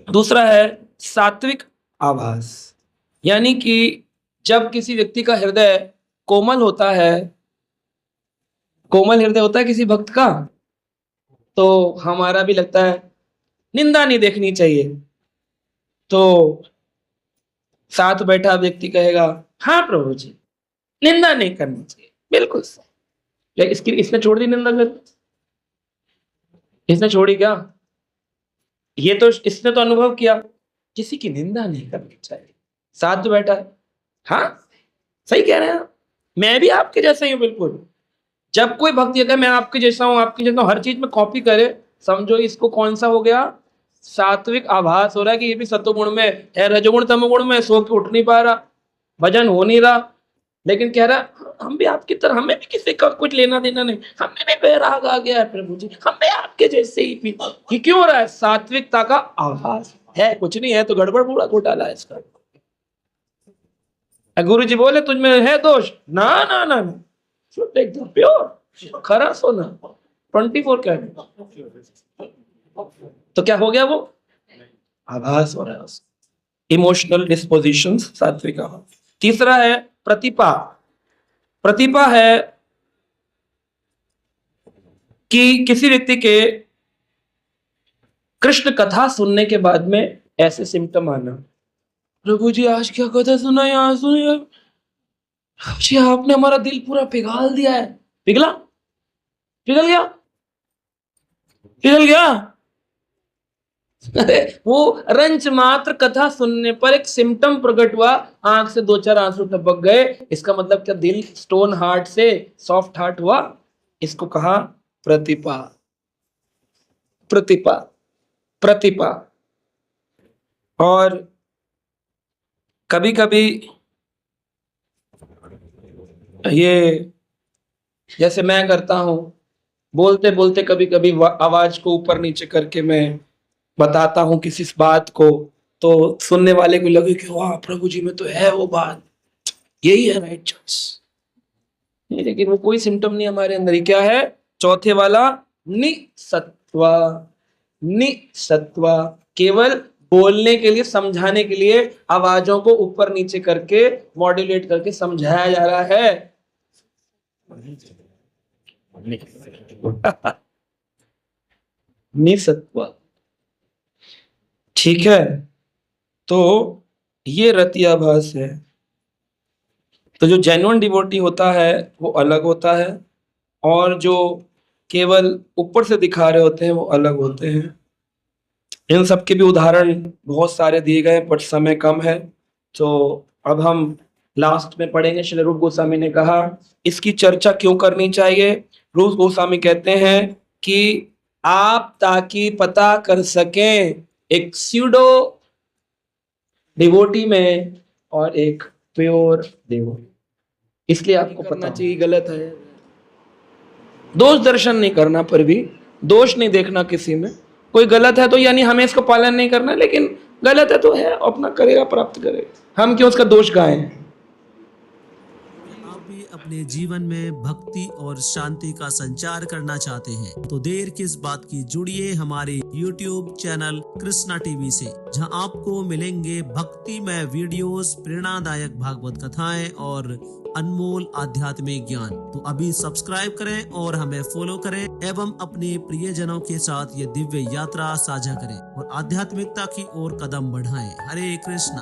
दूसरा है सात्विक आभास, यानी कि जब किसी व्यक्ति का हृदय कोमल होता है, कोमल हृदय होता है किसी भक्त का, तो हमारा भी लगता है निंदा नहीं देखनी चाहिए। तो साथ बैठा व्यक्ति कहेगा हाँ प्रभु जी, निंदा नहीं करनी चाहिए, बिल्कुल सही। इसकी इसने छोड़ दी निंदा कर, इसने छोड़ी क्या? ये तो इसने तो अनुभव किया किसी की निंदा नहीं करनी चाहिए, साथ तो बैठा है। हाँ सही कह रहे हैं, मैं भी आपके जैसा ही हूं बिल्कुल। जब कोई भक्त ये कहे मैं आपके जैसा हूं, आपके जैसा हूं, हर चीज में कॉपी करे, समझो इसको कौन सा हो गया, सात्विक आभास हो रहा है कि ये भी सत्वगुण में है, रजोगुण तमोगुण में, सो के उठ नहीं पा रहा, भजन हो नहीं रहा, लेकिन कह रहा हम भी आपकी तरह, हमें भी किसी का कुछ लेना देना नहीं, हमें भी बैराग आ गया है प्रभु जी, हमें आपके जैसे ही भी। ये क्यों हो रहा है? सात्विकता का आभास है, कुछ नहीं है तो गड़बड़ पूरा घोटाला है इसका। गुरु जी बोले तुझ में है दोष, ना ना ना ना, शुद्ध एकदम प्योर खरा सोना 24 कैरेट। तो क्या हो गया? वो आभास हो रहा है, इमोशनल डिस्पोजिशन, सात्विक आभास। तीसरा है प्रतिपा। प्रतिपा है कि किसी व्यक्ति के कृष्ण कथा सुनने के बाद में ऐसे सिम्टम आना, प्रभु जी आज क्या कथा सुनाई, आज सुनिए जी, आपने हमारा दिल पूरा पिघाल दिया है। पिघला? पिघल गया? पिघल गया? वो रंच मात्र कथा सुनने पर एक सिम्टम प्रकट हुआ, आंख से 2-4 आंसू टपक गए, इसका मतलब क्या दिल स्टोन हार्ट से सॉफ्ट हार्ट हुआ? इसको कहा प्रतिपा। प्रतिपा, प्रतिपा। और कभी कभी ये जैसे मैं करता हूं, बोलते बोलते कभी कभी आवाज को ऊपर नीचे करके मैं बताता हूं किसी बात को, तो सुनने वाले को लगे कि वाह प्रभु जी में तो है वो बात, यही है राइट चॉइस। लेकिन वो कोई सिम्टम नहीं हमारे अंदर। ही क्या है? चौथे वाला निसत्वा। निसत्वा केवल बोलने के लिए, समझाने के लिए आवाजों को ऊपर नीचे करके मॉड्यूलेट करके समझाया जा रहा है। निसत्वा, ठीक है। तो ये रतियाभास है। तो जो जेन्युइन डिवोटी होता है वो अलग होता है, और जो केवल ऊपर से दिखा रहे होते हैं वो अलग होते हैं। इन सब के भी उदाहरण बहुत सारे दिए गए, बट समय कम है, तो अब हम लास्ट में पढ़ेंगे। श्री रूप गोस्वामी ने कहा इसकी चर्चा क्यों करनी चाहिए। रूप गोस्वामी कहते हैं कि आप ताकि पता कर सकें एक स्यूडो डिवोटी में और एक प्योर डिवोटी। इसलिए आपको पता चाहिए गलत है। दोष दर्शन नहीं करना, पर भी दोष नहीं देखना किसी में। कोई गलत है तो यानी हमें इसको पालन नहीं करना, लेकिन गलत है तो है, अपना करेगा, प्राप्त करेगा, हम क्यों उसका दोष गाएं। आप भी अपने जीवन में भक्ति और शांति का संचार करना चाहते हैं तो देर किस बात की, जुड़िए हमारे YouTube चैनल कृष्णा टीवी से, जहां आपको मिलेंगे भक्तिमय वीडियोस, प्रेरणादायक भागवत कथाएं और अनमोल आध्यात्मिक ज्ञान। तो अभी सब्सक्राइब करें और हमें फॉलो करें एवं अपने प्रियजनों के साथ ये दिव्य यात्रा साझा करें और आध्यात्मिकता की ओर कदम बढ़ाएं। हरे कृष्णा।